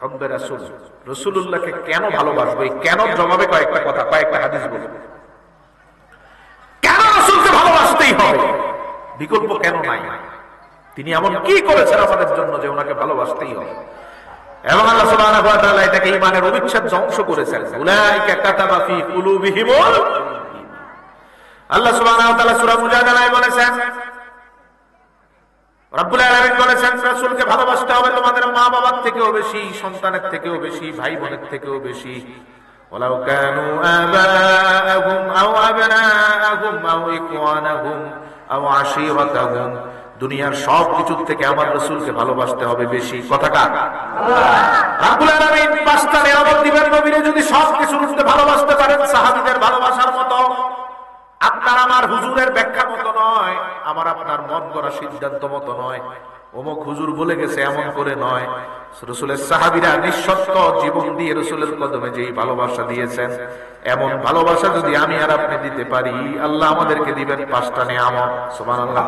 হব্বে রাসূল, রাসূলুল্লাহকে কেন ভালোবাসবো, এই কেন জবাবে কয়েকটা কথা, কয়েকটা হাদিস বলবো। কেন রাসূলকে ভালোবাসতেই হবে, বিকল্প কেন নাই? তিনি এমন কি করেছেন আমাদের জন্য যে ওনাকে ভালোবাসতেই হবে? এবং আল্লাহ সুবহানাহু ওয়া তাআলা এটাকে ঈমানের অবিচ্ছেদ্য অংশ করেছেন। উলাইকা কাতাবা ফি কুলুবিহিমুল, আল্লাহ সুবহানাহু ওয়া তাআলা সূরা মুজাদালায় বলেছেন, রব্বুল আলামিন বলেছেন রাসূলকে ভালোবাসতে হবে তোমাদের মা বাবার থেকেও বেশি, সন্তানের থেকেও বেশি, ভাই বোনের থেকেও বেশি। ওয়ালাউ কানু আবাআহুম আও আবনাআহুম আও ইখওয়ানাহুম আও আশীরাতাহুম, দুনিয়ার সব কিছুর থেকে আমার রাসূলকে ভালোবাসতে হবে বেশি। কথাটা রব্বুল আলামিন পাঁচটা নিয়ামত দিবেন নবীরে, যদি সব কিছুর উপরে ভালোবাসতে পারেন সাহাবীদের ভালোবাসার মতো। আপনার আমার হুজুরের ব্যাখ্যা মতো নয়, আমার আপনার মন করা সিদ্ধান্ত মতো নয়, অমুক হুজুর বলে গেছে এমন করে নয়। রাসূলের সাহাবীরা নিঃশর্ত জীবন দিয়ে রাসূলের কদমে যেই ভালোবাসা দিয়েছেন, এমন ভালোবাসা যদি আমি আর আপনি দিতে পারি, আল্লাহ আমাদেরকে দিবেন পাঁচটা নিয়ামত। সুবহানাল্লাহ।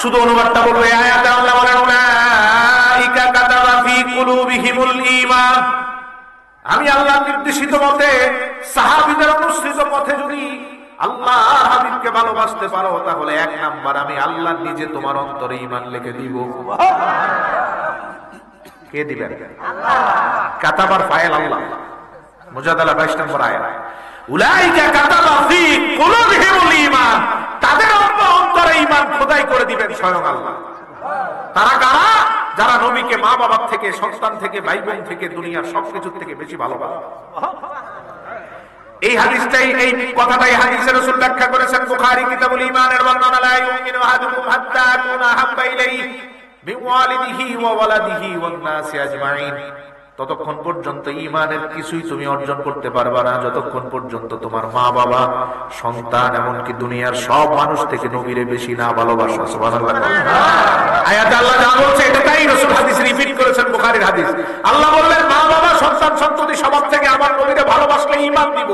শুধু অনুবাদটা বলবো, এই আয়াতে আল্লাহ বলেন উলাইকা কাতাবা ফি কুলুবিহিমুল ঈমান। আমি আল্লাহর নির্দেশিত মতে, সাহাবীদের অনুসৃত পথে যদি আল্লাহর হাবিবকে ভালোবাসতে পারো, তাহলে এক নাম্বার আমি আল্লাহ নিজে তোমার অন্তরে ঈমান লিখে দিব। কে দিবেন? আল্লাহ। কাতাবার ফাইল আল্লাহ। মুজাদালা 22 নম্বর আয়াত, উলাইকা কাতাবা ফি কুলুবিহিমুল ঈমান, তাদের অন্তরে ঈমান খোদাই করে দিবেন স্বয়ং আল্লাহ। তারা কারা? যারা নবীকে মা বাবার থেকে, সন্তান থেকে, ভাই বোন থেকে, দুনিয়ার সবকিছু থেকে বেশি ভালোবাসে। এই হাদিসটাই, এই কথাটাই হাদিসে রাসূল ব্যাখ্যা করেছেন বুখারী কিতাবুল ঈমানের বর্ণনা, লা ইউমিনু আহাদুকুম হাত্তা আকুনা হাব্বা ইলাইহি মিন ওয়ালিদিহি ওয়া ওয়ালাদিহি ওয়ান নাসি আজমাইন। ততক্ষণ পর্যন্ত ঈমানের কিছুই তুমি অর্জন করতে পারবা না যতক্ষণ পর্যন্ত তোমার মা বাবা, সন্তান, এমনকি দুনিয়ার সব মানুষ থেকে নবীরে বেশি না ভালোবাসো। সুবহানাল্লাহ। আয়াতে আল্লাহ যা বলছে এটাই রাসূল হাদিস রিপিট করেছেন, বুখারীর হাদিস। আল্লাহ বললেন মা বাবা, সন্তান, সন্ততি সবার থেকে আমার নবীরে ভালোবাসলে ঈমান দিব।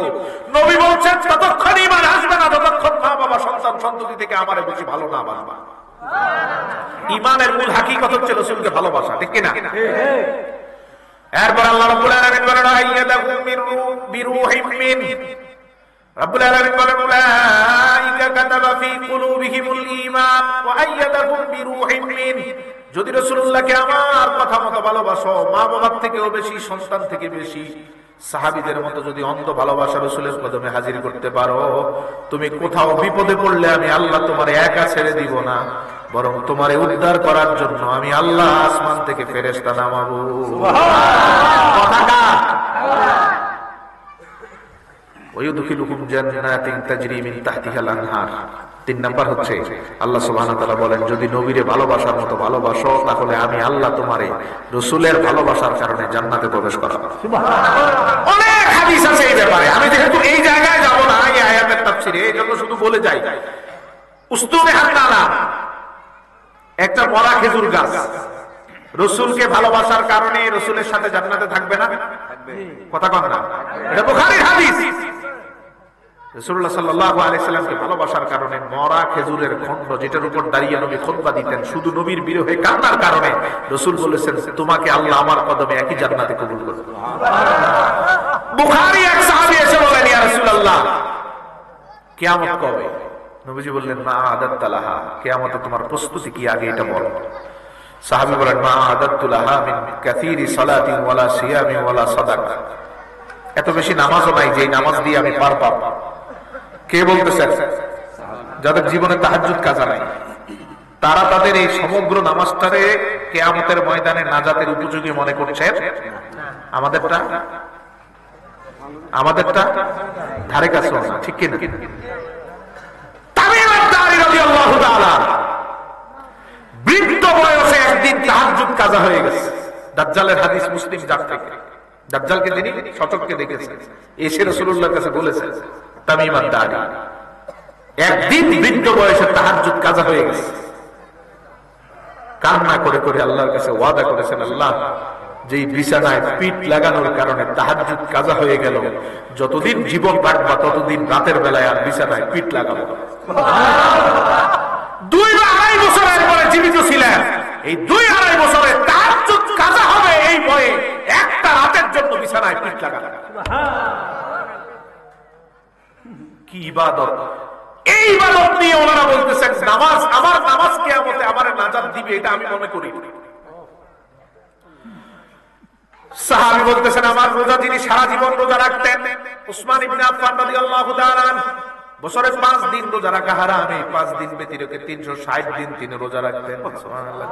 নবী বলছেন ততক্ষণ ঈমান আসবে না যতক্ষণ মা বাবা, সন্তান, সন্ততি থেকে আমারে বেশি ভালো না বাসবা। ঈমানের মূল হাকিকত হচ্ছে রাসূলকে ভালোবাসা, ঠিক কি না? এরপর আল্লাহ রাব্বুল আলামিন বলেন আইয়াদাকুম বিরূহিম মিন, রাব্বুল আলামিন বলেন উলাইকা কাতাবা ফি কুলুবিহিমুল ঈমান ওয়া আইয়াদাকুম বিরূহিম মিন। যদি রাসূলুল্লাহকে আমার কথা মতো ভালোবাসো, মা বাবার থেকেও বেশি, সন্তান থেকে বেশি, সাহাবীদের মতো যদি অন্ধ ভালোবাসা রাসূলের কদমে হাজির করতে পারো, তুমি কোথাও বিপদে পড়লে আমি আল্লাহ তোমার একা ছেড়ে দিব না, বরং তোমারে উদ্ধার করার জন্য আমি আল্লাহ আসমান থেকে ফেরেশতা নামাবো। সুবহানাল্লাহ। কথা কার? আল্লাহ। ওয়ায়ুদখিলুকুম জান্নাতিন তাজরি মিন তাহতিহাল আনহার। 3 নাম্বার হচ্ছে আল্লাহ সুবহানাহু ওয়া তাআলা বলেন, যদি নবীরে ভালোবাসার মতো ভালোবাসো, তাহলে আমি আল্লাহ তোমারে রাসূলের ভালোবাসার কারণে জান্নাতে প্রবেশ করাবো। সুবহানাল্লাহ। অনেক হাদিস আছে এই ব্যাপারে, আমি যেহেতু এই জায়গায় যাব না এই আয়াতের তাফসীরে, এইজন্য শুধু বলে যাই। উস্তুনে হান্নানা একটা মরা খেজুর গাছ, রাসূলকে ভালোবাসার কারণে রাসূলের সাথে জান্নাতে থাকবে না? থাকবে। কথা কন না, এটা বুখারীর হাদিস। রাসূলুল্লাহ সাল্লাল্লাহু আলাইহি সাল্লামকে ভালোবাসার কারণে মরা খেজুরের খণ্ড, যেটার উপর দাঁড়িয়ে নবী খুতবা দিতেন, শুধু নবীর বিরহে কান্নার কারণে রাসূল বলেছেন তোমাকে আল্লাহ আমার কদমে একই জান্নাতে কবুল করবে। সুবহানাল্লাহ। বুখারী এক সাহাবী এসে বলেন ইয়া রাসূলুল্লাহ কিয়ামত কবে? নবীজি বললেন মা আদাত্তা লাহা, কিয়ামতে তোমার প্রস্তুতি কি আগে এটা বলো। সাহাবী বলেন মা আদাত্তু লাহা মিন কাসীরি সালাতিন ওয়ালা সিয়ামিন ওয়ালা সাদাকা, এত বেশি নামাজও নাই যে নামাজ দিয়ে আমি পার পাবো। কে বলতেছেন? যাদের জীবনে তাহাজ্জুদ কাজা নাই, তারা তাদের এই সমগ্র নামাজটারে কিয়ামতের ময়দানে নাজাতের উপযোগী মনে করছেন। আমাদেরটা ধারে কাছে না, ঠিক কিনা? বৃদ্ধ বয়সে একদিন তাহাজ্জুদ কাজা হয়ে গেছে। দাজ্জালের হাদিস মুসলিম জাত থেকে। দাজ্জালকে তিনি শতককে দেখেছেন, এসে রাসূলুল্লাহর কাছে বলেছেন তামিম আদ-দারি একদিন বৃদ্ধ বয়সে তাহাজ্জুদ কাজা হয়ে গেছে। কান্না করে করে আল্লাহর কাছে ওয়াদা করেছেন, আল্লাহ যেই বিছানায় পিঠ লাগানোর কারণে তাহাজ্জুদ কাজা হয়ে গেল, যতদিন জীবন রাখবা ততদিন রাতের বেলায় আর বিছানায় পিঠ লাগাবো। 2 বা 2.5 বছরের পরে জীবিত ছিলেন, এই 2-2.5 বছরে তাহাজ্জুদ কাজা হবে এই ভয়ে বিছানায় পিঠ লাগা। কি ইবাদত! এই ইবাদত নিয়ে ওনারা বলতেছেন নামাজ, আমার নামাজ কিয়ামতে আমারে নাজাত দিবে, এটা আমি মনে করি। সাহাবী বলতেছেন আমার রোজা যিনি সারা জীবন রোজা রাখতেন, উসমান ইবনে আফফান রাদিয়াল্লাহু তাআলা বছরে 5 দিন রোজা রাখা হারাম, এই 5 দিন ব্যতিরেকে 360 দিন তিনি রোজা রাখতেন। সুবহানাল্লাহ।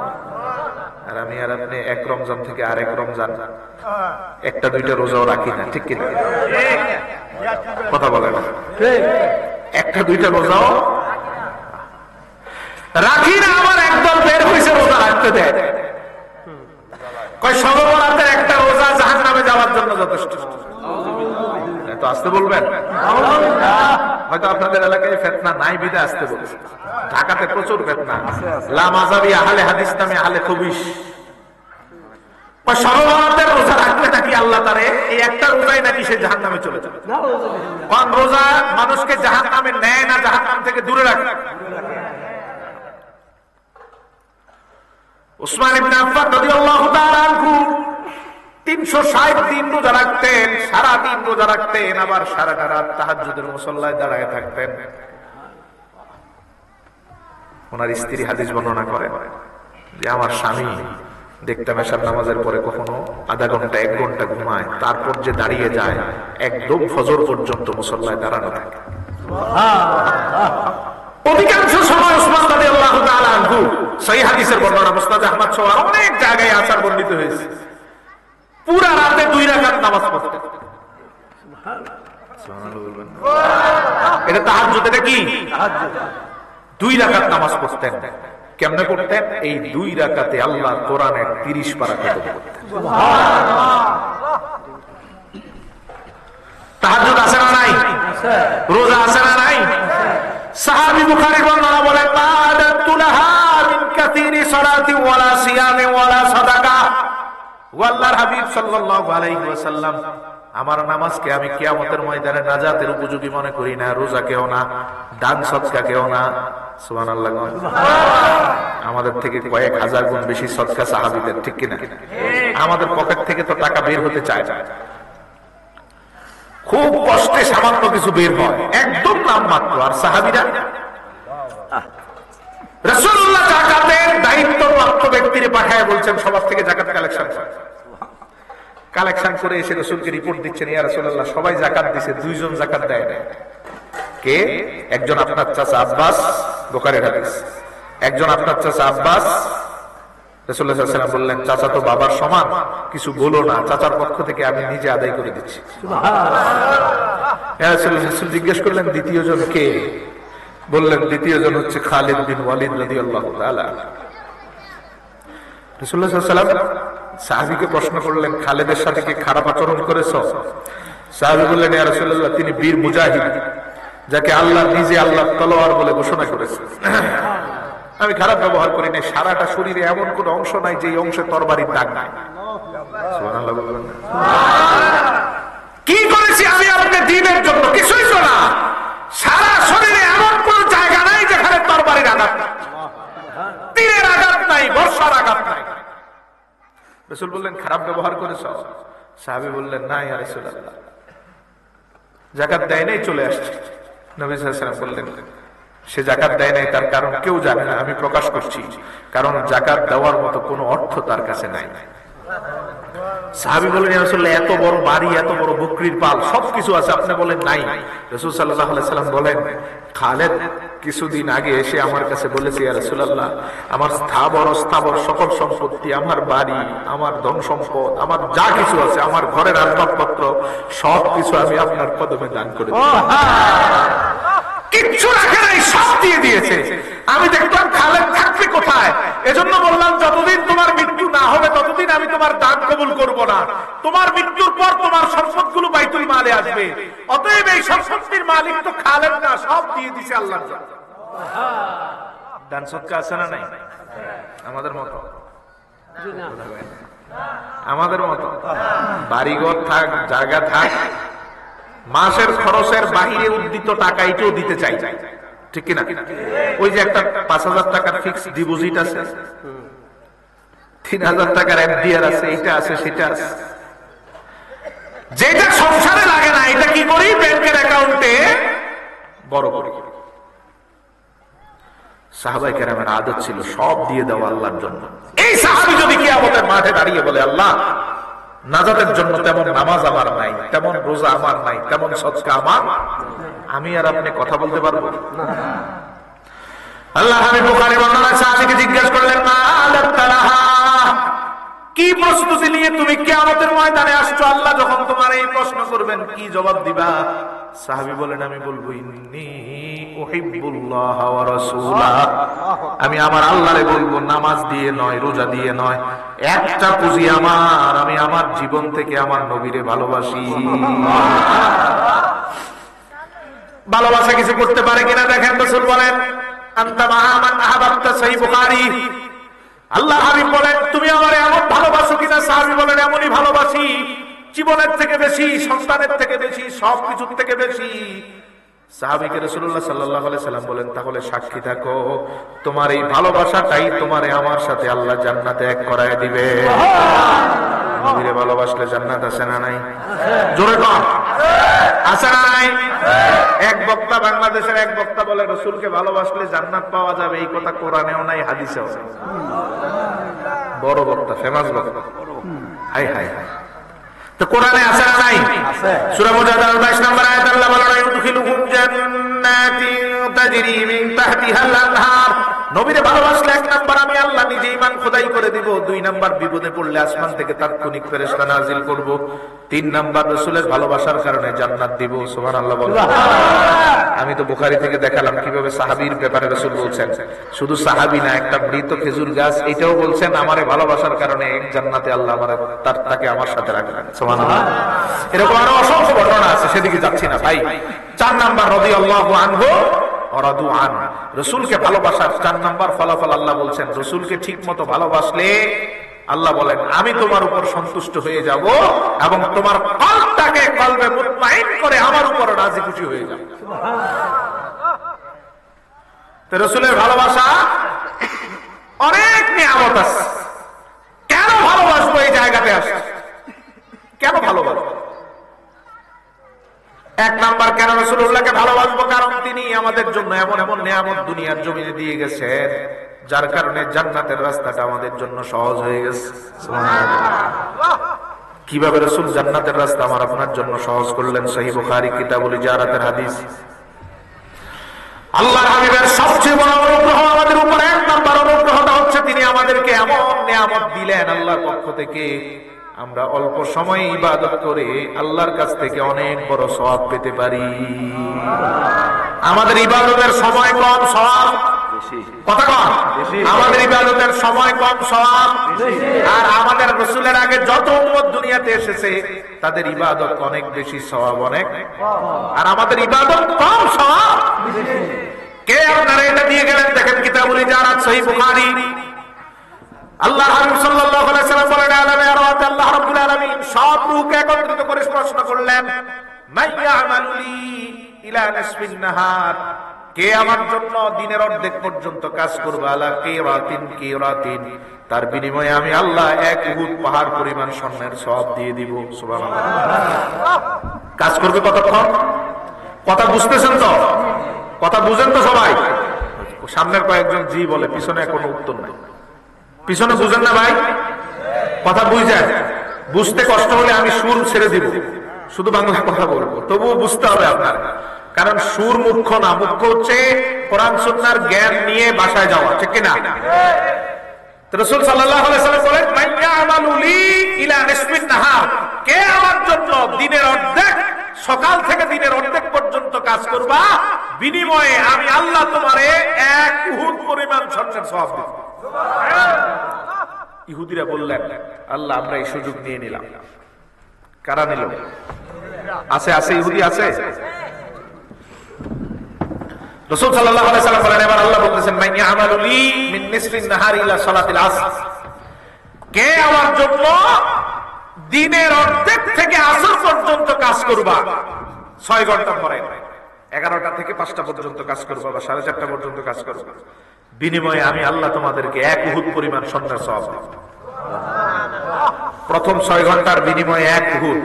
আর আমি আর আপনি এক রমজান থেকে আরেক রমজান একটা দুইটা রোজাও রাখি না, ঠিক কি না? কথা বলে না, একটা দুইটা রোজাও রাখি না। আমার একদল বের হয়েছে রোজা রাখতে দেয়, কয় সবে বরাতের একটা রোজা জাহান্নামে যাওয়ার জন্য যথেষ্ট। তো আসতে বলবেন, হয়তো আপনাদের এলাকায় ফিতনা নাই বিদে আসতে বলছে। ঢাকাতে প্রচুর ফিতনা, লা মাযহাবি আহলে হাদিস নামে আহলে খবিশ। সবে বরাতের রোজা রাখলে নাকি আল্লাহ তারে এই একটা রোজাই নাকি সে জাহান্নামে চলে যাবে। কোন রোজা মানুষকে জাহান্নামে নেয় না, জাহান্নাম থেকে দূরে রাখে। উসমান ইবনে আফফান রাদিয়াল্লাহু তাআলা আনহু 360 দিন রোজা রাখতেন, সারা দিন রোজা রাখতেন, আবার সারাটা রাত তাহাজ্জুদের মুসল্লায় দাঁড়ায় থাকতেন। ওনার স্ত্রী হাদিস বর্ণনা করে যে আমার স্বামী দেখতাম এশার নামাজের পরে কখনো আধা ঘন্টা 1 ঘন্টা ঘুমায়, তারপর যে দাঁড়িয়ে যায় একদম ফজর পর্যন্ত মুসল্লায় দাঁড়ানো থাকে। অধিকাংশ সময় উসমান রাদিয়াল্লাহু তাআলা আনহু সহিহ হাদিসের বর্ণনা মুসনাদ আহমদ সহ অনেক জায়গায় আসার বর্ণিত হয়েছে, পুরা রাতে 2 রাকাত নামাজ পড়তেন। এটা তাহাজ্জুদ, এটা কি? 2 রাকাত নামাজ পড়তেন। কেমনে করতেন? এই 2 রাকাতে আল্লাহ কোরআনের 30 পারা খতম করতেন। তাহাজ্জুদ আছে না নাই? রোজা আছে না নাই? সাহাবী বুখারীর বর্ণনা বলেন মা'আদাতু লাহা মিন কাসীরি সালাতি ওয়ালা সিয়ামি ওয়ালা সাদাকা। আল্লাহর হাবিব সাল্লাল্লাহু আলাইহি ওয়াসাল্লাম আমার নামাজকে আমি কিয়ামতের ময়দানে নাজাতের উপযোগী মনে করি না, রোজাকেও না, দান সদকাকেও না। সুবহানাল্লাহ। আমাদের থেকে কয়েক হাজার গুণ বেশি সদকা সাহাবীদের, ঠিক কি না? আমাদের পকেট থেকে তো টাকা বের হতে চায় না, খুব কষ্টে সামান্য কিছু বের হয়, একদম নামমাত্র। আর সাহাবীরা রাসূলুল্লাহ যাকাতের দায়িত্বপ্রাপ্ত ব্যক্তিরে পাঠায় বলছেন সবার থেকে যাকাত কালেকশন করে এসে রাসূলকে রিপোর্ট দিচ্ছেন, ইয়া রাসূলুল্লাহ সবাই যাকাত দিছে, 2 জন যাকাত দেয় না। কে? একজন আপনার চাচা আব্বাস, বুখারীর হাদিস। একজন আপনার চাচা আব্বাস। রাসূলুল্লাহ সাল্লাল্লাহু আলাইহি ওয়াসাল্লাম বললেন চাচা তো বাবার সমান, কিছু বলো না, চাচার পক্ষ থেকে আমি নিজে আদায় করে দিচ্ছি। সুবহানাল্লাহ। রাসূল জিজ্ঞেস করলেন দ্বিতীয় জন কে? বললেন দ্বিতীয় জন হচ্ছে খালিদ বিন ওয়ালিদ রাদিয়াল্লাহু তাআলা। রাসূলুল্লাহ সাল্লাল্লাহু আলাইহি ওয়াসাল্লাম সাহাবীকে প্রশ্ন করলেন খালিদের সাথে কি খারাপ আচরণ করেছো? সাহাবী বললেন ইয়া রাসূলুল্লাহ তিনি বীর মুজাহিদ, যাকে আল্লাহ নিজে আল্লাহর তলোয়ার বলে ঘোষণা করেছেন। আমি খারাপ ব্যবহার করি না, সারাটা শরীরে এমন কোন অংশ নাই যে অংশে তরবারির দাগ নাই। সুবহানাল্লাহ বলবেন। কি করেছি আমি আপনার দ্বীনের জন্য? কিছুই তো না। সারা শরীরে এমন কোন জায়গা নাই যেখানে তরবারির আঘাত নাই, তীরের আঘাত নাই, বর্ষার আঘাত নাই। রাসূল বললেন খারাপ ব্যবহার করেছ? সাহাবী বললেন না ইয়া রাসূলুল্লাহ, যাকাত দেয় নাই, চলে আসছে। নবী সাল্লাল্লাহু আলাইহি ওয়াসাল্লাম বললেন সে যাকাত দেয় নাই, তার কারণ কেউ জানে না, আমি প্রকাশ করছি, কারণ যাকাত দেওয়ার মতো কোনো অর্থ তার কাছে নাই। সাহাবী বলেন ইয়া রাসূলুল্লাহ এত বড় বাড়ি, এত বড় বকরির পাল, সবকিছু আছে, আপনি বলেন নাই। রাসূল সাল্লাল্লাহু আলাইহি ওয়াসাল্লাম বলেন খালিদ কিছুদিন আগে এসে আমার কাছে বলেছে ইয়া রাসূলুল্লাহ আমার স্থাবর অস্থাবর সকল সম্পত্তি, আমার বাড়ি, আমার ধন সম্পদ, আমার যা কিছু আছে, আমার ঘরের আসবাবপত্র সবকিছু আমি আপনার কদমে দান করে দিয়েছি। কিচ্ছু রাখে নাই, সব দিয়ে দিয়েছে। আমি দেখলাম খালেদ থাকবে কোথায়, এজন্য বললাম যতদিন তোমার মৃত্যু না হবে ততদিন আমি তোমার দান কবুল করব না। তোমার মৃত্যুর পর তোমার সম্পদগুলো বাইতুল মালে আসবে, অতএব এই সম্পত্তির মালিক তো খালেদ না, সব দিয়ে দিছে আল্লাহর জন্য। দান সদকা আছে না নাই? আমাদের মতো বাড়িঘর থাক, জায়গা থাক, মাসের খরচের বাহিরে উদ্দিত টাকা এটাও দিতে চাই, ঠিক কিনা? ওই যে একটা 5,000 টাকার ফিক্সড ডিপোজিট আছে, 3,000 টাকার এফডিআর আছে, এটা আছে সেটা আছে। যেটা সংসারে লাগে না এটা কি করি, ব্যাংকের অ্যাকাউন্টে বড় করি। সাহাবায়ে কেরামের আদত ছিল সব দিয়ে দেওয়া আল্লাহর জন্য। এই সাহাবী যদি কিয়ামতের মাঠে দাঁড়িয়ে বলে, আল্লাহ নাজাতের জন্য তেমন নামাজ আমার নাই, তেমন রোজা আমার নাই, তেমন সদকা আমার, আমি আর আপনি কথা বলতে পারবো? আল্লাহ হাবিব বুখারী বর্ণনায় সাহাবীকে জিজ্ঞেস করলেন, মা আলাতালাহা, কি প্রস্তুতি নিয়ে তুমি কিয়ামতের ময়দানে আসছো? আল্লাহ যখন তোমার এই প্রশ্ন করবেন কি জবাব দিবা? সাহাবী বলেন, আমি বলবো ইন্নী উহিব্বুল্লাহ ওয়া রাসূলাহ, আমি আমার আল্লাহরে বলবো নামাজ দিয়ে নয়, রোজা দিয়ে নয়, একটা পুঁজি আমার, আমি আমার জীবন থেকে আমার নবীরে ভালোবাসি। ভালোবাসা কিছু করতে পারে কিনা দেখেন। রাসূল বলেন, আনতা মা'a মান আহাবাবতা, সহিহ বুখারী। আল্লাহ হাবিব বলেন, তুমি আমারে এমন ভালোবাসো কিনা? সাহাবী বলেন, এমনই ভালোবাসি, জীবনের থেকে বেশি, সন্তানের থেকে বেশি, সবকিছুর থেকে বেশি। সাহাবীকে রাসূলুল্লাহ সাল্লাল্লাহু আলাইহি সাল্লাম বলেন, তাহলে সাক্ষী থাকো, তোমার এই ভালোবাসাটাই তোমারে আমার সাথে আল্লাহ জান্নাতে এক করায় দিবে। নবীরে ভালোবাসলে জান্নাত আছে না নাই? জোরে কর, আছে না নাই? এক বক্তা, বাংলাদেশের এক বক্তা বলে রাসূলকে ভালোবাসলে জান্নাত পাওয়া যাবে। এই কথা কোরআনেও নাই, হাদিসেও নাই। বড় বক্তা, ফেমাস বক্তা। হাই হাই হাই, তো কোরআনে আছে না নাই? সূরা মুজাদালার 22 নম্বর আয়াতে আল্লাহ বলেন, ইউদখিলুহুম জান্নাতিন তাজরি মিন তাহতিহাল আনহার। নবীরে ভালোবাসলে এক নাম্বার আমি আল্লাহ নিজে ঈমান খোদাই করে দিব। 2 নাম্বার বিপদে পড়লে আসমান থেকে তাৎক্ষণিক ফেরেশতা নাজিল করব। 3 নাম্বার রাসূলের ভালোবাসার কারণে জান্নাত দিব। সুবহানাল্লাহ বলেন। আমি তো বুখারী থেকে দেখালাম কিভাবে সাহাবীর ব্যাপারে রাসূল বলছেন। শুধু সাহাবী না, একটা মৃত খেজুর গাছ এটাও বলছেন আমারে ভালোবাসার কারণে জান্নাতে আল্লাহ আমারে তাকে আমার সাথে রাখবেন। সুবহানাল্লাহ। এরকম আরো অসংখ্য ঘটনা আছে, সেদিকে যাচ্ছি না ভাই। 4 নাম্বার রাদিয়াল্লাহু আনহু ওয়া রাদু আন, রাসূলকে ভালোবাসার 4 নাম্বার ফলাফল আল্লাহ বলছেন, রাসূলকে ঠিকমতো ভালোবাসলে আল্লাহ বলেন আমি তোমার উপর সন্তুষ্ট হয়ে যাব এবং তোমার কলবটাকে কলবে মুতমাইন করে আমার উপর রাজি খুশি হয়ে যাবে। তো রাসূলের ভালোবাসা অনেক নিয়ামত আছে। কেন ভালোবাসবো এই জায়গাতে আসে? কেন ভালোবাসবো? 1 নাম্বার, কেন রাসূলুল্লাহকে ভালোবাসবো? কারণ তিনি আমাদের জন্য এমন এমন নিয়ামত দুনিয়ার জমিনে দিয়ে গেছেন, যার কারণে জান্নাতের রাস্তাটা আমাদের জন্য সহজ হয়ে গেছে। সুবহানাল্লাহ। কিভাবে রাসূল জান্নাতের রাস্তা আমার আপনার জন্য সহজ করলেন? সহিহ বুখারী কিতাবুল ইজারাতের হাদিস। আল্লাহর হাবিবের সবচেয়ে বড় অনুগ্রহ আমাদের উপর, 1 নাম্বার অনুগ্রহটা হচ্ছে তিনি আমাদেরকে এমন নিয়ামত দিলেন আল্লাহর পক্ষ থেকে, আমরা অল্প সময় ইবাদত করে আল্লাহর কাছ থেকে অনেক বড় সওয়াব পেতে পারি। আমাদের ইবাদতের সময় কম, সওয়াব কথা কম। আমাদের ইবাদতের সময় কম, সওয়াব। আর আমাদের রাসূলের আগে যত উম্মত দুনিয়াতে এসেছে তাদের ইবাদত অনেক বেশি, সওয়াব অনেক। আর আমাদের ইবাদত কম, সওয়াব কে আপনারা এটা দিয়ে গেলেন? দেখেন কিতাবুল ইজারাত, সহিহ বুখারী। আল্লাহ হাবিব সাল্লাল্লাহু আলাইহি সাল্লাম বলেন, আলামে আরাত আল্লাহ রাব্বুল আলামিন সব রূহকে একত্রিত করে প্রশ্ন করলেন, মাইয়ামালুলি ইলা নিসফিন নাহার, কে আমার জন্য দিনের অর্ধেক পর্যন্ত কাজ করবে? আলা কিরাতিন কিরাতিন, তার বিনিময়ে আমি আল্লাহ 1 উহুদ পাহাড় পরিমাণ স্বর্ণের সওয়াব দিয়ে দিব। সুবহানাল্লাহ। কাজ করবে কতক্ষণ? কথা বুঝতেছেন তো? কথা বুঝেন তো সবাই? সামনের কয়েকজন জি বলে, পিছনে কোনো উত্তর নাই। পিছনে বুঝেন না ভাই? কথা বুঝেন? বুঝতে কষ্ট হলে আমি সুর ছেড়ে দিব, শুধু বাংলা কথা বলবো, তবুও বুঝতে হবে আপনার। কারণ সুর মুখ্য না, মুখ্য হচ্ছে কোরআন সুন্নাহর জ্ঞান নিয়ে বাসায় যাওয়া, ঠিক কিনা? রাসূল সাল্লাল্লাহু আলাইহি ওয়াসাল্লাম বলেন, মান ইয়ামালু লি ইলা নিসফিন নাহার, কে আমার জন্য দিনের অর্ধেক, সকাল থেকে দিনের অর্ধেক পর্যন্ত কাজ করবা, বিনিময়ে আমি আল্লাহ তোমারে 1 উহুদ পরিমাণ স্বর্ণের সওয়াব দেব। ইহুদিরা বললেন, আল্লাহ আমরা এই সুযোগ নিয়ে নিলাম। কারা নিল? আছে আছে, ইহুদি আছে। রাসূল সাল্লাল্লাহু আলাইহি ওয়াসাল্লাম বলেন, এবার আল্লাহ বলতেছেন, মান ইয়ামালু লি মিন নিসফিন নাহারি ইলা সালাতিল আসর, কে আমার জন্য দিনের অর্ধেক থেকে আসর পর্যন্ত কাজ করবা, 6 ঘন্টা পরে 11টা থেকে 5টা পর্যন্ত কাজ করবা বা 4:30 পর্যন্ত কাজ করবা, বিনিময়ে আমি আল্লাহ তোমাদেরকে 1 উহুদ পরিমাণ স্বর্ণের সওয়াব দেব। প্রথম 6 ঘন্টার বিনিময়ে 1 উহুদ,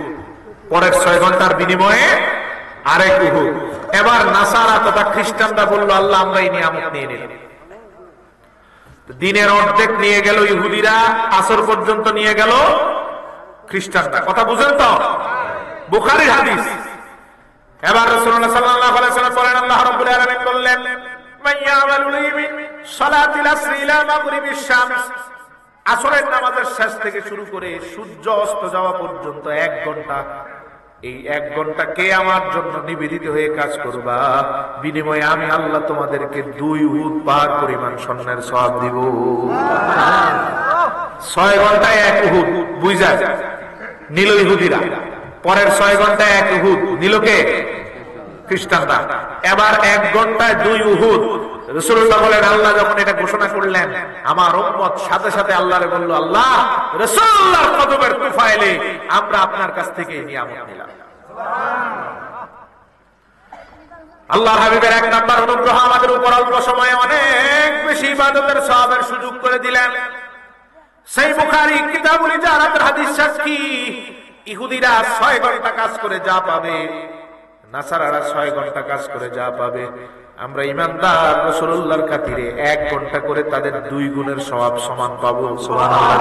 পরের 6 ঘন্টার বিনিময়ে আরেক উহুদ। এবার নাসারা তথা খ্রিস্টানরা বলল, আল্লাহ আমরা এই নিয়ামত নিয়ে নিলাম। দিনের অর্ধেক নিয়ে গেল ইহুদিরা, আসর পর্যন্ত নিয়ে গেল খ্রিস্টানরা। কথা বুঝেন তো? বুখারীর হাদিস। এবার রাসূলুল্লাহ সাল্লাল্লাহু আলাইহি ওয়াসাল্লাম বলেন, আল্লাহ রাব্বুল আলামিন বললেন, মাইয়ামালু মিন সালাতিল আসরি ইলা মাগরিবিশ শামস, আসরের নামাজের শেষ থেকে শুরু করে সূর্য অস্ত যাওয়া পর্যন্ত 1 ঘন্টা, এই 1 ঘন্টা কে আমার জন্য নিবেদিত হয়ে কাজ করবা, বিনিময়ে আমি আল্লাহ তোমাদেরকে 2 উহুদ পাহাড় পরিমাণ স্বর্ণের সওয়াব দিব। 6 ঘন্টায় 1 উহুদ বুঝা নিল ইহুদিরা, পরের 6 ঘন্টায় 1 উহুদ নিল কে? খ্রিস্টানরা। এবার 1 ঘন্টায় 2 উহুদ। রাসূলুল্লাহ বলেন, আল্লাহ যখন এটা ঘোষণা করলেন, আমার উম্মত সাথে সাথে আল্লাহরে বলল, আল্লাহ রাসূলুল্লাহর কদমের তুফাইলে আমরা আপনার কাছ থেকে নিয়ামত নিলাম। আল্লাহর হাবিবের 1 নাম্বার অনুগ্রহ আমাদের উপর অল্প সময়ে অনেক বেশি ইবাদতের সওয়াবের সুযোগ করে দিলেন। সেই বুখারী কিতাবুল ইজারাতের হাদিস সাক্ষী, ইহুদিরা 6 ঘন্টা কাজ করে যা পাবে, নাসারারা 6 ঘন্টা কাজ করে যা পাবে, আমরা ইমানদার রাসূলুল্লাহর খাতিরে 1 ঘন্টা করে তাদের 2 গুণের সওয়াব সমান পাবো। সুবহানাল্লাহ।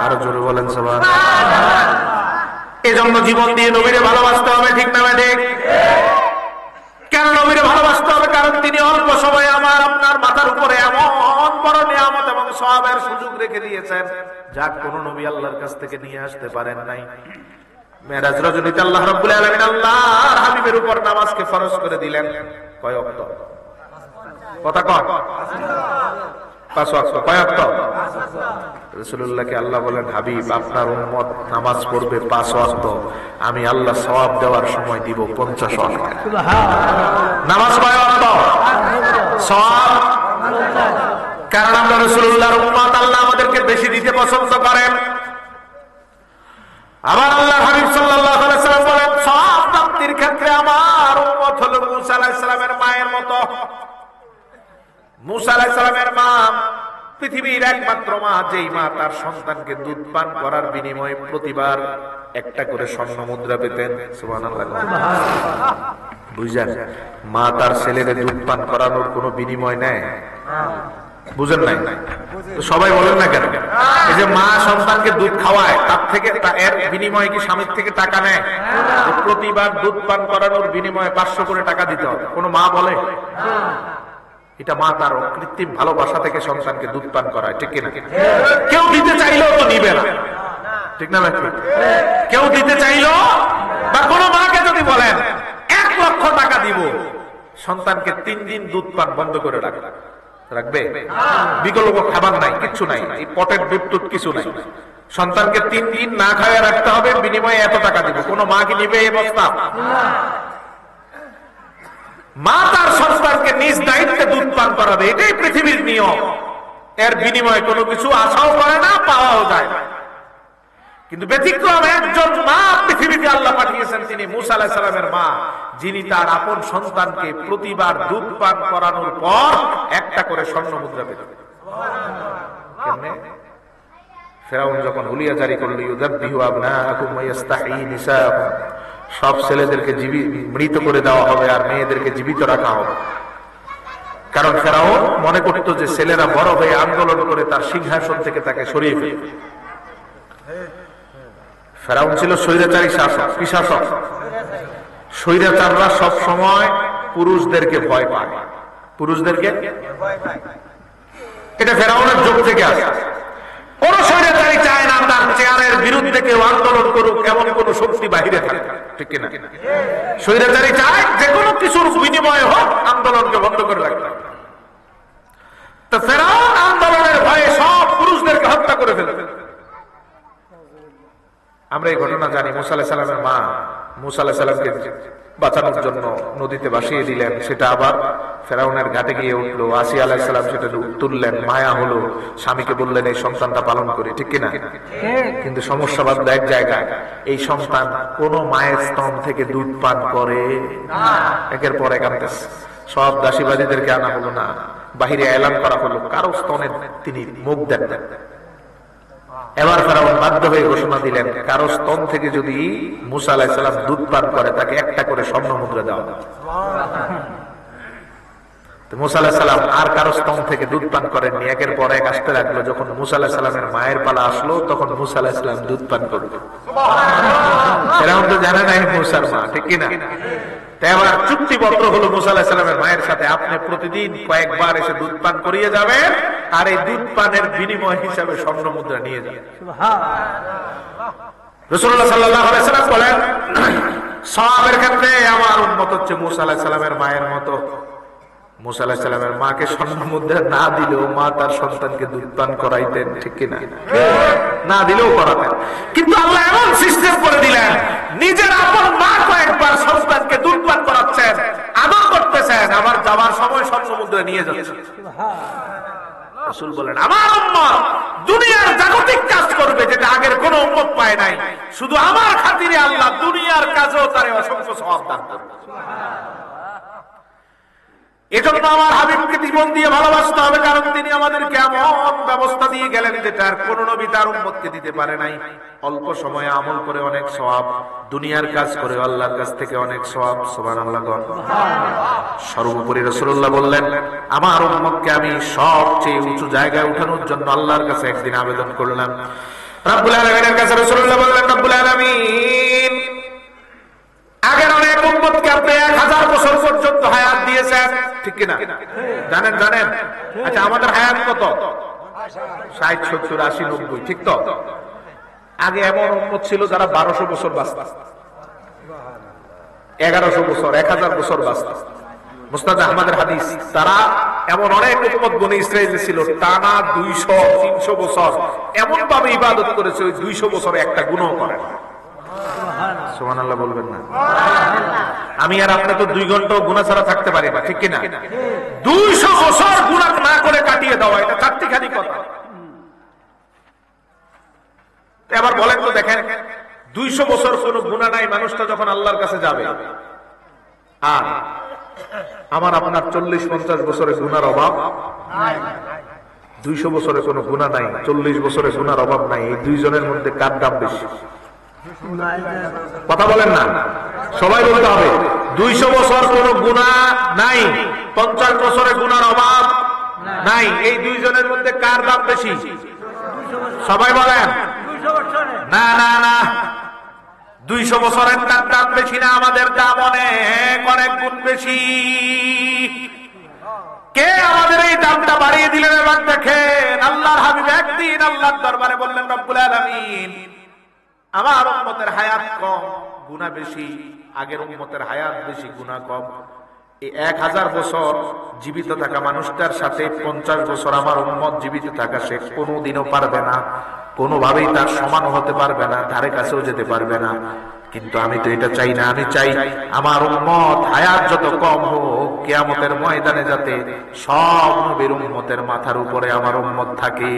আরো জোরে বলেন সুবহানাল্লাহ। এজন্য জীবন দিয়ে নবীরে ভালোবাসতে হবে, ঠিক না ঠিক? কেন নবীরে ভালোবাসতে হবে? কারণ তিনি অল্প সময়ে আমার আপনার মাথার উপরে এমন বড় নিয়ামত এবং সওয়াবের সুযোগ রেখে দিয়েছেন, যা কোন নবী আল্লাহর কাছ থেকে নিয়ে আসতে পারেন নাই। মেরাজ রজনীতে আল্লাহ রাব্বুল আলামিন আল্লাহর হাবিবের উপর নামাজকে ফরজ করে দিলেন। কয় ওয়াক্ত? কথা কন। 5 ওয়াক্ত। কয় ওয়াক্ত? রাসূলুল্লাহকে আল্লাহ বলেন, হাবিব আপনার উম্মত নামাজ পড়বে 5 ওয়াক্ত, আমি আল্লাহ সওয়াব দেওয়ার সময় দিব 50 ওয়াক্ত। নামাজ কয় ওয়াক্ত? সওয়াব। কারণ আমরা রাসূলুল্লাহর উম্মত, আল্লাহ আমাদেরকে বেশি দিতে পছন্দ করেন। আবার আল্লাহ হাবিব সাল্লাল্লাহু আলাইহি ওয়াসাল্লাম বলেন, সওয়াব প্রাপ্তির ক্ষেত্রে আমার উম্মত হলো মূসা আলাইহিস সালামের মায়ের মতো। মূসা আলাইহিস সালামের মা পৃথিবীর একমাত্র মা, যেই মা তার সন্তানকে দুধ পান করার বিনিময়ে প্রতিবার 1টা করে স্বর্ণ মুদ্রা পেতেন। সুবহানাল্লাহ। বুঝছেন? মা তার ছেলেকে দুধ পান করানোর কোনো বিনিময় নেয়? বুঝেন নাই? তো সবাই বলেন না কেন? এই যে মা সন্তানকে দুধ খাওয়ায়, তার থেকে এর বিনিময়ে কি স্বামীর থেকে টাকা নেয়? প্রতিবার দুধ পান করানোর বিনিময়ে 500 করে টাকা দিতে হবে। কোন মা বলে? এটা মা তার কৃত্রিম ভালোবাসা থেকে সন্তানকে দুধ পান করায়, ঠিক কিনা? কেউ দিতে চাইলেও তো নিবে না, ঠিক না ভাই? কেউ দিতে চাইলো, বা কোন মাকে যদি বলেন 1 লক্ষ টাকা দিব, সন্তানকে 3 দিন দুধ পান বন্ধ করে রাখবে? বিকল্প খাবার নাই, কিচ্ছু নাই, এই পটের দুধ টুধ কিছু নাই, সন্তানকে 3 দিন না খাওয়া রাখতে হবে, বিনিময়ে এত টাকা দিব। কোন মা কি নিবে এই প্রস্তাব? মা তার সন্তানকে নিজ দায়িত্বে দুধ পান করাবে, এটাই পৃথিবীর নিয়ম। এর বিনিময়ে কোনো কিছু আশাও করে না, পাওয়াও যায় না। কিন্তু ব্যতিক্রম একজন মা পৃথিবীতে আল্লাহ পাঠিয়েছেন, তিনি মূসা আলাইহিস সালামের মা, যিনি তার আপন সন্তানকে প্রতিবার দুধ পান করানোর পর 1টা করে স্বর্ণ মুদ্রা পেতেন। কেমনে? ফেরাউন যখন হুলিয়া জারি করলো, ইউযাব্বিহু আবনাআকুম ওয়া ইস্তাহয়ী নিসাআকুম, সব ছেলেদেরকে মৃত করে দেওয়া হবে আর মেয়েদেরকে জীবিত রাখা হবে। কারণ ফেরাউন মনে করত যে ছেলেরা বড় হয়ে আন্দোলন করে তার সিংহাসন থেকে তাকে সরিয়ে ফেলবে। ফেরাউন ছিল স্বৈরাচারী শাসক, কি শাসক? স্বৈরাচাররা সব সময় পুরুষদেরকে ভয় পায়, পুরুষদেরকে। এটা ফেরাউনের যুগ থেকে আসে। কোন স্বৈরাচারী চায় না তার চেয়ারের বিরুদ্ধে কেউ আন্দোলন করুক, এমন কোন শক্তি বাহিরে থাকে, ঠিক কিনা? স্বৈরাচারী চায় যে কোনো কিছুর বিনিময়ে হোক আন্দোলনকে বন্ধ করে রাখতে। তো ফেরাউন আন্দোলনের ভয়ে সব পুরুষদেরকে হত্যা করে ফেলবে। আমরা এই ঘটনা জানি। মূসা আলাইহিস সালামের মা মূসা আলাইহিস সালামকে বাঁচানোর জন্য নদীতে ভাসিয়ে দিলেন, সেটা আবার ফেরাউনের ঘাটে গিয়ে উঠলো। আসিয়া আলাইহিস সালাম সেটা তুললেন, মায়া হলো, স্বামীকে বললেন এই সন্তানটা পালন করি, ঠিক কিনা? কিন্তু সমস্যা বাদ এক জায়গায়, এই সন্তান কোন মায়ের স্তন থেকে দুধ পান করে? একের পর এক আনতেছে। সব দাসীবাদীদেরকে আনা হলো না, বাহিরে এলান করা হলো, কারো স্তনে তিনি মুখ দেন। এবার ফেরাউন বাধ্য হয়ে ঘোষণা দিলেন, কারো স্তন থেকে যদি মুসা আলাইহিস সালাম দুধ পান করে তাকে একটা করে স্বর্ণ মুদ্রা দেওয়া হবে। মুসা আলাইহিস সালাম আর কারো স্তন থেকে দুধ পান করেননি, একের পর এক আসতে লাগলো। যখন মুসা আলাইহিস সালামের মায়ের পালা আসলো তখন মুসা আলাইহিস সালাম দুধ পান করলো। ফেরাউন তো জানে নাই মুসার মা, ঠিক কিনা? এবার চুক্তিপত্র হলো মুসা আলাইহিস সালামের মায়ের সাথে, আপনি প্রতিদিন কয়েকবার এসে দুধ পান করিয়ে যাবেন, আর এই দুধ পানের বিনিময় হিসাবে স্বর্ণ মুদ্রা নিয়ে যাবেন। রাসূলুল্লাহ সাল্লাল্লাহু আলাইহি ওয়াসাল্লাম বলেন, সওয়াবের ক্ষেত্রে আমার উম্মত হচ্ছে মুসা আলাইহিস সালামের মায়ের মতো। মুসা আলাইহিস সালামের মাকে স্বর্ণ মুদ্রা না দিলেও মা তার সন্তানকে দুধ পান করাইতেন, ঠিক কিনা? না দিলেও করাতেন। কিন্তু আল্লাহ এমন সিস্টেম করে দিলেন, নিজের আপন মা কয়েকবার সন্তানকে দুধ পান করাচ্ছেন, আদর করতেছেন, আবার যাওয়ার সময় স্বর্ণ মুদ্রা নিয়ে যাচ্ছেন। রাসূল বলেন, আমার উম্মত দুনিয়ার জাগতিক কাজ করবে যেটা আগের কোন উম্মত পায় নাই, শুধু আমার খাতিরে আল্লাহ দুনিয়ার কাজেও তারে অসংখ্য সওয়াব দান করবে। এজন্য আমার হাবিবকে জীবন দিয়ে ভালোবাসতে হবে, কারণ তিনি আমাদেরকে এমন ব্যবস্থা দিয়ে গেলেন যেটা আর কোন নবী তার উম্মতকে দিতে পারে নাই। অল্প সময়ে আমল করে অনেক সওয়াব, দুনিয়ার কাজ করে আল্লাহর কাছ থেকে অনেক সওয়াব। সুবহানাল্লাহ। সর্বোপরি রাসূলুল্লাহ বললেন, আমার উম্মতকে আমি সবচেয়ে উঁচু জায়গায় উঠানোর জন্য আল্লাহর কাছে একদিন আবেদন করলাম। রব্বুল আলামিনের কাছে রাসূলুল্লাহ বললেন, রব্বুল আলামিন আগের অনেক উম্মতকে আপনি 1000 বছর পর্যন্ত হায়াত দিয়েছেন, ঠিক কিনা? জানেন? আচ্ছা, আমাদের হায়াত কত? 60, 70, 80, 90, ঠিক তো? আগে এমন উম্মত ছিল যারা 1200 বছর বাঁচত, 1100 বছর, 1000 বছর বাঁচত। মুসনাদ আহমদের হাদিস, তারা এমন অনেক উম্মত বনি ইসরাইল ছিল টানা 200, 300 বছর এমন ভাবে ইবাদত করেছে, ওই 200 বছরে একটা গুনাহ করে না। সুবহানাল্লাহ বলবেন না? আমি আর আপনি তো 2 ঘন্টা গুনাহ ছাড়া থাকতে পারি না, ঠিক কিনা? 200 বছর গুনাহ না করে কাটিয়ে দেওয়া, এটা চারটিখানি কথা। এবার বলেন তো, দেখেন 200 বছর কোন গুনাহ নাই, মানুষটা যখন আল্লাহর কাছে যাবে, আর আমার আপনার 40-50 বছরের গুনার অভাব নাই। 200 বছরে কোনো গুনাহ নাই, 40 বছরে গুনার অভাব নাই, এই দুইজনের মধ্যে কার দাম বেশি? কথা বলেন না, সবাই বলতে হবে। 200 বছর কোন গুনাহ নাই, 50 বছরে গুনার অভাব নাই, এই দুইজনের মধ্যে কার দাম বেশি? সবাই বলেন। না না না, 200 বছরের তার দাম বেশি না, আমাদের দাম অনেক অনেক গুণ বেশি। কে আমাদের এই দামটা বাড়িয়ে দিলেন? এবার দেখেন, আল্লাহর হাবিব একদিন আল্লাহর দরবারে বললেন, রব্বুল আলামিন আমার উম্মতের হায়াত কম, গুনাহ বেশি, আগের উম্মতের হায়াত বেশি, গুনাহ কম। এই 1000 বছর জীবিত থাকা মানুষটার সাথে 50 বছর আমার উম্মত জীবিত থাকা সে কোনোদিনও পারবে না, কোনোভাবেই তার সমান হতে পারবে না, ধারে কাছেও যেতে পারবে না। কিন্তু আমি তো এটা চাই না, আমি চাই আমার উম্মত হায়াত যত কম হোক, কিয়ামতের ময়দানে যাতে সব নবীর উম্মতের মাথার উপরে আমার উম্মত থাকে।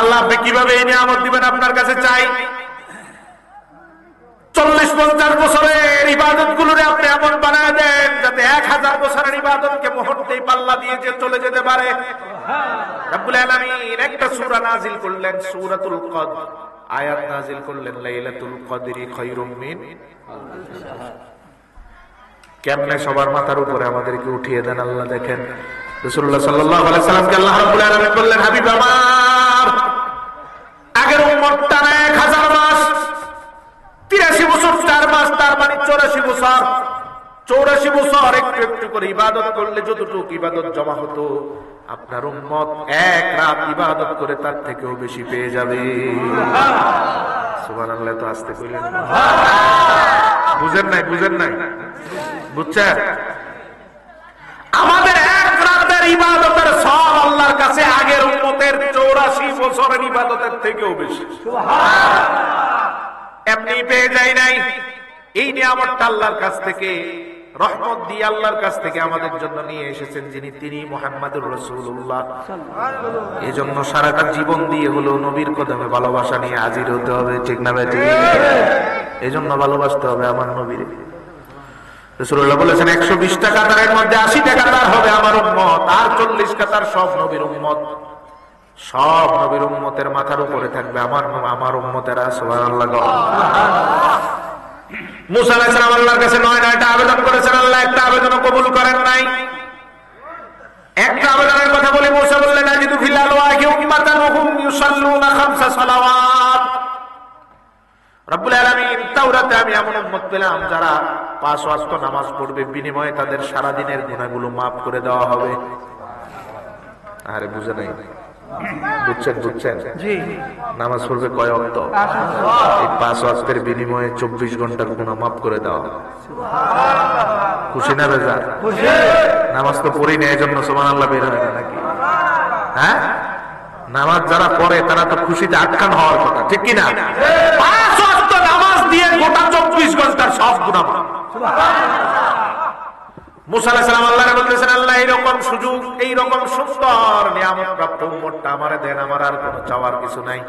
আল্লাহ আপনি কিভাবে এই নিয়ামত দিবেন? আপনার কাছে চাই 40-50 বছরের ইবাদত গুলোরে আপনি এমন বানায় দেন যাতে 1000 বছরের ইবাদতকে মুহূর্তেই পাল্লা দিয়ে যে চলে যেতে পারে। রব্বুল আলামিন একটা সূরা নাযিল করলেন, সূরাতুল কদর, আয়াত নাযিল করলেন, লাইলাতুল কদরি খায়রুম মিন আলফি শাহর। কেমনে সবার মাথার উপরে আমাদেরকে উঠিয়ে দেন আল্লাহ। দেখেন রাসূলুল্লাহ সাল্লাল্লাহু আলাইহি সাল্লামকে আল্লাহ রাব্বুল আলামিন বললেন, হাবিব আমার আগের উম্মতটা 1000 মাস, 83 বছর 4 মাস, তার মানে 84 বছর। 84 বছর একটু একটু করে ইবাদত করলে যতটুকু ইবাদত জমা হতো, আপনার উম্মত 1 রাত ইবাদত করে তার থেকেও বেশি পেয়ে যাবে। সুবহানাল্লাহ। তো আস্তে কইলেন, বুঝেন নাই? বুঝছেন? আমাদের 1 রাতের ইবাদতের সওয়াব আল্লাহর কাছে আগের উম্মতের 84 বছরের ইবাদতের থেকেও বেশি। এমনি পেয়ে যায় নাই, এই নিয়ামতটা আল্লাহর কাছ থেকে, রহমত দিয়ে আল্লাহর কাছ থেকে আমাদের জন্য নিয়ে এসেছেন যিনি, তিনি মুহাম্মাদুর রাসূলুল্লাহ। এজন্য সারাটা জীবন দিয়ে হলো নবীর কদমে ভালোবাসা নিয়ে হাজির হতে হবে, ঠিক না ভাই? ঠিক। এজন্য ভালোবাসতে হবে আমার নবীর। রাসূলুল্লাহ বলেছেন 120 টাকা তারের মধ্যে 80 টাকা তার হবে আমার উম্মত, আর 40 টাকার সব নবীর উম্মত। সব নবীর উম্মতের মাথার উপরে থাকবে আমার উম্মতেরা। সুবহানাল্লাহ। মুসা আলাইহিস সালাম আল্লাহর কাছে 9টা আবেদন করেছেন, আল্লাহ একটা আবেদনও কবুল করেন নাই। একটা আবেদনের কথা বলে মুসা বললেন, আজিদু ফিল আলওয়াহি উম্মাতান হুম ইউসাল্লুনা খামসা সালাওয়াত। রব্বুল আলামিন, তাওরাতে আমি এমন উম্মত পেলাম যারা 5 ওয়াক্ত নামাজ পড়বে, বিনিময়ে তাদের সারা দিনের গুনাহগুলো maaf করে দেওয়া হবে। আরে বুঝে নাই? বুঝছেন জি। নামাজ পড়বে কয় ওয়াক্ত? এই 5 ওয়াক্তের বিনিময়ে 24 ঘন্টার গুনাহ maaf করে দেওয়া। খুশি না বেজার? খুশি। নামাজ তো পড়ি না, এজন্য সুবহানাল্লাহ বের হয় না নাকি? হ্যাঁ, নামাজ যারা পড়ে তারা তো খুশিতে আটকান হওয়ার কথা, ঠিক কি না? 5 ওয়াক্ত নামাজ দিয়ে গোটা 24 ঘন্টার সব গুনাহ maaf। সুবহানাল্লাহ। মুসা আলাইহিস সালাম আল্লাহকে বলতেছেন, আল্লাহ এইরকম সুযোগ, এইরকম সুন্দর নিয়ামত প্রাপ্ত উম্মতটা আমারে দেন, আমার আর কোনো চাওয়ার কিছু নাই।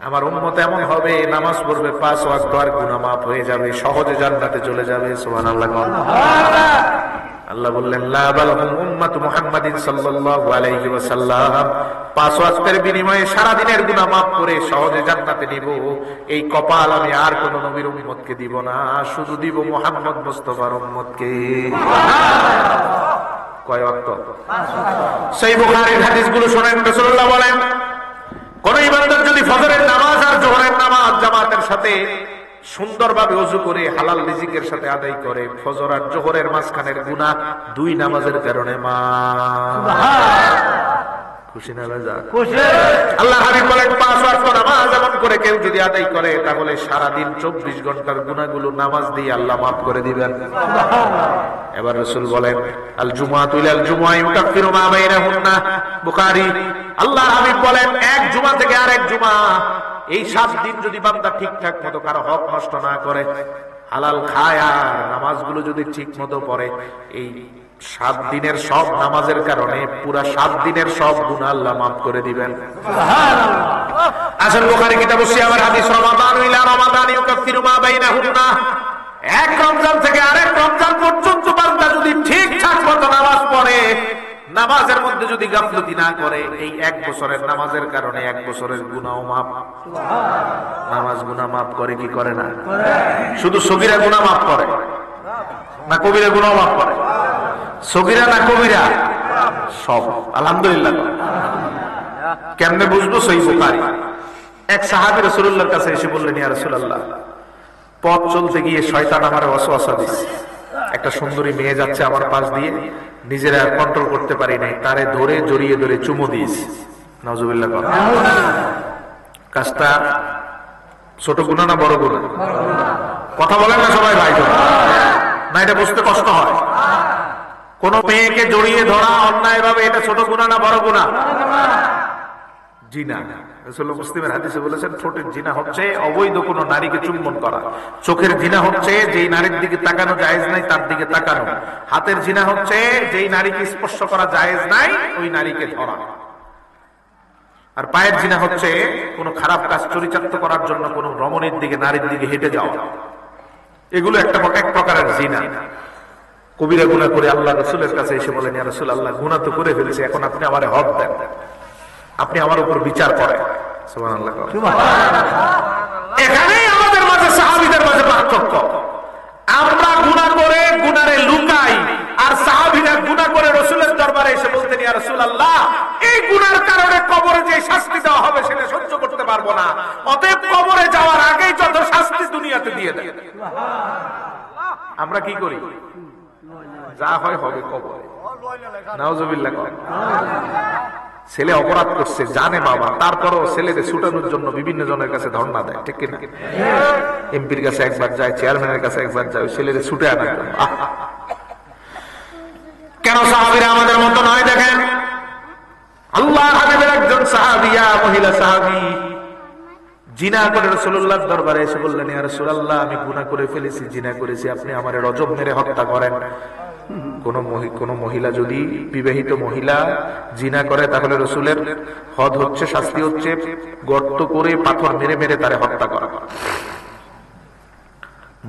আমার উম্মত এমন হবে, নামাজ পড়বে 5 ওয়াক্ত আর গুনাহ maaf হয়ে যাবে, সহজে জান্নাতে চলে যাবে। সুবহানাল্লাহ। আল্লাহ বললেন, লা বাল হুম উম্মাতু মুহাম্মাদিন সাল্লাল্লাহু আলাইহি ওয়াসাল্লাম, 5 ওয়াক্তের বিনিময়ে সারা দিনের গুনাহ maaf করে সহজে জান্নাতে নিব, এই কপাল আমি আর কোন নবীর উম্মতকে দিব না, শুধু দিব মুহাম্মদ মুস্তাফার উম্মতকে। কয় ওয়াক্ত? সহিহ বুখারীর হাদিসগুলো শুনেন। রাসূলুল্লাহ বলেন, কোন ইমানদার যদি ফজরের নামাজ আর যোহরের নামাজ জামাতের সাথে সুন্দরভাবে ওযু করে হালাল রিজিকের সাথে আদায় করে, ফজর আর যোহরের মাঝখানের গুনাহ 2 নামাজের কারণে maaf। সুবহানাল্লাহ। খুশি না বেজা? খুশি। আল্লাহ হাবিব বলেন, 5 ওয়াক্ত নামাজ এমন করে কেউ যদি আদায় করে, তাহলে সারা দিন 24 ঘন্টার গুনাহগুলো নামাজ দিয়ে আল্লাহ maaf করে দিবেন। সুবহানাল্লাহ। এবার রাসূল বলেন, আল জুমআতু ইলাল জুমআ ইউকাফিরু মা বাইনাহুন্না। বুখারী। আল্লাহ হাবিব বলেন, এক জুমা থেকে আরেক জুমা, এই 7 দিন যদি বান্দা ঠিকঠাক মতো কারো হক নষ্ট না করে, হালাল খায় আর নামাজগুলো যদি ঠিক মতো পড়ে, এই 7 দিনের সব নামাজের কারণে পুরা 7 দিনের সব গুনাহ আল্লাহ maaf করে দিবেন। সুবহানাল্লাহ। আসল বুখারী কিতাব সিয়ামের হাদিস, রমাদান ইলা রমাদান ইউকাফিরু মা বাইনাহুন্না। এক রমজান থেকে আরেক রমজান পর্যন্ত বান্দা যদি ঠিকঠাক মতো নামাজ পড়ে, নামাজের মধ্যে যদি গাফলতি না করে, এই 1 বছরের নামাজের কারণে 1 বছরের গুনাহ maaf। সুবহানাল্লাহ। নামাজ গুনাহ maaf করে কি করে না? করে। শুধু সগীরা গুনাহ maaf করে না কবিরা গুনাহ maaf করে? সগীরা না কবিরা? সব। আলহামদুলিল্লাহ। কেমনে বুঝবো? সহিহ বুখারী। এক সাহাবী রাসূলুল্লাহর কাছে এসে বললেন, ইয়া রাসূলুল্লাহ, পথ চলতে গিয়ে শয়তান আমারে ওয়াসওয়াসা দিচ্ছে। একটা সুন্দরী মেয়ে যাচ্ছে আমার পাশ দিয়ে, নিজের আর কন্ট্রোল করতে পারি নাই, তারে ধরে জড়িয়ে ধরে চুমু দিয়েছি। নাউজুবিল্লাহ। কাজটা ছোট গুনাহ না বড় গুনাহ? কথা বলেন না সবাই ভাই না, এটা বুঝতে কষ্ট হয়। কোন মেয়েকে জড়িয়ে ধরা অন্যায় ভাবে, এটা ছোট গুনাহ না বড় গুনাহ? জিনা। রাসূলুল্লাহ মুসলিমের হাদিসে বলেছেন, ঠোঁটের জিনা হচ্ছে অবৈধ কোন নারীকে চুম্বন করা, চোখের জিনা হচ্ছে যেই নারীর দিকে তাকানো জায়েজ নাই তার দিকে তাকানো, হাতের জিনা হচ্ছে যেই নারীকে স্পর্শ করা জায়েজ নাই ওই নারীকে ধরা, আর পায়ের জিনা হচ্ছে কোন খারাপ কাজ চরিতার্থ করার জন্য কোন রমণীর দিকে নারীর দিকে হেঁটে যাওয়া। এগুলো এক প্রকারের জিনা। কবিরা গুনাহ করে আল্লাহ রাসূলের কাছে এসে বলেন, ইয়া রাসূলুল্লাহ, গুনাহ তো করে ফেলেছি, এখন আপনি আমারে হক দেন, আপনি আমার উপর বিচার করেন। সুবহানাল্লাহ। এখানেই আমাদের মাঝে সাহাবীদের মাঝে পার্থক্য। আমরা গুনাহ করে গুনারে লুকাই, আর সাহাবীরা গুনাহ করে রাসূলের দরবারে এসে বলতেন, ইয়া রাসূলুল্লাহ, এই গুনার কারণে কবরে যে শাস্তি দেওয়া হবে সেটা সহ্য করতে পারবো না, অতএব কবরে যাওয়ার আগেই যত শাস্তি দুনিয়াতে দিয়ে দেন। আমরা কি করি? যা হয় হবে কবরে। নাউজুবিল্লাহ। ছেলে অপরাধ করছে, জানে বাবা, তারপরও ছেলেদের ছুটানোর জন্য বিভিন্ন জনের কাছে ধর্ণা দেয়, ঠিক কিনা? এমপির কাছে একবার যায়, চেয়ারম্যানের কাছে একবার যায়, ছেলেদের ছুটে আনার জন্য। কেন সাহাবীরা আমাদের মতো নয়? দেখেন, আল্লাহ হাবিবের একজন সাহাবিয়া, মহিলা সাহাবী, জিনা করে রাসূলুল্লাহর দরবারে এসে বললেন, ইয়া রাসূলুল্লাহ, আমি গুনাহ করে ফেলেছি, জিনা করেছি, আপনি আমারে রজম মেরে হত্যা করেন। কোন মহিলা যদি, বিবাহিত মহিলা জিনা করে, তাহলে রাসূলের হদ হচ্ছে, শাস্তি হচ্ছে গর্ত করে পাথর মেরে মেরে তারে হত্যা করা।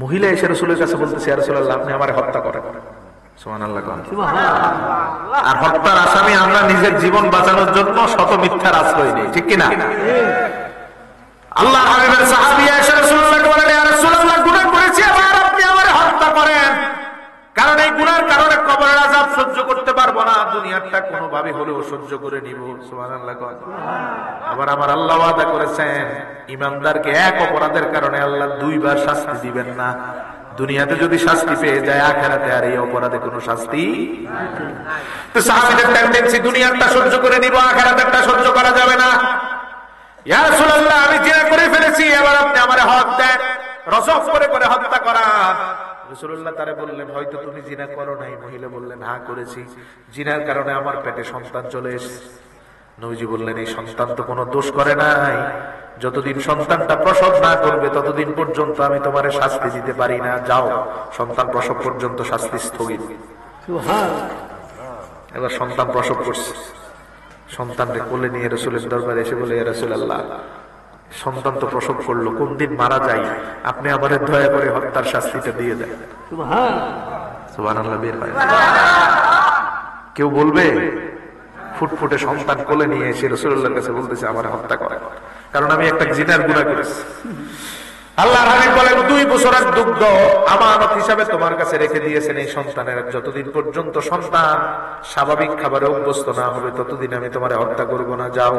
মহিলা এসে রাসূলের কাছে বলতেছে, ইয়া রাসূলুল্লাহ, আপনি আমারে হত্যা করেন। সুবহানাল্লাহ। আর হত্যার আসামি আমরা নিজের জীবন বাঁচানোর জন্য শত মিথ্যার আশ্রয় নেই, ঠিক কিনা? আল্লাহ হাবিবের সাহাবী এসে রাসূলুল্লাহকে বলেন, ইয়া রাসূলুল্লাহ, গুনাহ করেছি, এবার আপনি আমারে হত্যা করেন, কারণ এই গুনার কারণে কবরের আযাব সহ্য করতে পারবো না, দুনিয়াটা কোনোভাবে হলেও সহ্য করে নিব। সুবহানাল্লাহ। আবার আমার আল্লাহ ওয়াদা করেছেন, ঈমানদারকে এক অপরাধের কারণে আল্লাহ দুইবার শাস্তি দিবেন না। দুনিয়াতে যদি শাস্তি পেয়ে যায়, আখিরাতে আর এই অপরাধে কোনো শাস্তি। তো সাহাবীদের টেন্ডেন্সি দুনিয়াটা সহ্য করে নিব, আখিরাতেরটা সহ্য করা যাবে না। ইয়া রাসূলুল্লাহ, আমি জিনা করে ফেলেছি, এবার আপনি আমারে হক দেন, রজব করে করে হত্যা করান। রাসূলুল্লাহ তারে বললেন, হয়তো তুমি জিনা করো নাই। মহিলা বললেন, হ্যাঁ করেছি, জিনার কারণে আমার পেটে সন্তান চলে এসেছে। নবীজি বললেন, এই সন্তান তো কোনো দোষ করে নাই, যতদিন সন্তানটা প্রসব না করবে ততদিন পর্যন্ত আমি তোমারে শাস্তি দিতে পারি না, যাও, সন্তান প্রসব পর্যন্ত শাস্তি স্থগিত। এবার সন্তান প্রসব করছে, সন্তানকে কোলে নিয়ে রাসূলের দরবারে এসে বলে, ইয়া রাসূলুল্লাহ, সন্তান তো প্রসব করলো, কোন দিন মারা যায়, আপনি আমারে দয়া করে হত্যার শাস্তিটা দিয়ে দেন। সুবহানাল্লাহ। বের হয় কেউ বলবে? ফুটফুটে সন্তান কোলে নিয়ে এসে রাসূলুল্লাহর কাছে বলতেছে, আমার হত্যা করে, কারণ আমি একটা জিনার গুনাহ করেছি। আল্লাহর হাবিব বলেন, 2 বছরের দুগ্ধ আমানত হিসাবে তোমার কাছে রেখে দিয়েছেন এই সন্তানের, যতদিন পর্যন্ত সন্তান স্বাভাবিক খাবারে অভ্যস্ত না হবে ততদিন আমি তোমারে হত্যা করব না, যাও।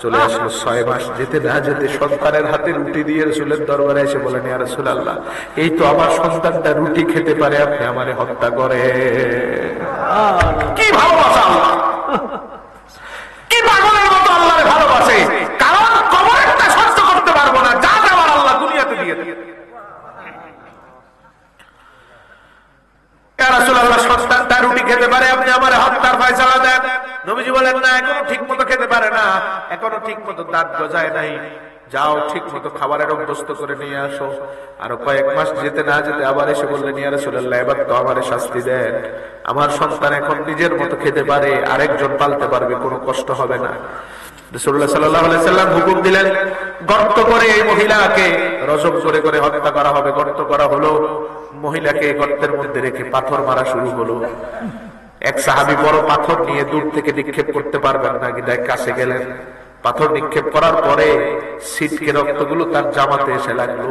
চলে আসলো 6 মাস, যেতে না যেতে সন্তানের হাতে রুটি দিয়ে রাসূলের দরবারে এসে বলেন, ইয়া রাসূলুল্লাহ, এই তো আমার সন্তানটা রুটি খেতে পারে, আপনি আমারে হত্যা করে। কি ভালোবাসা! কি পাগলের মতো আল্লাহরে ভালোবাসে, কারণ কবরেরটা সহ্য করতে পারবো না, যা দেওয়ার আল্লাহ দুনিয়াতে দিয়ে দেন। ইয়া রাসূলুল্লাহ, সন্তানটা রুটি খেতে পারে, আপনি আমারে হত্যার ফয়সালা দেন। নবীজি বলেন, না, এখনো ঠিক মতো খেতে পারে না, এখনো ঠিক মতো দাঁত গজায় নাই, যাও ঠিক মতো খাবারের অভ্যস্ত করে নিয়ে আসো। আরো কয়েক মাস যেতে না যেতে আবার এসে বললেন, ইয়া রাসূলুল্লাহ, এবার তো আমারে শাস্তি দেন, আমার সন্তান এখন নিজের মতো খেতে পারে, আরেকজন পালতে পারবে, কোনো কষ্ট হবে না। রাসূলুল্লাহ সাল্লাল্লাহু আলাইহি সাল্লাম হুকুম দিলেন, গর্ত করে এই মহিলাকে রজব করে করে হত্যা করা হবে। গর্ত করা হলো, মহিলাকে গর্তের মধ্যে রেখে পাথর মারা শুরু হলো। এক সাহাবী বড় পাথর নিয়ে দূর থেকে নিক্ষেপ করতে পারবেন না, কিন্তু কাছে গেলেন, পাথর নিক্ষেপ করার পরে ছিটকে রক্তগুলো তার জামাতে এসে লাগলো।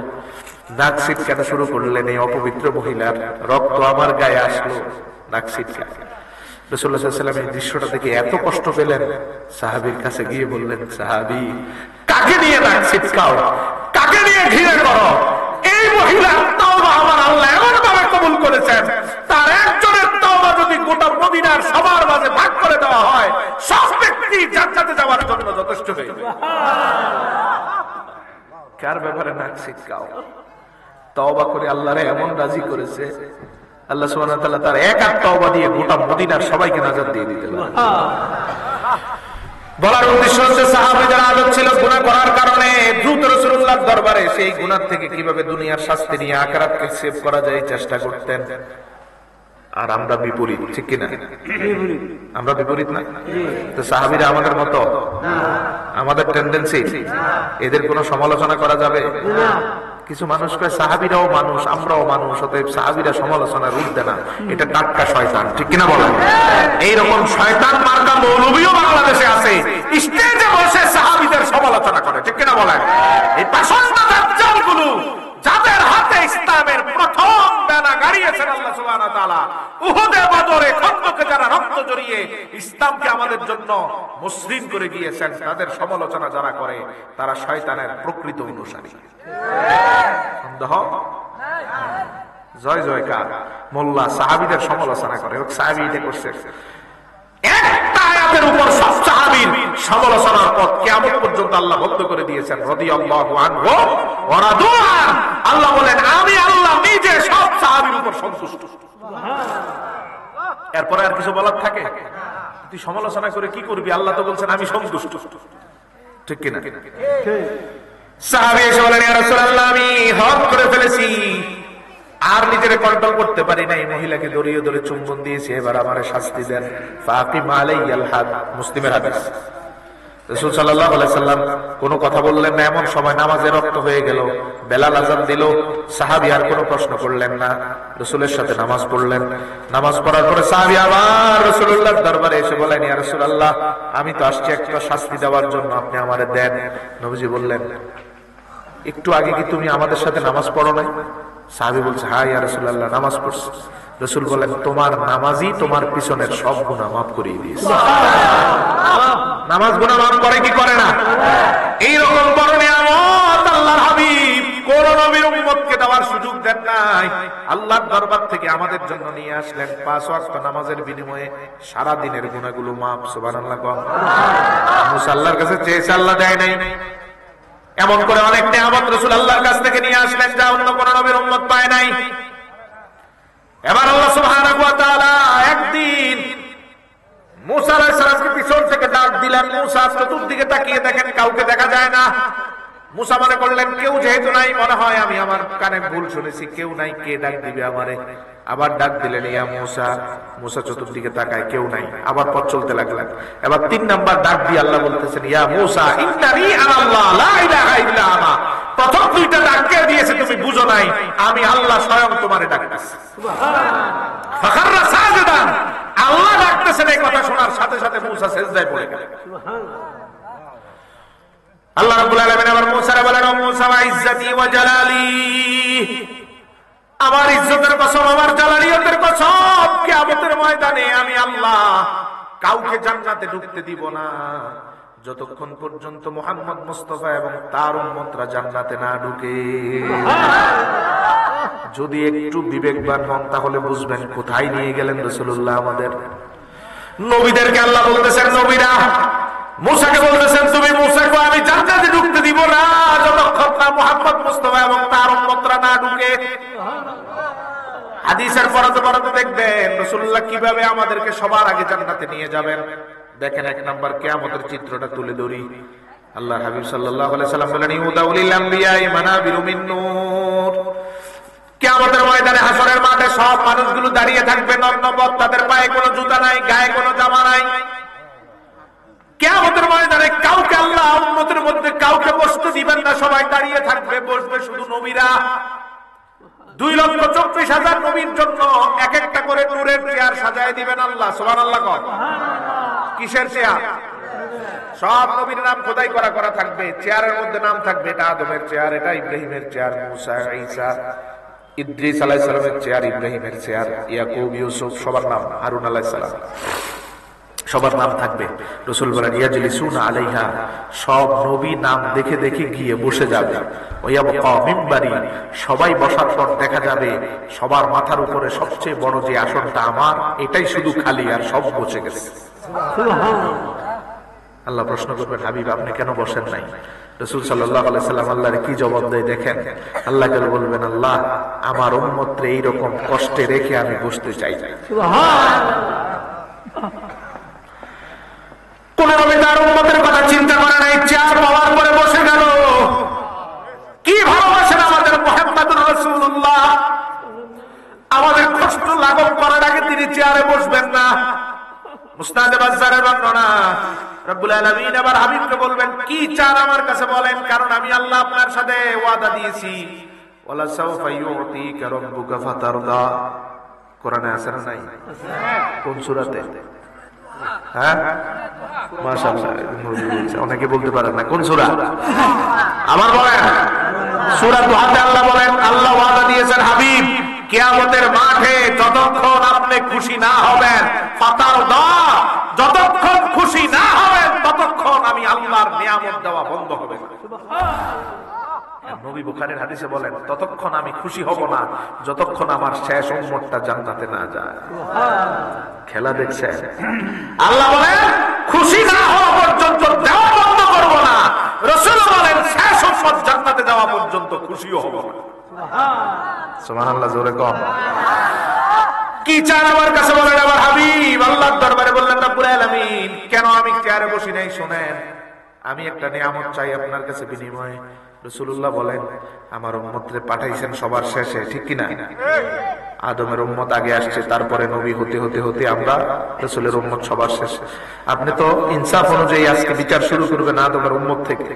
নাক ছিটকানো শুরু করলেন, এই অপবিত্র মহিলার রক্ত আমার গায়ে আসলো, নাক ছিটকা। রাসূলুল্লাহ সাল্লাল্লাহু আলাইহি ওয়াসাল্লাম এই দৃশ্যটা দেখে এত কষ্ট পেলেন, সাহাবীর কাছে গিয়ে বললেন, সাহাবী, কাকে নিয়ে নাক ছিটকাও, কাকে নিয়ে ঘৃণা করো? এই মহিলার তওবা আমার আল্লাহ এমন ভাবে কবুল করেছেন, তার একজনের তওবা যদি গোটা মদিনার সবার মাঝে ভাগ করে দেওয়া হয়, সব ব্যক্তি জান্নাতে যাওয়ার জন্য যথেষ্ট হয়ে যাবে। কার ব্যাপারে নাক ছিটকাও? তওবা করে আল্লাহরে এমন রাজি করেছে, আল্লাহ সুবহানাহু ওয়া তাআলা তার এক আত তওবা দিয়ে গোটা মদিনার সবাইকে নাজাত দিয়ে দিতে পারে। বলার উদ্দেশ্য হচ্ছে, সাহাবীদের আদত ছিল গুনাহ করার কারণে দ্রুত রাসূলুল্লাহর দরবারে সেই গুনাহ থেকে কিভাবে দুনিয়ার শাস্তি নিয়ে আখিরাতকে সেভ করা যায় চেষ্টা করতেন। আর আমরা বিপরীত, ঠিক কিনা? আমরা বিপরীত না? তো সাহাবীরা আমাদের মতো, আমাদের টেন্ডেন্সি, এদের কোনো সমালোচনা করা যাবে না। কিছু মানুষ কয় সাহাবীরাও মানুষ, আমরাও মানুষ, অতএব সাহাবীরা সমালোচনার ঊর্ধ্বে না, এটা টাটকা শয়তান, ঠিক কিনা বলেন? এইরকম শয়তান মার্কা মৌলবীও বাংলাদেশে আছে, স্টেজে বসে সাহাবীদের সমালোচনা করে, ঠিক কিনা বলেন? এই পাষণ্ড দাজ্জালগুলো, যাদের হাতে ইসলামের প্রথম দানা গাড়িয়েছেন আল্লাহ সুবহানাহু ওয়া তাআলা, উহুদে, বদরে, খন্দকে যারা রক্ত জড়িয়ে ইসলামকে আমাদের জন্য মসৃণ করে গিয়েছেন, তাদের সমালোচনা যারা করে তারা শয়তানের প্রকৃত অনুসারী। সন্দেহ? জয় জয়কার। মোল্লা সাহাবীদের সমালোচনা করে, সাহাবী এটা করছে, একটা আয়াতের উপর সব সাহাবীর সমালোচনার পথ কিয়ামত পর্যন্ত আল্লাহ বন্ধ করে দিয়েছেন। রাদিয়াল্লাহু আনহু ওয়া রাদু আন, আল্লাহ বলেন, আমি আল্লাহ নিজে সব সাহাবীর উপর সন্তুষ্ট। এরপরে আর কিছু বলার থাকে? তুই সমালোচনা করে কি করবি? আল্লাহ তো বলছেন আমি সন্তুষ্ট, ঠিক কিনা? সাহাবী এসে বলেন, ইয়া রাসূলুল্লাহ, আমি হক করে ফেলেছি, আর নিজের কন্ট্রোল করতে পারি না, এই মহিলাকে দড়িয়ে ধরে চুম্বন দিয়েছি, এবার আমারে শাস্তি দেন। ফাকিম আলাইয়াল হাদ, মুসলিমের হাদিস। রাসূল সাল্লাল্লাহু আলাইহি সাল্লাম কোনো কথা বললেন না। এমন সময় নামাজে রক্ত হয়ে গেল, বেলাল আযান দিল, সাহাবী আর কোনো প্রশ্ন করলেন না, রাসূলের সাথে নামাজ পড়লেন। নামাজ পড়ার পরে সাহাবী আবার রাসূলুল্লাহর দরবারে এসে বলেন, ইয়া রাসূলুল্লাহ, আমি তো আসছি একটা শাস্তি দেওয়ার জন্য, আপনি আমারে দেন। নবীজি বললেন, একটু আগে কি তুমি আমাদের সাথে নামাজ পড়ো নাই? সাহাবী বলছে, হ্যাঁ ইয়া রাসূলুল্লাহ, নামাজ পড়ছি। রাসূল বলেন, তোমার নামাজই তোমার পিছনের সব গুনাহ মাফ করিয়ে দিয়েছে। নামাজ গুনাহ মাফ করে কি করে না? এইরকম বড় নিয়ামত আল্লাহর হাবিব কোন নবীর উম্মতকে দেওয়ার সুযোগ দেন নাই। আল্লাহর দরবার থেকে আমাদের জন্য নিয়ে আসলেন 5 ওয়াক্ত নামাজের বিনিময়ে সারা দিনের গুনাহগুলো মাফ। সুবহানাল্লাহ। মুসা আল্লাহর কাছে চেয়েছে, আল্লাহ দেয় নাই। এমন করে অনেক নিয়ামত রাসূল আল্লাহর কাছ থেকে নিয়ে আসলেন যা অন্য কোন নবীর উম্মত পায় নাই। এবার আল্লাহ সুবহানাহু ওয়া তাআলা একদিন মুসা আলাইহিস সালামকে পিছন থেকে ডাক দিলেন। মুসা চতুর্দিকে তাকিয়ে দেখেন কাউকে দেখা যায় না। মুসা মনে করলেন কেউ যেহেতু নাই, মনে হয় আমি আমার কানে ভুল শুনেছি, কেউ নাই, কে ডাক দিবে আমারে? আবার ডাক দিলেন, ইয়া মুসা। মুসা চতুর্দিকে তাকায়, কেউ নাই। আবার পথ চলতে লাগলেন। এবার 3 নাম্বার ডাক দিয়ে আল্লাহ বলতেছেন, ইয়া মুসা ইন্নানি আনাল্লাহ লা ইলাহা ইল্লা আনা। প্রথম 2টা ডাক কে দিয়েছে তুমি বুঝো নাই, আমি আল্লাহ স্বয়ং তোমারে ডাকতেছি। সুবহানাল্লাহ। ফাখাররা সাজিদান। আল্লাহ ডাকতেছেন, এই কথা শোনার সাথে সাথে মুসা সিজদায় পড়ে গেলেন। সুবহানাল্লাহ। আল্লাহ রাব্বুল আলামিন আবার মুসারে বলেন, ও মুসা, ওয়া ইজ্জতি ওয়া জালালি, আমার ইজ্জতের কসম, আমার জালালিয়তের কসম, কিয়ামতের ময়দানে আমি আল্লাহ কাউকে জান্নাতে ঢুকতে দিব না যতক্ষণ পর্যন্ত মুহাম্মদ মুস্তাফা এবং তার উম্মতরা জান্নাতে না ঢুকে। যদি একটু বিবেকবান হন তাহলে বুঝবেন কোথায় নিয়ে গেলেন রাসূলুল্লাহ আমাদের। নবীদেরকে আল্লাহ বলতেছেন, নবীরা মুসাকে বলতেছেন, তুমি মুসাকে আমি জান্নাতে ঢুকতে দিব না যতক্ষণ না মুহাম্মদ মুস্তাফা এবং তার উম্মতরা না ঢুকে। হাদিসের পড়াতে পড়াতে দেখবেন রাসূলুল্লাহ কিভাবে আমাদেরকে সবার আগে জান্নাতে নিয়ে যাবেন। দেখেন, 1 নাম্বার কিয়ামতের চিত্রটা তুলে ধরি। আল্লাহর হাবিব সাল্লাল্লাহু আলাইহি সাল্লাম বলেন, ইউদাউলিল আমবিয়াই মানাবিরু মিন নূর। কিয়ামতের ময়দানে হাসরের মাঠে সব মানুষগুলো দাঁড়িয়ে থাকবে নগ্নবত, তাদের পায়ে কোনো জুতা নাই, গায়ে কোনো জামা নাই। কিয়ামতের ময়দানে কাউকে আল্লাহ উম্মতের মধ্যে কাউকে বসতে দিবেন না, সবাই দাঁড়িয়ে থাকবে, বসবে শুধু নবীরা। 2,24,000 নবীর জন্য এক একটা করে নূরের চেয়ার সাজায় দিবেন আল্লাহ। সুবহানাল্লাহ। কিসের চেয়ার? সব নবীর নাম খোদাই করা থাকবে, চেয়ারের মধ্যে নাম থাকবে, এটা আদমের চেয়ার, এটা ইব্রাহিমের চেয়ার, মুসা, ঈসা, ইদ্রিস আলাইহিস সালামের চেয়ার, ইব্রাহিমের চেয়ার, ইয়াকুব, ইউসুফ, সবার নাম, হারুন আলাইহিস সালাম, সবার নাম থাকবে। রাসূল বলেন, ইয়াজলিসুনা আলাইহা, সব নবী নাম দেখে দেখে গিয়ে বসে যাবে। ওয়ায়াবকা মিম্বারি, সবাই বসার পর দেখা যাবে সবার মাথার উপরে সবচেয়ে বড় যে আসনটা আমার, এটাই শুধু খালি, আর সব বসে গেছে। সুবহানাল্লাহ। আল্লাহ প্রশ্ন করবেন, হাবিব আপনি কেন বসেন নাই? রাসূল সাল্লাল্লাহু আলাইহি সাল্লাম আল্লাহর কি জবাব দেয় দেখেন। আল্লাহ কেন বলবেন, আল্লাহ আমার উম্মতকে এইরকম কষ্টে রেখে আমি বসতে চাই না। সুবহানাল্লাহ। কোন নবী তার উম্মতের কথা চিন্তা করে নাই, চেয়ার পাওয়ার পরে বসে গেল। কি ভালোবাসেন আমাদের মুহাম্মদুর রাসূলুল্লাহ। আমাদের কষ্ট লাঘব করার আগে তিনি চেয়ারে বসবেন না। মুসনাদে বাজ্জারের বর্ণনা, রব্বুল আলামিন আবার হাবিবকে বলবেন, কি চান আমার কাছে বলেন, কারণ আমি আল্লাহ আপনার সাথে ওয়াদা দিয়েছি, ওয়ালা সাওফা ইউতিকা রাব্বুকা ফাতারদা। কোরআনে আছে না নাই? কোন সূরাতে? হ্যাঁ, মাশাআল্লাহ, অনেকে বলতে পারেন না কোন সূরা। আবার বলেন, সূরা দুহাতে আল্লাহ বলেন, আল্লাহ ওয়াদা দিয়েছেন হাবিব কিয়ামতের মাঠে যতক্ষণ আপনি খুশি না হবেন, ফাতারদা, যতক্ষণ খুশি না হবেন ততক্ষণ আমি আল্লাহর নিয়ামত দেওয়া বন্ধ হবে না। নবী বুখারীর হাদিসে বলেন, ততক্ষণ আমি খুশি হব না যতক্ষণ আমার শেষ উম্মতটা জান্নাতে না যায়। খেলা দেখছেন? আল্লাহ বলেন খুশি না হওয়া পর্যন্ত দেওয়া বন্ধ করব না, রাসূল বলেন শেষ উম্মত জান্নাতে যাওয়া পর্যন্ত খুশিও হব না। সুবহানাল্লাহ, জোরে কম। কি চান আমার কাছে বলেন আমার হাবিব। আল্লাহর দরবারে বললেন, রব্বুল আলামিন কেন আমি চেয়ারে বসি নাই শোনেন, আমি একটা নিয়ামত চাই আপনার কাছে বিনিময়ে। রাসূলুল্লাহ বলেন, আমার উম্মতরে পাঠাইছেন সবার শেষে, ঠিক কি না? আদমের উম্মত আগে আসছে, তারপরে নবী হতে হতে হতে আমরা রাসূলের উম্মত সবার শেষে। আপনি তো ইনসাফ অনুযায়ী আজকে বিচার শুরু করবেন আদমের উম্মত থেকে,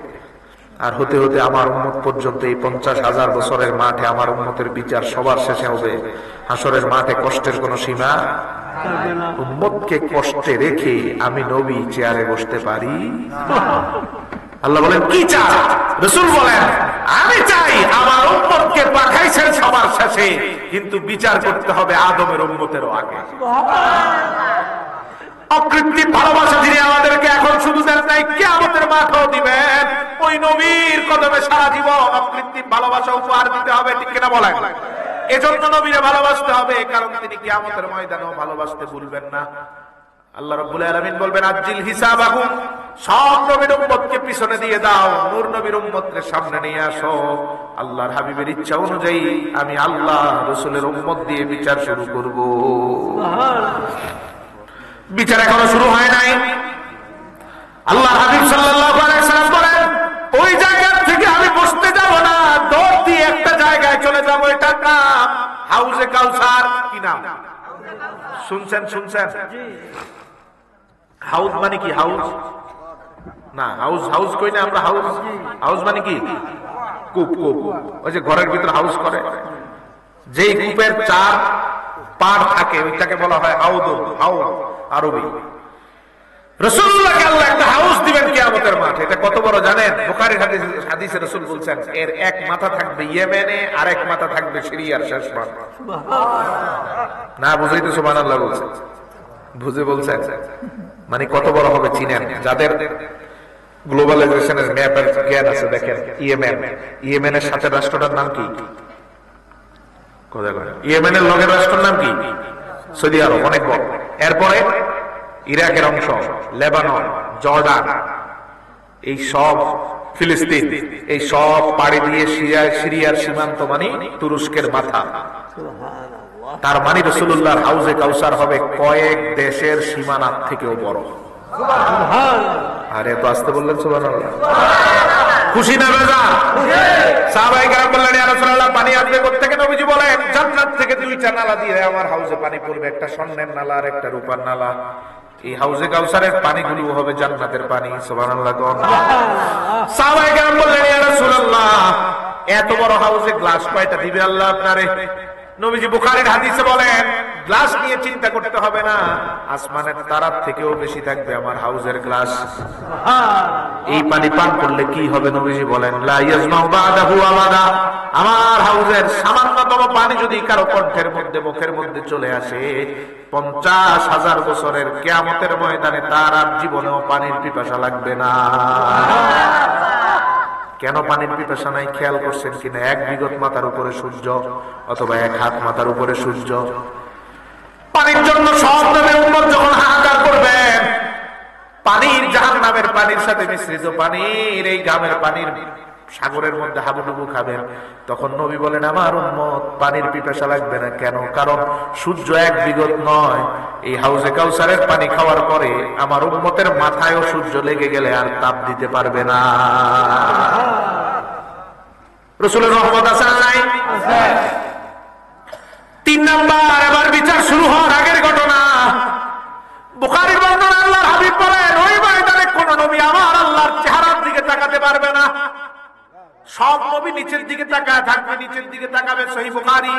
আর হতে হতে আমার উম্মত পর্যন্ত এই 50,000 বছরের মাঠে আমার উম্মতের বিচার সবার শেষে হবে। হাসরের মাঠে কষ্টের কোনো সীমা। উম্মতকে কষ্টে রেখে আমি নবী চেয়ারে বসতে পারি? আল্লাহ বলেন কি চাই? রাসূল বলেন আমি চাই আমার উম্মতকে পাঠাইছেন সবার শেষে, কিন্তু বিচার করতে হবে আদমের উম্মতেরও আগে। অকৃত্রিম ভালোবাসা যিনি আমাদেরকে এখন শুধু দেন নাই, কিয়ামতের মাঠেও দিবেন। ওই নবীর কদমে সারা জীবন অকৃত্রিম ভালোবাসা উপহার দিতে হবে, ঠিক কিনা বলেন? এজন্য নবীরে ভালোবাসতে হবে, কারণ তিনি কিয়ামতের ময়দানেও ভালোবাসতে ভুলবেন না। আল্লাহ রাব্বুল আলামিন বলবেন আজ্জিল হিসাবাহুম, সব নবীর উম্মতকে পিছনে দিয়ে দাও, নূর নবীর উম্মতকে সামনে নিয়ে আসো। আল্লাহর হাবিবের ইচ্ছা অনুযায়ী আমি আল্লাহ রাসূলের উম্মত দিয়ে বিচার শুরু করব। বিচার এখনো শুরু হয় নাই। আল্লাহ হাবিব সাল্লাল্লাহু আলাইহি সাল্লাম বলেন ওই জায়গা থেকে আমি বসতে যাব না, দৌড় দিয়ে একটা জায়গায় চলে যাব, এটার নাম হাউজে কাউসার। কি নাম শুনছেন? হাউজ মানে কি? হাউজ না, হাউজ কই না আমরা। হাউজ মানে কি? কূপ। ওই যে ঘরের ভিতরে হাউস করে, যেই কূপের 4 পাড় থাকে ওইটাকে বলা হয় হাউদ আরবি। রাসূলুল্লাহকে আল্লাহ একটা হাউস দিবেন কিয়ামতের মাঠে। এটা কত বড় জানেন? বুখারীর হাদিসে রাসূল বলছেন এর এক মাথা থাকবে ইয়েমেনে, আর এক মাথা থাকবে সিরিয়ার শেষ মাঠ। না বুঝাইতে সুবহানাল্লাহ বলছেন, বুঝে বলছেন মানে কত বড় হবে চিনেন? যাদের গ্লোবালাইজেশনের ম্যাপের জ্ঞান আছে দেখেন, ইয়েমেনের সাথে রাষ্ট্রটার নাম কি? ইয়েমেনের লগের রাষ্ট্রের নাম কি? সৌদি আরব, অনেক বড়। এরপরে ইরাকের অংশ, লেবানন, জর্ডান, এই সব ফিলিস্তিন, এই সব পাড়ি দিয়ে সিরিয়ার সীমান্ত মানে তুরস্কের মাথা। তার মানে রাসূলুল্লাহর হাউজে কাউসার হবে কয়েক দেশের সীমানার থেকেও বড়। আরে তো আসতে বললেন সুবহানাল্লাহ। খুশি না বেজা? সাহাবায়ে কেরাম বললেন ইয়া রাসূলুল্লাহ পানি আসবে কোথা থেকে? নবীজি বলেন জান্নাত থেকে 2টা নালা দিয়ে আমার হাউজে পানি পড়বে, একটা স্বর্ণের নালা আর একটা রূপার নালা। এই হাউজে কাউসারের পানিগুলো হবে জান্নাতের পানি। সুবহানাল্লাহ। সাহাবায়ে কেরাম বললেন ইয়া রাসূলুল্লাহ এত বড় হাউজে গ্লাস কয়টা দিবে আল্লাহ আপনারে? নবীজি বুখারীর হাদিসে বলেন গ্লাস নিয়ে চিন্তা করতে হবে না, আসমানের তারার থেকেও বেশি থাকবে আমার হাউজের গ্লাস। এই পানি পান করলে কি হবে? নবীজি বলেন লা ইয়াজমাউ বাদাহু আবাদা। আমার হাউজের সামান্যতম পানি যদি কারো কণ্ঠের মধ্যে, মুখের মধ্যে চলে আসে, 50,000 বছরের কিয়ামতের ময়দানে তার আর জীবনেও পানির পিপাসা লাগবে না। কেন পানির পিপাসা নাই খেয়াল করছেন কিনা? 1 বিগত মাথার উপরে সূর্য, অথবা 1 হাত মাথার উপরে সূর্য। পানির জন্য সব নবীর উম্মত যখন হাহাকার করবেন, পানির জাহান্নামের পানির সাথে মিশ্রিত পানির এই গামের পানির সাগরের মধ্যে হাবুডুবু খাবেন, তখন নবী বলেন আমার উম্মত পানির পিপাসা লাগবে না। কেন? কারণ সূর্য 1 বিগত নয়। এই হাউজে কাউসারের পানি খাওয়ার পরে আমার উম্মতের মাথায়ও সূর্য লেগে গেলে আর তাপ দিতে পারবে না। রাসূলের রহমত আছে না নাই? 3 নাম্বার, এবার বিচার শুরু হওয়ার আগের ঘটনা। বুখারীর বর্ণনা, আল্লাহর হাবিব বলেন ওই ময়দানে কোন নবী আমার আল্লাহর চেহারার দিকে তাকাতে পারবে না। সব নবী নিচের দিকে তাকায় থাকবে, নিচের দিকে তাকাবে। সহিহ বুখারী।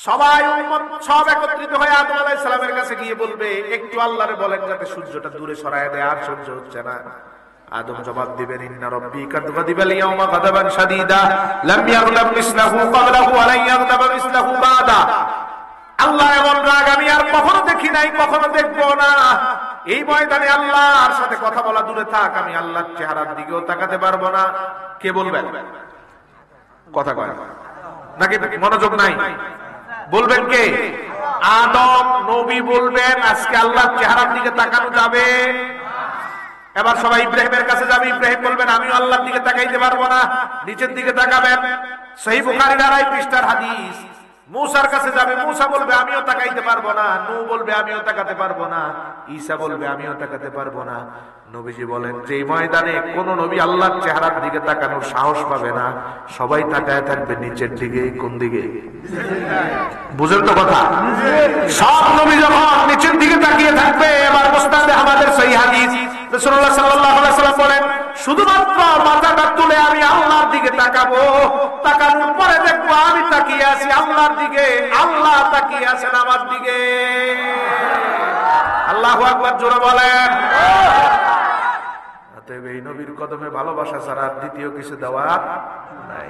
সবাই উম্মত সব একত্রিত হয়ে আদম আলাইহিস সালামের কাছে গিয়ে বলবে একটু আল্লাহরে বলেন যাতে সূর্যটা দূরে সরায় দেয়, আর সহ্য হচ্ছে না। আদম জবাব দিবেন ইন্না রাব্বী কাদ গাদিবাল ইয়াওমা গাদাবান শাদীদা লাম ইয়াগলাব মিসলাহু ক্বাবলাহু ওয়া লা ইয়াগদাব মিসলাহু বাদা। আল্লাহ এমন রাগ আমি আর কখনো দেখি নাই, কখনো দেখবো না। এই ময়দানে আল্লাহর সাথে কথা বলা দূরে থাক, আমি আল্লাহর চেহারার দিকেও তাকাতে পারবো না। কে বলবেন? কথা কয় নাকি মনোযোগ নাই? বলবেন কে? আদম নবী বলবেন আজকে আল্লাহর চেহারার দিকে তাকানো যাবে। এবার সবাই ইব্রাহিমের কাছে যাবে, ইব্রাহিম বলবেন আমিও আল্লাহর দিকে তাকাইতে পারবো না, নিচের দিকে তাকাবেন। সহিহ বুখারীর 2.5 পৃষ্ঠার হাদিস। মূসার কাছে যাবে, মূসা বলবে আমিও তাকাইতে পারবো না, নূহ বলবে আমিও তাকাতে পারবো না, ঈসা বলবে আমিও তাকাতে পারবো না। নবীজি বলেন যে ময়দানে কোন নবী আল্লাহর চেহারার দিকে তাকানোর সাহস পাবে না, সবাই তাকায় থাকবে নিচের দিকে। কোন দিকে? বুঝেন তো কথা? সব নবী যখন নিচের দিকে তাকিয়ে থাকবে, এবার মুসনাদে আমাদের সহিহ হাদিস রাসূলুল্লাহ সাল্লাল্লাহু আলাইহি ওয়াসাল্লাম বলেন, শুধুমাত্র মাথাটা তুলে আমি আল্লাহর দিকে তাকাবো, তাকানোর পরে দেখবো আমি তাকিয়ে আছি আল্লাহর দিকে, আল্লাহ তাকিয়ে আছেন আমার দিকে। আল্লাহু আকবার, জোরে বলেন। অতএব এই নবীর কদমে ভালোবাসা ছাড়া দ্বিতীয় কিছু দেওয়া নাই।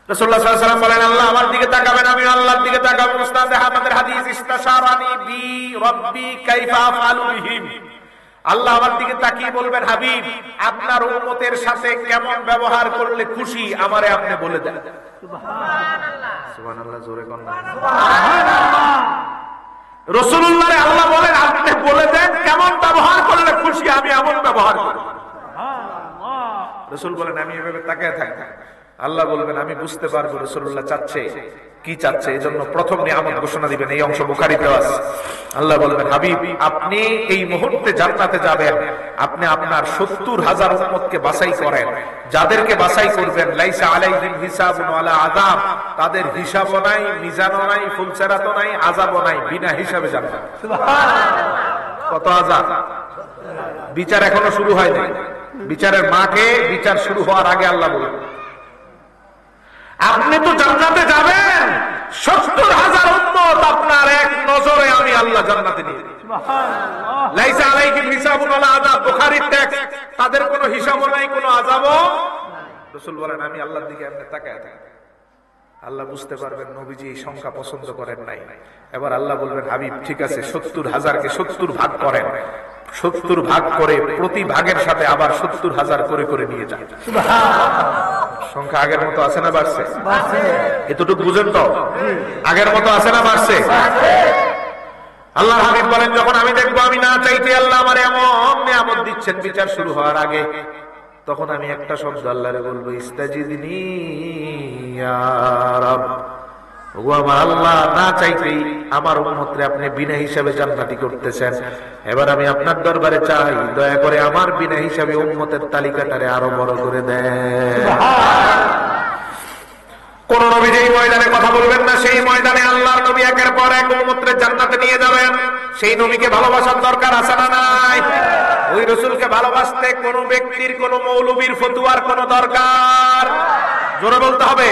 রাসূলুল্লাহ সাল্লাল্লাহু আলাইহি ওয়াসাল্লাম বলেন, আল্লাহ আমার দিকে তাকাবেন, আমি আল্লাহর দিকে তাকাবো। মুসনাদে আহমদের হাদিস, ইস্তাশারানি বি রাব্বি কাইফা আফআলু বিহিম। আল্লাহ আমার দিকে তাকিয়ে বলবেন, হাবিব আপনার উম্মতের সাথে কেমন ব্যবহার করলে খুশি আমারে আপনি বলে দেন। সুবহানাল্লাহ, সুবহানাল্লাহ, জোরে কোন না। সুবহানাল্লাহ। রাসূলুল্লাহরে আল্লাহ বলেন, আপনি বলে দেন কেমন ব্যবহার করলে খুশি, আমি এমন ব্যবহার করব। সুবহানাল্লাহ। রাসূল বলেন, আমি এভাবে তাকিয়ে থাকি। আল্লাহ বলবেন, আমি বুঝতে পারবো রাসূলুল্লাহ চাচ্ছে কি চাচ্ছে, এজন্য প্রথম নিয়ামত ঘোষণা দিবেন। এই অংশ বুখারীতে আছে। আল্লাহ বলবেন, হাবিব আপনি এই মুহূর্তে জান্নাতে যাবেন, আপনি আপনার ৭০,০০০ উম্মতকে বাছাই করেন। যাদেরকে বাছাই করবেন, লাইসা আলাইহিম হিসাবুন ওয়ালা আযাব, তাদের হিসাবও নাই, মিজানও নাই, ফুলসেরাতও নাই, আযাবও নাই, বিনা হিসাবে জান্নাত। সুবহানাল্লাহ। কত আযাব! বিচার এখনো শুরু হয়নি। বিচারের মাঠে বিচার শুরু হওয়ার আগে আল্লাহ বলেন, আপনি তো জান্নাতে যাবেন, ৭০,০০০ উম্মত আপনার এক নজরে আমি আল্লাহ জান্নাতে নিয়ে যাব। সুবহানাল্লাহ। লাইসা আলাইহিম হিসাবুন ওয়ালা আযাব, বুখারীর টেক্সট। তাদের কোনো হিসাবও নাই, কোনো আযাবও নাই। রাসূল বলেন, আমি আল্লাহর দিকে এমনি তাকায় থাকি। আল্লাহ বুঝতে পারবেন নবীজি এই সংখ্যা পছন্দ করেন নাই। এবার আল্লাহ বলবেন, হাবিব ঠিক আছে, ৭০,০০০কে ৭০ ভাগ করেন। ৭০ ভাগ করে প্রতি ভাগের সাথে আবার ৭০,০০০ করে করে নিয়ে যান। সুবহানাল্লাহ। সংখ্যা আগের মতো আছে না বাড়ছে? এতটুকু বুঝেন তো? আগের মতো আছে না বাড়ছে? আল্লাহর হাবিব বলেন, যখন আমি দেখবো আমি না চাইতে আল্লাহ আমার এমন নিয়ামত দিচ্ছেন বিচার শুরু হওয়ার আগে, তখন আমি একটা শব্দ আল্লাহরে বলবো, ইস্তাজিদনি ইয়া রাব। ওগো আমার আল্লাহ, না চাইতেই আমার উম্মতরে আপনি বিনা হিসাবে জান্নাতি করতেছেন। এবার আমি আপনার দরবারে চাই, দয়া করে আমার বিনা হিসাবে উম্মতের তালিকাটারে আরো বড় করে দেন। কোন নবী যেই ময়দানে কথা বলবেন না, সেই ময়দানে আল্লাহর নবী একের পর এক উম্মতরে জান্নাতে নিয়ে যাবেন। সেই নবীকে ভালোবাসার দরকার আছে না নাই? ওই রাসূলকে ভালোবাসতে কোন ব্যক্তির, কোন মৌলবীর ফতুয়ার কোন দরকার? জোরে বলতে হবে,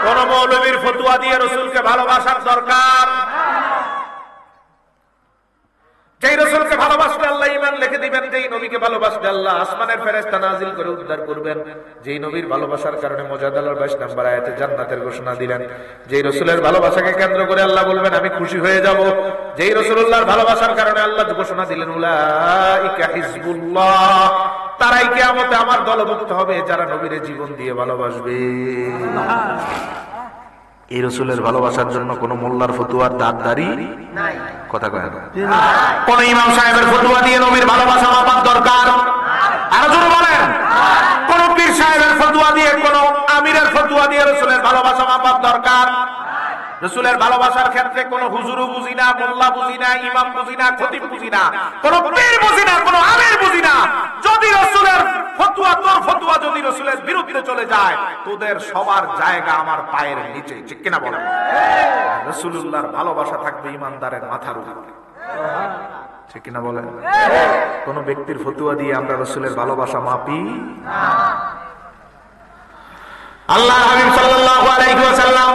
কোন মৌলবীর ফতুয়া দিয়ে রাসূলকে ভালোবাসার দরকার? যেই রাসূলকে ভালোবাসলে আল্লাহ ঈমান লিখে দিবেন, যেই নবীকে ভালোবাসলে আল্লাহ আসমানের ফেরেশতা নাজিল করে উদ্ধার করবেন, যেই নবীর ভালোবাসার কারণে মুজাদালার 22 নম্বর আয়াতে জান্নাতের ঘোষণা দিলেন। যেই রাসূলের ভালোবাসাকে কেন্দ্র করে আল্লাহ বলবেন, আমি খুশি হয়ে যাব। যেই রাসূলুল্লাহর ভালোবাসার কারণে আল্লাহ ঘোষণা দিলেন, উলাইকা হিজবুল্লাহ, তারাই কিয়ামতে আমার দলভুক্ত হবে যারা নবীর জীবন দিয়ে ভালোবাসবে। এই রাসূলের ভালোবাসার জন্য কোন মোল্লার ফতুয়ার দাঁড়ি নাই, কথা কয় না। কোন ইমাম সাহেবের ফতুয়া দিয়ে নবীর ভালোবাসা মাপার দরকার? আরো জোরে বলেন। কোন পীর সাহেবের ফতুয়া দিয়ে, কোন আমিরের ফতুয়া দিয়ে রাসূলের ভালোবাসা মাপার দরকার? রাসূলের ভালোবাসার ক্ষেত্রে কোন হুজুরও বুঝি না, মোল্লা বুঝি না, ইমাম বুঝি না, খতিব বুঝি না, কোন পীর বুঝি না, কোন আমির বুঝি না। যদি রাসূলের ফতোয়া, তোর ফতোয়া যদি রাসূলের বিরুদ্ধে চলে যায়, তোদের সবার জায়গা আমার পায়ের নিচে, ঠিক কিনা বলেন? রাসূলুল্লাহর ভালোবাসা থাকবে ইমানদারের মাথার উপরে, ঠিক কিনা বলেন? কোন ব্যক্তির ফতোয়া দিয়ে আমরা রাসূলের ভালোবাসা মাপি না। আল্লাহর হাবিব সাল্লাল্লাহু আলাইহি ওয়াসাল্লাম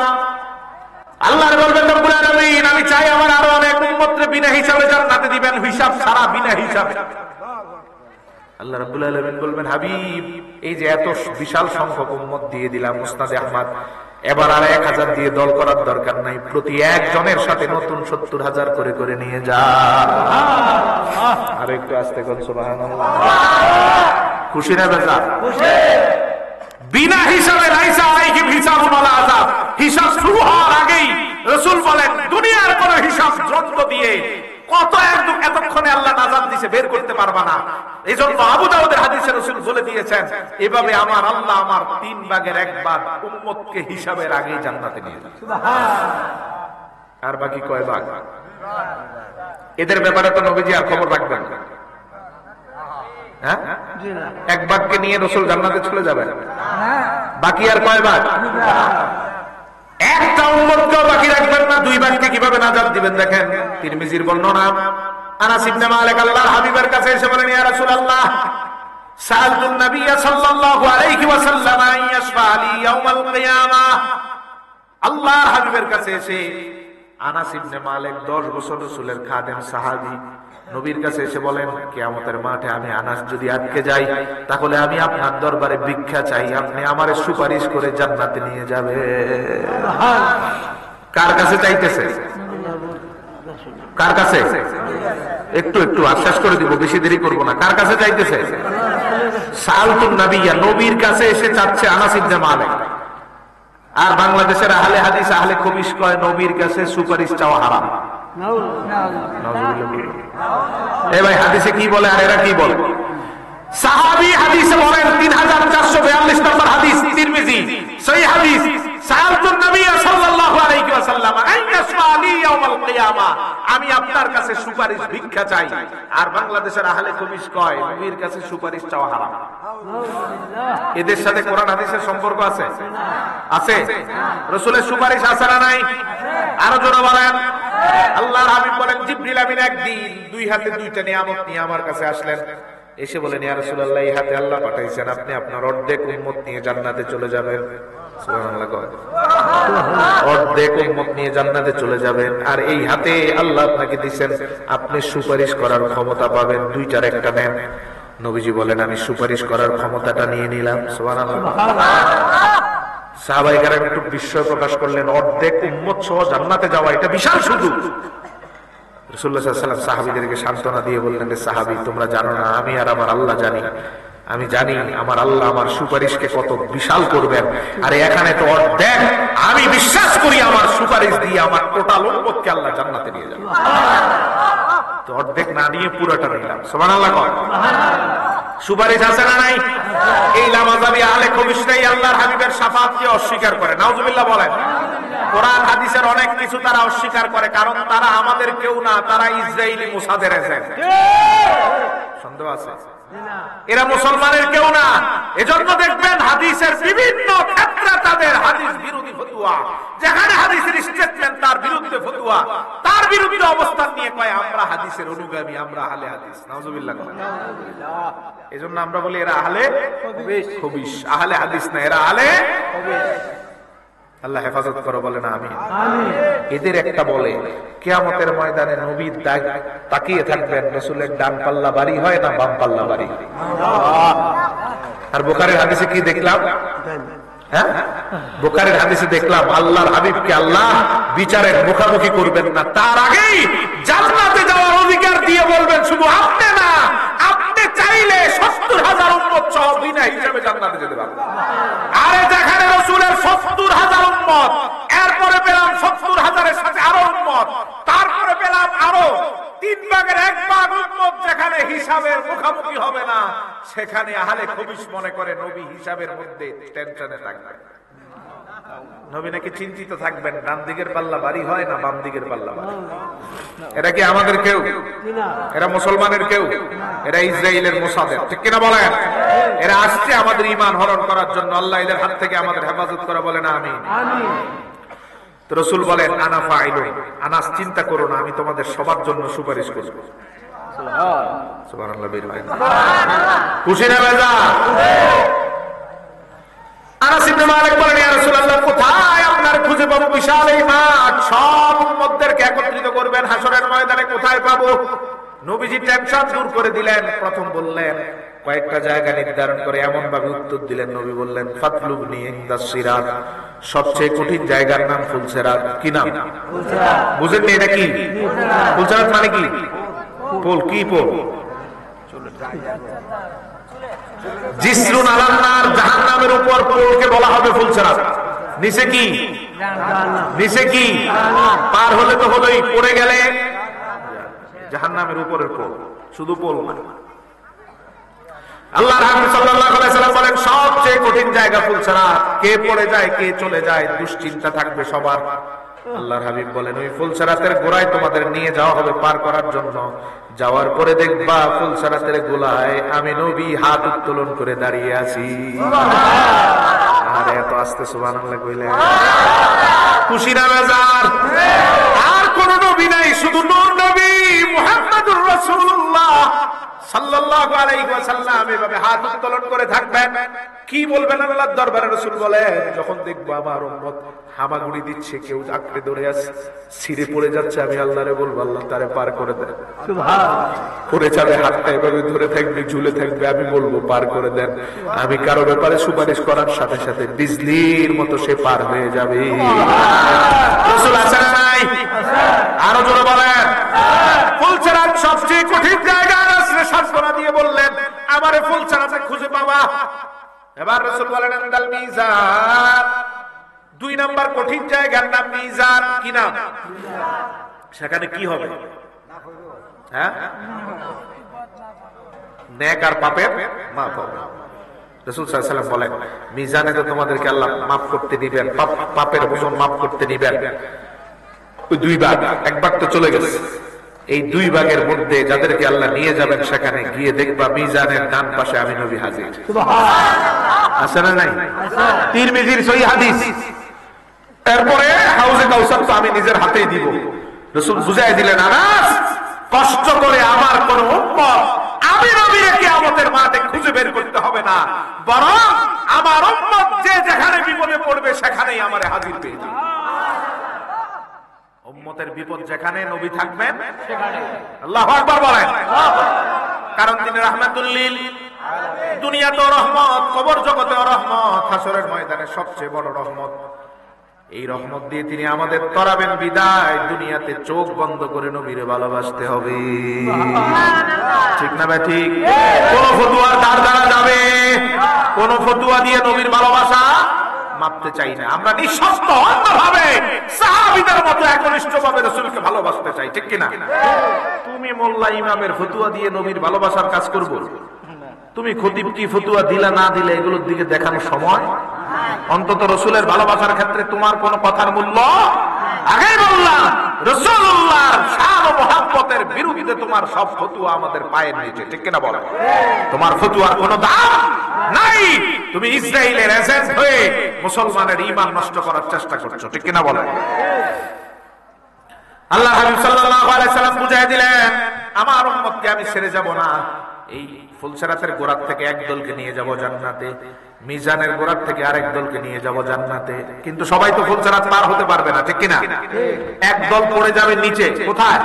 আল্লাহর বলবেন, রব্বুল আলামিন আমি চাই আমার আরো অনেক উম্মতকে বিনা হিসাবে জান্নাতে দিবেন, হিসাব ছাড়া, বিনা হিসাবে। আল্লাহ রাব্বুল আলামিন বলবেন, হাবিব এই যে এত বিশাল সংখ্যক উম্মত দিয়ে দিলাম মুসনাদে আহমদ, এবার আর 1000 দিয়ে দল করার দরকার নাই, প্রতি একজনের সাথে নতুন ৭০,০০০ করে করে নিয়ে যা। আর একটু আস্তে করে সুবহানাল্লাহ। খুশি না বেজার? খুশি। বিনা হিসাবে লাইসা আলাইহিম হিসাবুন ওয়ালা আযাব, হিসাব শুরু হওয়ার আগেই রাসূল বলেন, দুনিয়ার কোন হিসাব যন্ত্র দিয়ে কত এতক্ষণে আল্লাহ নাজাত দিয়েছে বের করতে পারবা না। এজন্য আবু দাউদের হাদিসে রাসূল বলে দিয়েছেন, এভাবে আমার আল্লাহ আমার 3 ভাগের 1 ভাগ উম্মতকে হিসাবের আগেই জান্নাতে নিয়ে যাবে। সুবহানাল্লাহ। আর বাকি কয় ভাগ? এদের ব্যাপারে তো নবীজি আর খবর রাখবেন না। হ্যাঁ, 1 ভাগকে নিয়ে রাসূল জান্নাতে চলে যাবেন, বাকি আর কয় ভাগ? একটা উম্মতকেও বাকি রাখবেন না। 2 ভাগকে কিভাবে নাজাত দিবেন দেখেন। তিরমিজির বর্ণনা, আনাস ইবনে মালিক আল্লাহর হাবিবের কাছে এসে বলেন, ইয়া রাসূলুল্লাহ, সাআলতুন নবী সাল্লাল্লাহু আলাইহি ওয়াসাল্লাম আন ইয়াশফা লি ইয়াউমাল কিয়ামাহ। আল্লাহর হাবিবের কাছে এসে আনাস ইবনে মালিক 10 বছর রাসূলের খাদেম সাহাবী নবীর কাছে এসে বলেন, কিয়ামতের মাঠে আমি আনাস যদি আটকে যাই তাহলে আমি আপনার দরবারে ভিক্ষা চাই, আপনি আমারে সুপারিশ করে জান্নাতে নিয়ে যাবে। কার কাছে চাইতেছে? কার কাছে? একটু একটু আশ্বাস করে দিব, বেশি দেরি করব না। কার কাছে চাইতেছে? সাআলতুন নবিয়্যা, নবীর কাছে এসে চাচ্ছে আনাস ইবনে মালিক। আর বাংলাদেশের আহলে হাদিস আহলে খবিশ কয় নবীর কাছে সুপারিশ চাওয়া হারাম। এ ভাই, হাদিসে কি বলে আর এরা কি বলে? সাহাবী হাদিসে বলেন 3442 নম্বর হাদিস, তিরমিজি সহিহ হাদিস, সাআলতুন নবী সাল্লাল্লাহু আলাইহি ওয়াসাল্লাম আন ইয়াশফা লি ইয়াউমাল কিয়ামা, আমি আপনার কাছে সুপারিশ ভিক্ষা চাই। আর বাংলাদেশের আহলে খবিশ কয় নবীর কাছে সুপারিশ চাওয়া হারাম। এদের সাথে কোরআন হাদিসের সম্পর্ক আছে? আছে। রাসূলের সুপারিশ আছে না নাই? আরো জোরে বলেন। আল্লাহর হাবিব বলেন, জিবরিল আমিন একদিন 2 হাতে 2টা নিয়ামত নিয়ে আমার কাছে আসলেন। এসে বলেন, ইয়া রাসূলুল্লাহ, এই হাতে আল্লাহ পাঠাইছেন, আপনি আপনার অর্ধেক উম্মত নিয়ে জান্নাতে চলে যাবেন। সুবহানাল্লাহ। অর্ধেক উম্মত নিয়ে জান্নাতে চলে যাবেন। আর এই হাতে আল্লাহ আপনাকে দিবেন, আপনি সুপারিশ করার ক্ষমতা পাবেন। 2টার একটা নেন। নবীজি বলেন, আমি সুপারিশ করার ক্ষমতাটা নিয়ে নিলাম। সুবহানাল্লাহ। সাহাবায়ে কেরাম একটু বিস্ময় প্রকাশ করলেন, অর্ধেক উম্মত সহ জান্নাতে যাওয়া এটা বিশাল সুযোগ। রাসূলুল্লাহ সাল্লাল্লাহু আলাইহি ওয়াসাল্লাম সাহাবীদেরকে সান্ত্বনা দিয়ে বললেন, সাহাবী, তোমরা জানো না, আমি আর আমার আল্লাহ জানি। আমি জানি আমার আল্লাহ আমার সুপারিশকে কত বিশাল করবেন। আর এখানে তো অর্ধেক, আমি বিশ্বাস করি আমার সুপারিশ দিয়ে আমার টোটাল উম্মতকে আল্লাহ জান্নাতে নিয়ে যাবেন। তো অর্ধেক না নিয়ে পুরোটা নিলাম। সুবহানাল্লাহ। সুপারিশ আছে না নাই? এই লামাযাবি আহলে খবিশরাই আল্লাহর হাবিবের শাফাআতকে অস্বীকার করে। নাউজুবিল্লাহ বলেন। কোরআন হাদিসের অনেক কিছু তারা অস্বীকার করে, কারণ তারা আমাদের কেউ না, তারা ইসরাইলি মুসাদের এজেন্ট। সন্দেহ আছে? এরা মুসলমানের কেউ না। এজন্য দেখবেন হাদিসের বিভিন্ন ক্ষেত্রে তাদের হাদিস বিরোধী ফতোয়া, যেখানে হাদিসের স্টেটমেন্ট তার বিরুদ্ধে ফতোয়া, তার বিরুদ্ধে অবস্থান নিয়ে কয় আমরা হাদিসের অনুগামী, আমরা আহলে হাদিস। নাউজুবিল্লাহ। এজন্য আমরা বলি এরা আহলে খবিশ, আহলে হাদিস না, এরা আহলে খবিশ। আল্লাহ হেফাজত করো, বলে না আমিন। এদের একটা বলে কিয়ামতের ময়দানে নবীর তাকিয়ে থাকবেন, রাসূলের ডান পাল্লা বাড়ি হয় না বাম পাল্লা বাড়ি। আর বুখারীর হাদিসে কি দেখলাম? হ্যাঁ, বুখারীর হাদিসে দেখলাম আল্লাহর হাবিবকে আল্লাহ বিচারের মুখোমুখি করবেন না, তার আগেই জান্নাতে যাওয়ার অধিকার দিয়ে বলবেন, শুধু আপনি না, আপনি চাইলে 70,000 উম্মত সহ বিনা হিসাবে জান্নাতে যেতে পারবেন। আরে যেখানে রাসূলের 70,000 উম্মত, এরপরে পেলাম 70,000-এর সাথে আরো উম্মত, তারপরে পেলাম আরো 3 ভাগের 1 ভাগ উম্মত যেখানে হিসাবের মুখোমুখি হবে না, সেখানে আহলে খবিশ মনে করে নবী হিসাবের মধ্যে টেনশনে থাকবে। নবী নাকি চিন্তিত থাকবেন ডান দিকের পাল্লা বাড়ি হয় না বাম দিকের পাল্লা বাড়ি। এরা কি আমাদের কেউ? এরা মুসলমানের কেউ? এরা ইসরায়েলের মুসাদের, ঠিক কিনা বলেন? এরা আসছে আমাদের ঈমান হরণ করার জন্য। আল্লাহ এদের হাত থেকে আমাদের হেফাজত করে, বলে না আমিন। তো রাসূল বলেন, আনা ফাইলুন, আনাস চিন্তা করো না, আমি তোমাদের সবার জন্য সুপারিশ করব। সুবহানাল্লাহ। বের হয় না, খুশি না বেজা? আনাস ইবনে মালিক বলেন, ইয়া রাসূলুল্লাহ, কোথায় আপনার খুঁজে পাবো বিশাল এই মাঠ? সব উম্মতদেরকে একত্রিত করবেন হাসরের ময়দানে, কোথায় পাবো? নবীজি টেনশন দূর করে দিলেন। প্রথম বললেন, কয়েকটা জায়গা নির্ধারণ করে এমন ভাবে উত্তর দিলেন, নবী বললেন, ফাতলুবনি ইনদাস সিরাত, সবচেয়ে কঠিন জায়গার নাম ফুলসেরাত। কি নাম? বুঝেননি এটা কি? ফুলসেরাত মানে কি? পোল। কি পোল? জিসরুন আলান নার, জাহান্নামের উপর পোলকে বলা হবে ফুলসেরাত। নিচে কি? নিচে কি? পার হলে তো হলোই, পড়ে গেলে জাহান্নামের উপরের পোল, শুধু পোল না। আল্লাহর হাবিব সাল্লাল্লাহু আলাইহি ওয়াসাল্লাম বলেন, সবচেয়ে কঠিন জায়গা ফুলসেরাত। কে পড়ে যায়, কে চলে যায়, দুশ্চিন্তা থাকবে সবার। আল্লাহর হাবিব বলেন, ওই ফুলসেরাতের গোড়ায় তোমাদের নিয়ে যাওয়া হবে পার করার জন্য। যাওয়ার পরে দেখবা ফুলসেরাতের গোড়ায় আমি নবী হাত উত্তোলন করে দাঁড়িয়ে আছি। আরে এত আস্তে সুবহানাল্লাহ কইলে খুশি না বেজার? আর কোন নবী নাই, শুধু নূর নবী মুহাম্মদুর রাসূলুল্লাহ সাল্লাল্লাহু আলাইহি ওয়াসাল্লাম এভাবে হাত উত্তোলন করে থাকবেন। কি বলবেন আল্লাহর দরবারে? রাসূল বলেন, যখন দেখবো আমার উম্মত হামাগুড়ি দিচ্ছে, কেউ আঁকড়ে ধরে আছে, ছিঁড়ে পড়ে যাচ্ছে, আমি আল্লাহরে বলবো আল্লাহ তারে পার করে দেন। সুবহানাল্লাহ। পড়ে যাবে, হাতটা এভাবে ধরে থাকবে, ঝুলে থাকবে, আমি বলবো পার করে দেন। আমি কারো ব্যাপারে সুপারিশ করার সাথে সাথে বিজলির মতো সে পার হয়ে যাবে। রাসূল আছেন নাই? আরো জোরে বলেন। ফুলছড়ার সবচেয়ে কঠিন জায়গা রাসূল সান্ত্বনা দিয়ে বললেন, আমারে ফুলছড়াতে খুঁজে পাবা। এবার রাসূল বলেন, আন্দাল মিজান। 2 নাম্বার কঠিন জায়গার নাম মিজান। কি নাম? সেখানে কি হবে? হ্যাঁ, নেক আর পাপের মাপ হবে। রাসূল সাল্লাল্লাহু আলাইহি ওয়াসাল্লাম বলেন, মিজানে তো তোমাদেরকে আল্লাহ মাফ করতে দিবেন, পাপের ওজন মাফ করতে দিবেন। ওই 2 ভাগ, 1 ভাগ তো চলে গেছে। এই 2 ভাগের মধ্যে যাদেরকে আল্লাহ নিয়ে যাবেন, সেখানে গিয়ে দেখবা মিজানের ডান পাশে আমি নবী হাজির। সুবহানাল্লাহ। আছে না নাই? তিরমিজির সহিহ হাদিস। এরপরে হাউজে কাউসার তো আমি নিজের হাতেই দিব। রাসূল বুঝাই দিলেন, আনাস, কষ্ট করে আমার কোন উম্মত আমি নবীকে কিয়ামতের মাঠে খুঁজে বের করতে হবে না, বরং আমার উম্মত যে যেখানে বিপদে পড়বে সেখানেই আমারে হাজির পেয়ে যাবে। উম্মতের বিপদ যেখানে, নবী থাকবেন সেখানে। আল্লাহু আকবার বলেন। কারণ তিনি রাহমাতুল লিল আলামিন। দুনিয়াতেও রহমত, কবর জগতেও রহমত, হাসরের ময়দানে সবচেয়ে বড় রহমত। এই রহমত দিয়ে তিনি আমাদের তরাবেন বিদায়। দুনিয়াতে চোখ বন্ধ করে নবীরে ভালোবাসতে হবে। ঠিক না ভাই? ঠিক। কোন ফতুয়ার দ্বার দ্বারা যাবে, কোন ফতুয়া দিয়ে নবীর ভালোবাসা মাপতে চাই না। আমরা নিঃশর্ত অন্ধভাবে সাহাবীদের মতো একনিষ্ঠভাবে রাসূলকে ভালোবাসতে চাই। ঠিক কিনা? তুমি মোল্লা ইমামের ফতুয়া দিয়ে নবীর ভালোবাসার কাজ করব? তুমি খতিব কি ফতুয়া দিলা না দিলে এগুলোর দিকে দেখানোর সময়? অন্তত রাসূলের ভালোবাসার ক্ষেত্রে তোমার কোন কথার মূল্য? আগেই বললাম, রাসূলুল্লাহর শান ও মুহাব্বতের বিরুদ্ধে তোমার সব ফতুয়া আমাদের পায়ের নিচে। ঠিক কিনা বলো? তোমার ফতুয়ার কোনো দাম নাই। তুমি ইসরায়েলের এজেন্ট হয়ে মুসলমানের ঈমান নষ্ট করার চেষ্টা করছো। ঠিক কিনা বলো? আল্লাহ হাবিব সাল্লাল্লাহু আলাইহি সাল্লাম বুঝাই দিলেন, আমার উম্মতকে আমি ছেড়ে যাব না। এই ফুলসেরাতের গোড়ার থেকে এক দলকে নিয়ে যাব জান্নাতে, মিজানের গোড়ার থেকে আরেক দলকে নিয়ে যাব জান্নাতে। কিন্তু সবাই তো ফুলসেরাত পার হতে পারবে না। ঠিক কিনা? এক দল পড়ে যাবে নিচে। কোথায়?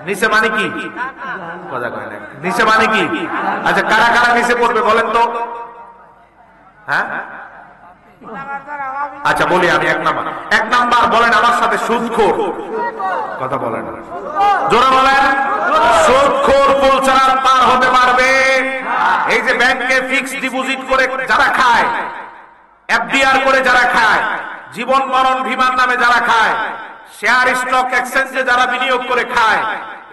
নিচে মানে কি? কথা কয় না। নিচে মানে কি? আচ্ছা, কারা কারা নিচে পড়বে বলেন তো? হ্যাঁ, আচ্ছা বলি আমি। 1 নাম্বার বলেন আমার সাথে, সুদখোর। কথা বলেন, জোরে বলেন। সুদখোর ফুলসেরাত পার হতে পারবে। এই যে ব্যাংকে ফিক্সড ডিপোজিট করে যারা খায়, এফডিআর করে যারা খায়, জীবন মরণ বীমার নামে যারা খায়, শেয়ার স্টক এক্সচেঞ্জে যারা বিনিয়োগ করে খায়,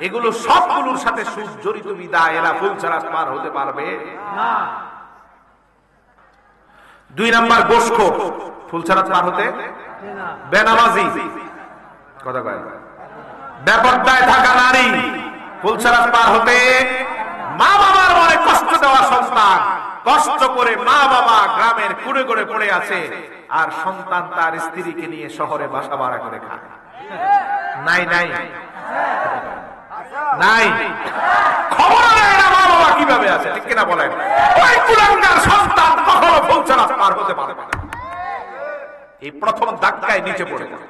এগুলো সবগুলোর সাথে সুদ জড়িত বিদায়। এরা ফুলসেরাত পার হতে পারবে না। 2 নাম্বার গোশখোর ফুলসেরাত পার হতে না। বেনামাজি, কথা কয়, বেপরদায় থাকা নারী ফুলসেরাত পার হতে। মা বাবার মনে কষ্ট দেওয়া সন্তান, কষ্ট করে মা বাবা গ্রামের কুড়ে করে পড়ে আছে, আর সন্তান তার স্ত্রীকে নিয়ে শহরে বাসা ভাড়া করে খায়। নাই নাই নাই, খবর নেই না মা বাবা কিভাবে আছে। ঠিক কিনা বলেন? ওই কুলাঙ্গার সন্তান কখনো ফুলসেরাত পার হতে পারবে না। এই প্রথম ধাক্কায় নিচে পড়ে যাবে।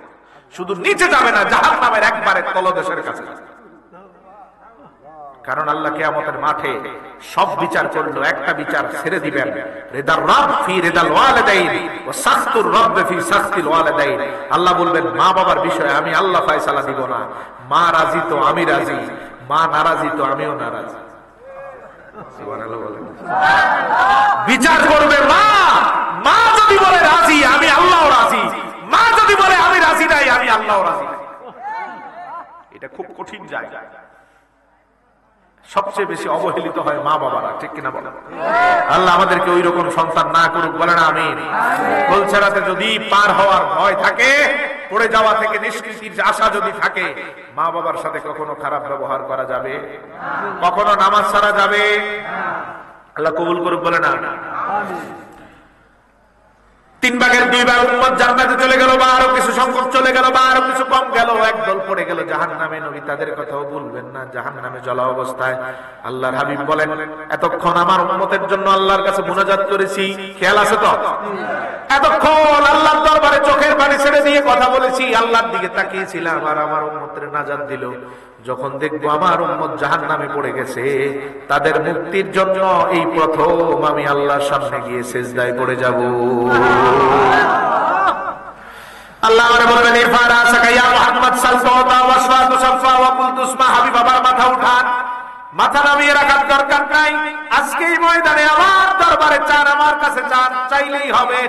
শুধু নিচে যাবে না, জাহান্নামের একবারে তলদেশের কাছে। কারণ আল্লাহ কিয়ামতের মাঠে সব বিচার করলো, একটা বিচার ছেড়ে দিবেন। রিদার রব ফি রিদাল ওয়ালিদাইন ওয়া সাখতুর রব ফি সাখতিল ওয়ালিদাইন। আল্লাহ বলবেন, মা বাবার বিষয়ে আমি আল্লাহ ফয়সালা দিব না। মা রাজি তো আমি রাজি, মা নারাজি তো আমিও নারাজি। সুবহানাল্লাহ বলেন। বিচার করবে মা। মা যদি বলে রাজি, আমি আল্লাহও রাজি। মা যদি বলে আমি রাজি নাই, আমি আল্লাহও রাজি। এটা খুব কঠিন জায়গা। সবচেয়ে বেশি অবহেলিত হয় মা বাবারা। ঠিক কিনা বলেন? আল্লাহ আমাদেরকে ওই রকম সন্তান না করুক, বলেন আমিন। ফুলসেরাতে যদি পার হওয়ার ভয় থাকে, পড়ে যাওয়া থেকে নিষ্কৃতির আশা যদি থাকে, মা বাবার সাথে কখনো খারাপ ব্যবহার করা যাবে? কখনো নামাজ ছাড়া যাবে? আল্লাহ কবুল করুক, বলেন আমিন। 3 ভাগের 2 ভাগ উম্মত জান্নাতে চলে গেল, বা আরো কিছু সংখ্যক চলে গেল, বা আরো কিছু কম গেল, একদল পড়ে গেল জাহান্নামে। নবী তাদের কথাও বলবেন না, জাহান্নামে জ্বলা অবস্থায়। আল্লাহর হাবিব বলেন, এতক্ষণ আমার উম্মতের জন্য আল্লাহর কাছে মুনাজাত করেছি, খেয়াল আছে তো? এতক্ষণ আল্লাহর দরবারে চোখের পানি ছেড়ে দিয়ে কথা বলেছি, আল্লাহর দিকে তাকিয়েছিলাম, আর আমার উম্মতের নাজাত দিল। যখন দেখবো আমার উম্মত জাহান্নামে পড়ে গেছে, তাদের মুক্তির জন্য এই প্রথম আমি আল্লাহর সামনে গিয়ে সিজদায় পড়ে যাব। আল্লাহ আমারে বলবেন, ইরফা রাসাকা ইয়া মুহাম্মদ সাল্লাল্লাহু ওয়াসফাতু সাফা ওয়া কুলতু ইসমা হাবিব, আবার মাথা উঠান। মাথা নামিয়ে রাখার দরকার নাই। আজকে এই ময়দানে আমার দরবারে চান, আমার কাছে চান, চাইলেই হবে,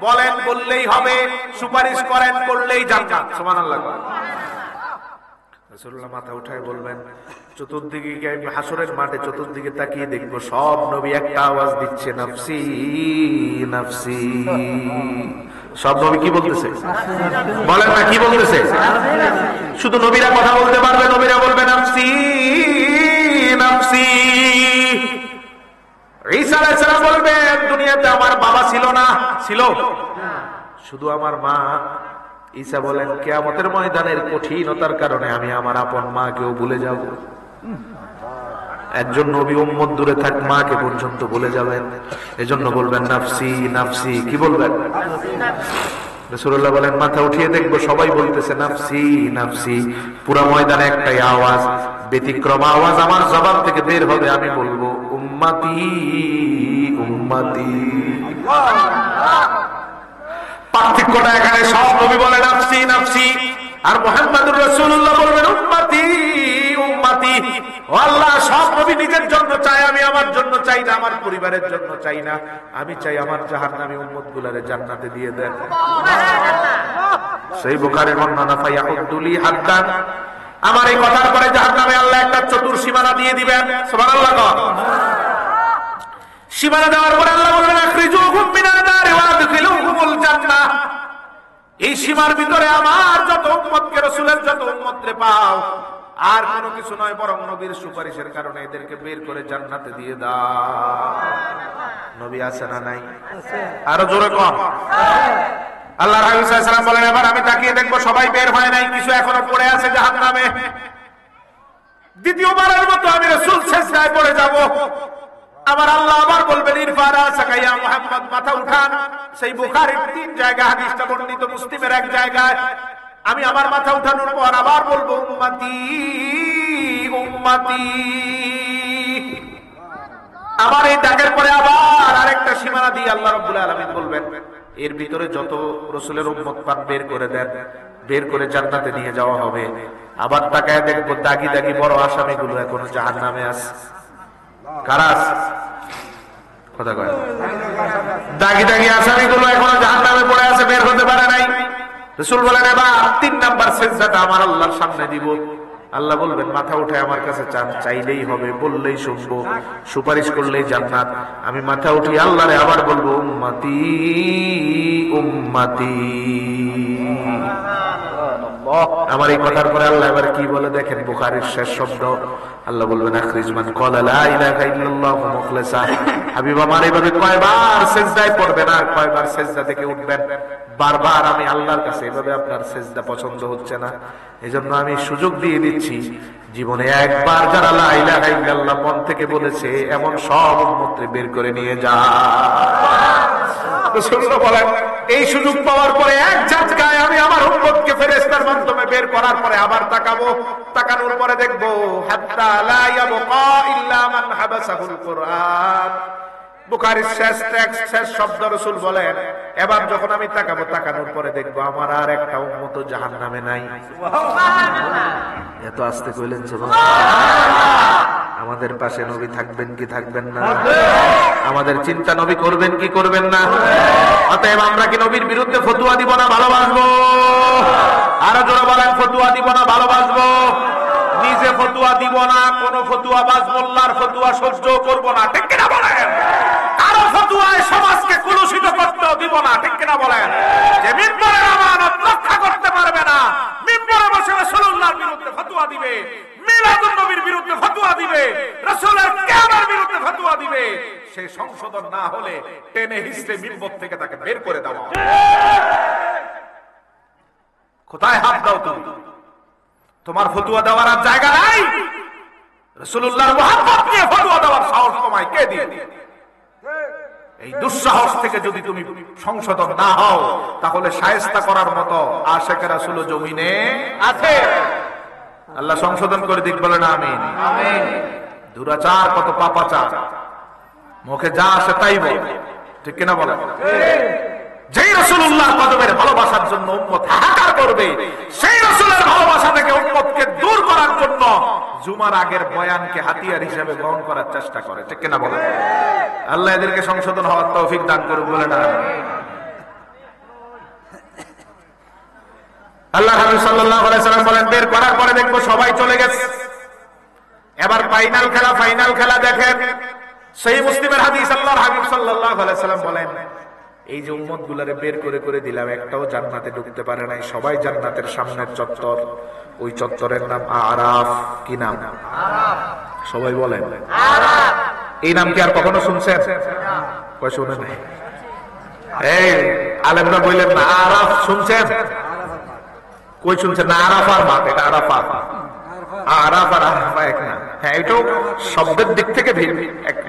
বলেন বললেই হবে, সুপারিশ করেন করলেই জান্নাত। সুবহানাল্লাহ। রাসূলুল্লাহ মাথা উঠায় বলবেন, চতুর্দিকে হাসরের মাঠে চতুর্দিকে তাকিয়ে দেখবো সব নবী একটা আওয়াজ দিচ্ছে, নাফসি নাফসি। সব নবী কি বলতেছে? বলেন না, কি বলতেছে? শুধু নবীরা কথা বলতে পারবে, নবীরা বলবে নাফসি নাফসি। ঈসা আলাইহিস সালাম বলবেন, দুনিয়াতে আমার বাবা ছিল না, ছিল শুধু আমার মা। ঈসা বলেন, কিয়ামতের ময়দানের কঠিনতার কারণে আমি আমার আপন মাকেও ভুলে যাব। একজন নবী উম্মত দূরে থাক, মাকে পর্যন্ত ভুলে যাবেন, এজন্য বলবেন নাফসি নাফসি। কি বলবেন? রাসূলুল্লাহ বলেন, মাথা উঠিয়ে দেখবো সবাই বলতেছে নাফসি নাফসি। পুরা ময়দানে একটাই আওয়াজ, ব্যতিক্রম আওয়াজ আমার জবান থেকে বের হবে, আমি বলবো উম্মতি উম্মতি। পার্থক্যটা এখানে, সব নবী বলে নাফসি নাফসি, আর মুহাম্মদুর রাসূলুল্লাহ বলবেন উম্মতি উম্মতি। ও আল্লাহ, সব নবী নিজের জন্য চায়, আমি আমার জন্য চাই না, আমার পরিবারের জন্য চাই না, আমি চাই আমার জাহান্নামী উম্মতগুলোরে জান্নাতে দিয়ে দেন। সেই বুখারীর বর্ণনা, ফায়াহুদ্দুলি হাদ্দান, আমার এই কথার পরে জাহান্নামে আল্লাহ একটা চতুর সীমানা দিয়ে দিবেন। সুবহানাল্লাহ। সীমানা দেওয়ার পরে আল্লাহ বলবেন, আখরিজুহুম মিনান নারি ওয়া আদখিলুহুমুল জান্নাহ। এই সীমার ভিতরে আমার যত উম্মতকে, রাসূলের যত উম্মতরে পাও, আর কোনো কিছু নয়, বরং নবীর সুপারিশের কারণে এদেরকে বের করে জান্নাতে দিয়ে দাও। নবী আছে না নাই? আরো জোরে কম। আল্লাহর হাবিব সাল্লাল্লাহু আলাইহি ওয়াসাল্লাম বলেন, এবার আমি তাকিয়ে দেখবো সবাই বের হয় নাই, কিছু এখনো পড়ে আছে জাহান্নামে। দ্বিতীয়বারের মতো আমি রাসূল সিজদায় পড়ে যাব। আমার আল্লাহ আবার বলবেন, ইরফা রাসাকা ইয়া মুহাম্মদ, মাথা উঠান। সেই বুখারীর 3 জায়গায় হাদিসটা বর্ণিত, মুসলিমের 1 জায়গায়। আমি আমার মাথা উঠানোর পর আবার বলবো উম্মতি উম্মতি। আমার এই ডাকের পরে আবার আরেকটা সীমানা দিয়ে আল্লাহ রাব্বুল আলামিন বলবেন, এর ভিতরে যত রাসূলের উম্মত পান বের করে দেন, বের করে জান্নাতে নিয়ে যাওয়া হবে। আবার তাকায় দেখবো দাগি দাগি বড় আসামিগুলো এখনো জাহান্নামে আছে। কারা? কথা কয়, দাগি দাগি আসামিগুলো এখনো জাহান্নামে পড়ে আছে, বের হতে পারে নাই। রাসূল বলেন, এবার 3 নাম্বার সিজদাটা আমার আল্লাহর সামনে দিব। আল্লাহ বলবেন, মাথা উঠে আমার কাছে চান, চাইলেই হবে, বললেই শুনবো, সুপারিশ করলেই জান্নাত। আমি মাথা উঠি আল্লাহরে আবার বলবো উম্মতি উম্মতি। আমার এই কথার পরে আল্লাহ এবার কি বলে দেখেন, বুখারীর শেষ শব্দ। আল্লাহ বলবেন, আখরিজ মান ক্বালা লা ইলাহা ইল্লাল্লাহু মুখলিসা। হাবিব আমার এইভাবে কয়বার সিজদায় পড়বেন আর কয়বার সিজদা থেকে উঠবেন। বারবার আমি আল্লাহর কাছে এভাবে আপনার সিজদা পছন্দ হচ্ছে না, এজন্য আমি সুযোগ দিয়ে দিচ্ছি, জীবনে একবার যারা লা ইলাহা ইল্লাল্লাহ মন থেকে বলেছে এমন সব উম্মতকে বের করে নিয়ে যা। রাসূলুল্লাহ বলেন, এই সুযোগ পাওয়ার পরে এক ঝটকায় আমি আমার উম্মতকে ফেরেশতার মাধ্যমে বের করার পরে আবার তাকাবো। তাকানোর পরে দেখবো হাত্তা লা ইয়াবকা ইল্লা মান হাবাসাহুল কুরআন। বুখারীর শেষ টেক্সট, শেষ শব্দ রাসূল বলেন, এবার যখন আমি তাকাবো, তাকানোর পরে দেখবো আমার আর একটা উম্মত জাহান্নামে নাই। সুবহানাল্লাহ। এত আস্তে কইলেন সুবহানাল্লাহ। আমাদের পাশে নবী থাকবেন কি থাকবেন না? আমাদের চিন্তা নবী করবেন কি করবেন না? অতএব আমরা কি নবীর বিরুদ্ধে ফতোয়া দিব না ভালোবাসবো? আরো জোরে বলেন, ফতোয়া দিব না ভালোবাসবো? নিজে ফতোয়া দিব না, কোন ফতোয়া বাজ মোল্লার ফতোয়া সহ্য করব না, ঠিক কিনা বলেন? কারো ফতোয়ায় সমাজকে কলুষিত করতে দিব না, ঠিক কিনা বলেন? যে মিম্বরের আমানত রক্ষা করতে পারবে না, মিম্বরে বসে রাসূলুল্লাহর বিরুদ্ধে ফতোয়া দিবে, মিলাদুন নবীর বিরুদ্ধে ফতোয়া দিবে, রাসূলের কিয়ামের বিরুদ্ধে ফতোয়া দিবে, সেই সংশোধন না হলে টেনে হিচড়ে হিসড়ে মিম্বর থেকে তাকে বের করে দেওয়া। কোথায় হাত দাও তুমি? তোমার ফতুয়া দেওয়ার আর জায়গা নাই। রাসূলুল্লাহর মুহাব্বত নিয়ে ফতুয়া দেওয়ার সাহস তোমায় কে দিয়ে? এই দুঃসাহস থেকে যদি তুমি সংশোধন না হও, তাহলে শায়েস্তা করার মতো আশিক রাসূল জমিনে আছে। আল্লাহ সংশোধন করে দিক, বলেন আমিন। আমিন। দুরাচার কত পাপাচার, মুখে যা আসে তাই বলে, ঠিক কিনা বলে? যেই রাসূলুল্লাহ কদমের ভালোবাসার জন্য উম্মত হাহাকার করবে, সেই রাসূলের ভালোবাসা থেকে উম্মতকে দূর করার জন্য জুমার আগের বয়ানকে হাতিয়ার হিসেবে গ্রহণ করার চেষ্টা করে, ঠিক কিনা বলে? আল্লাহ এদেরকে সংশোধন হওয়ার তৌফিক দান করুন, বলে না। আল্লাহ হাবিব সাল্লাল্লাহু আলাইহি সাল্লাম বলেন, বের করার পরে দেখবো সবাই চলে গেছে, এবার ফাইনাল খেলা দেখেন। সেই মুসলিমের হাদিস, আল্লাহর হাবিব সাল্লাল্লাহু আলাইহি সাল্লাম বলেন, এই যে উম্মত গুলারে বের করে করে দিলাম, একটাও জান্নাতে ঢুকতে পারে নাই, সবাই জান্নাতের সামনের চত্বর, ওই চত্বরের নাম আরাফ। কি নাম? সবাই বলেন আরাফ। এই নাম কি আর কখনো শুনছেন? কই শুনে নাই? এই আলেমরা বললেন না আরাফ শুনছেন? কই শুনছেন না? আরাফার মাপ, এটা আরাফা। আরাফ আর আরাফা এক না। হ্যাঁ, এটাও শব্দের দিক থেকে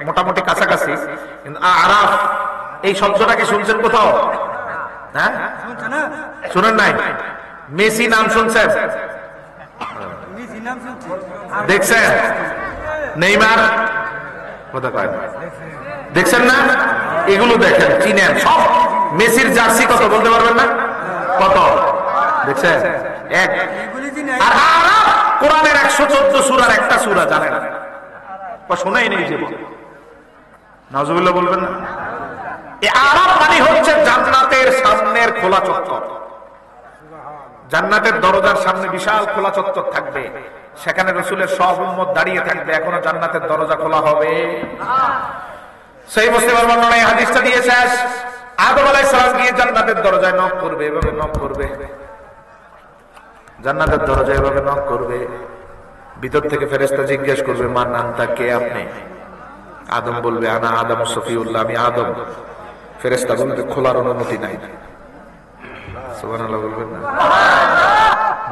মোটামুটি কাছাকাছি, কিন্তু আরাফ এই শব্দটা কি শুনছেন কোথাও? হ্যাঁ, শুনেন নাই? মেসি নাম শুনছেন? দেখছেন? নেইমার কথা কয় দেখছেন না? এগুলো দেখেন, চিনেন সব। মেসির জার্সি কত বলতে পারবেন না? কত দেখছেন? এক। আর আরাফ কোরআনের 114 সূরার একটা সূরা জানেন? শোনাই নেই যে, নাউজুবিল্লাহ বলবেন না? এই আরাফ মানে হচ্ছে জান্নাতের সামনের খোলা চত্বর। জান্নাতের দরজার সামনে বিশাল খোলা চত্বর থাকবে, সেখানে রাসূলের সব উম্মত দাঁড়িয়ে থাকবে, এখনো জান্নাতের দরজা খোলা হবে। সেই মুসলিমের বর্ণনায় হাদিসটা দিয়ে শেষ। আদম আলাইহিস সালাম গিয়ে জান্নাতের দরজায় নক করবে, এভাবে নক করবে, জান্নাতের দরজায় এভাবে নক করবে। ভিতর থেকে ফেরেশতা জিজ্ঞেস করবে, মান আনতা, কে আপনি? আদম বলবে, আনা আদম সফিউল্লাহ, আমি আদম। ফেরেশতা বলবে, খোলার অনুমতি নাই। সুবহানাল্লাহ বলবেন না?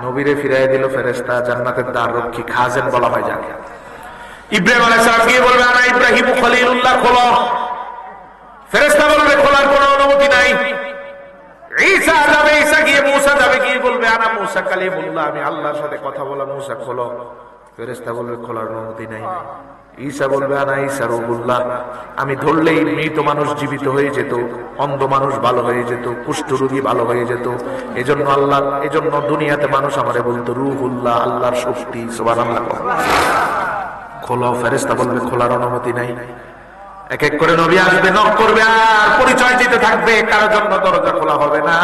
নবীরে ফিরাই দিল ফেরেশতা, জান্নাতের দ্বার রক্ষী খাজেন বলা হয় যাকে। ইব্রাহিম আলাইহিস সালাম গিয়ে বলবে, আনা ইব্রাহিম খলিলুল্লাহ, খোলো। ফেরেশতা বলবে, খোলার কোনো অনুমতি নাই। ঈসা যাবে, ঈসা গিয়ে মুসা যাবে, গিয়ে বলবে, আনা মুসা কালিমুল্লাহ, আমি আল্লাহর সাথে কথা বলা মুসা, খোলো। ফেরেশতা বলবে, খোলার অনুমতি নাই। ঈসা বলবে, আনা ঈসা রূহুল্লাহ, আমি ধরলেই মৃত মানুষ জীবিত হয়ে যেত, অন্ধ মানুষ ভালো হয়ে যেত, কুষ্ঠরোগী ভালো হয়ে যেত। এজন্য দুনিয়াতে মানুষ আমারে বলতো রূহুল্লাহ, আল্লাহর শক্তি। সুবহানাল্লাহ। খোলো। ফেরেশতা বলবে, খোলার অনুমতি নাই। এক এক করে নবী আসবে, নক করবে, আর পরিচয় দিতে থাকবে, কারো জন্য দরজা খোলা হবে না।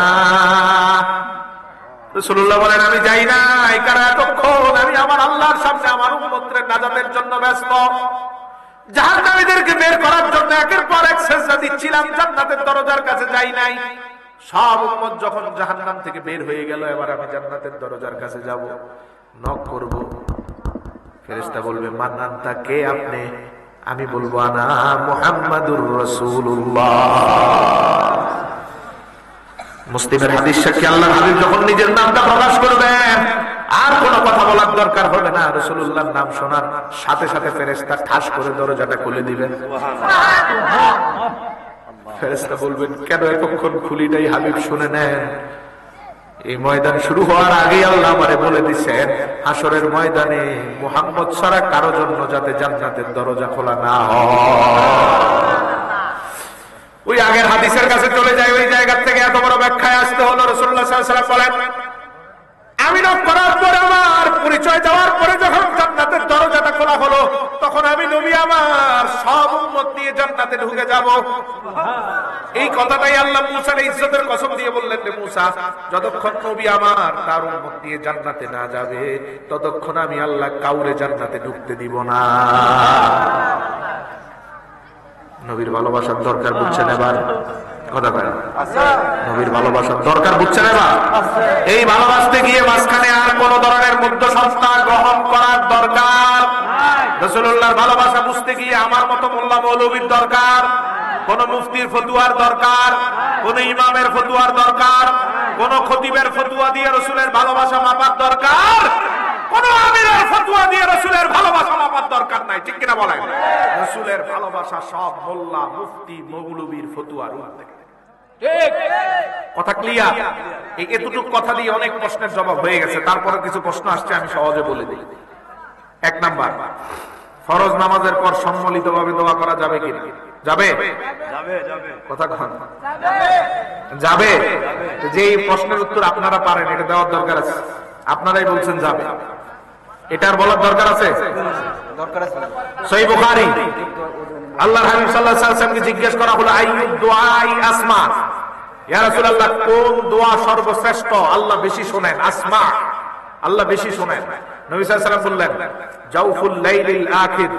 রাসূলুল্লাহ বলেন, আমি যাই না, এই কারণে এতক্ষণ আমি আমার আল্লাহর সামনে আমার উম্মতের নাজাতের জন্য ব্যস্ত। জাহান্নামীদেরকে বের করার জন্য একের পর এক সেজদা দিচ্ছিলাম, জান্নাতের দরজার কাছে যাই নাই। সব উম্মত যখন জাহান্নাম থেকে বের হয়ে গেল, এবার আমি জান্নাতের দরজার কাছে যাব, নক করব। ফেরেশতা বলবে, মান আনতা, কে আপনি? আমি বলবো, আনা মুহাম্মাদুর রাসূলুল্লাহ। মুসলিমের হাদিস সাক্ষী, আল্লাহর হাবিব যখন নিজের নামটা প্রকাশ করবেন, আর কোনো কথা বলার দরকার হবে না। রাসূলুল্লাহর নাম শোনার সাথে সাথে ফেরেশতা ঠাস করে দরজাটা খুলে দিবেন। ফেরেশতা বলবেন, কেন এতক্ষণ খুলি নাই? হাবিব শুনে নেন, এই ময়দান শুরু হওয়ার আগে আল্লাহ আমারে বলে দিচ্ছেন, হাসরের ময়দানে মুহাম্মদ ছাড়া কারো জন্য যাতে জান্নাতের দরজা খোলা না হয়। ওই আগের হাদিসের কাছে চলে যায়, ওই জায়গা থেকে এত বড় ব্যাখ্যায় আসতে হলো। রাসূলুল্লাহ সাল্লাল্লাহু আলাইহি ওয়াসাল্লাম বলেন, আমি নক করার পরে, আমার পরিচয় দেওয়ার পরে যখন জান্নাতের দরজাটা খোলা হলো, তখন আমি নবী আমার সব উম্মত নিয়ে জান্নাতে ঢুকে যাব। এই কথাটাই আল্লাহ মুসার ইজ্জতের কসম দিয়ে বললেন, রে মুসা, যতক্ষণ নবী আমার তার উম্মত নিয়ে জান্নাতে না যাবে, ততক্ষণ আমি আল্লাহ কাউরে জান্নাতে ঢুকতে দিব না। নবীর ভালোবাসার দরকার বুঝছেন এবার? কথা কয় নবীর ভালোবাসার দরকার বুঝছেন এবার? এই ভালোবাসতে গিয়ে মাঝখানে আর কোন ধরনের মধ্যস্থতা গ্রহণ করার দরকার। রাসূলুল্লাহর ভালোবাসা বুঝতে গিয়ে আমার মতো মোল্লা মৌলবীর দরকার কোন মুফতির ফতুয়ার দরকার, কোন ইমামের ফতুয়ার দরকার, কোন খতিবের ফতুয়া দিয়ে রাসূলের ভালোবাসা মাপার দরকার, কোন আমিরের ফতুয়া দিয়ে রাসূলের ভালোবাসা মাপার দরকার নাই। ঠিক কিনা বলেন? রাসূলের ভালোবাসা সব মোল্লা মুফতি মৌলবীর ফতুয়ার ঊর্ধ্বে। ঠিক কথা ক্লিয়ার? এই এতটুকু কথা দিয়ে অনেক প্রশ্নের জবাব হয়ে গেছে। তারপরে কিছু প্রশ্ন আসছে, আমি সহজে বলে দিই। এক নাম্বার, ফরজ নামাজের পর সম্মিলিতভাবে দোয়া করা যাবে কি? যাবে? কথা কন যাবে। যে এই প্রশ্নের উত্তর আপনারা পারেন, এটা দেওয়ার দরকার আছে। আপনারাই বলছেন যাবে, এটার বলার দরকার আছে? সহিহ বুখারী, আল্লাহর হাবিব সাল্লাল্লাহু আলাইহি ওয়াসাল্লামকে জিজ্ঞেস করা হলো, আইয়ুদ দুআই আসমা, ইয়া রাসূলুল্লাহ, কোন দোয়া সর্বশ্রেষ্ঠ? আল্লাহ বেশি শোনেন। আসমা, আল্লাহ বেশি শোনেন। নবী সাল্লাল্লাহু আলাইহি ওয়াসাল্লাম বললেন, জাওফুল লাইলিল আখির,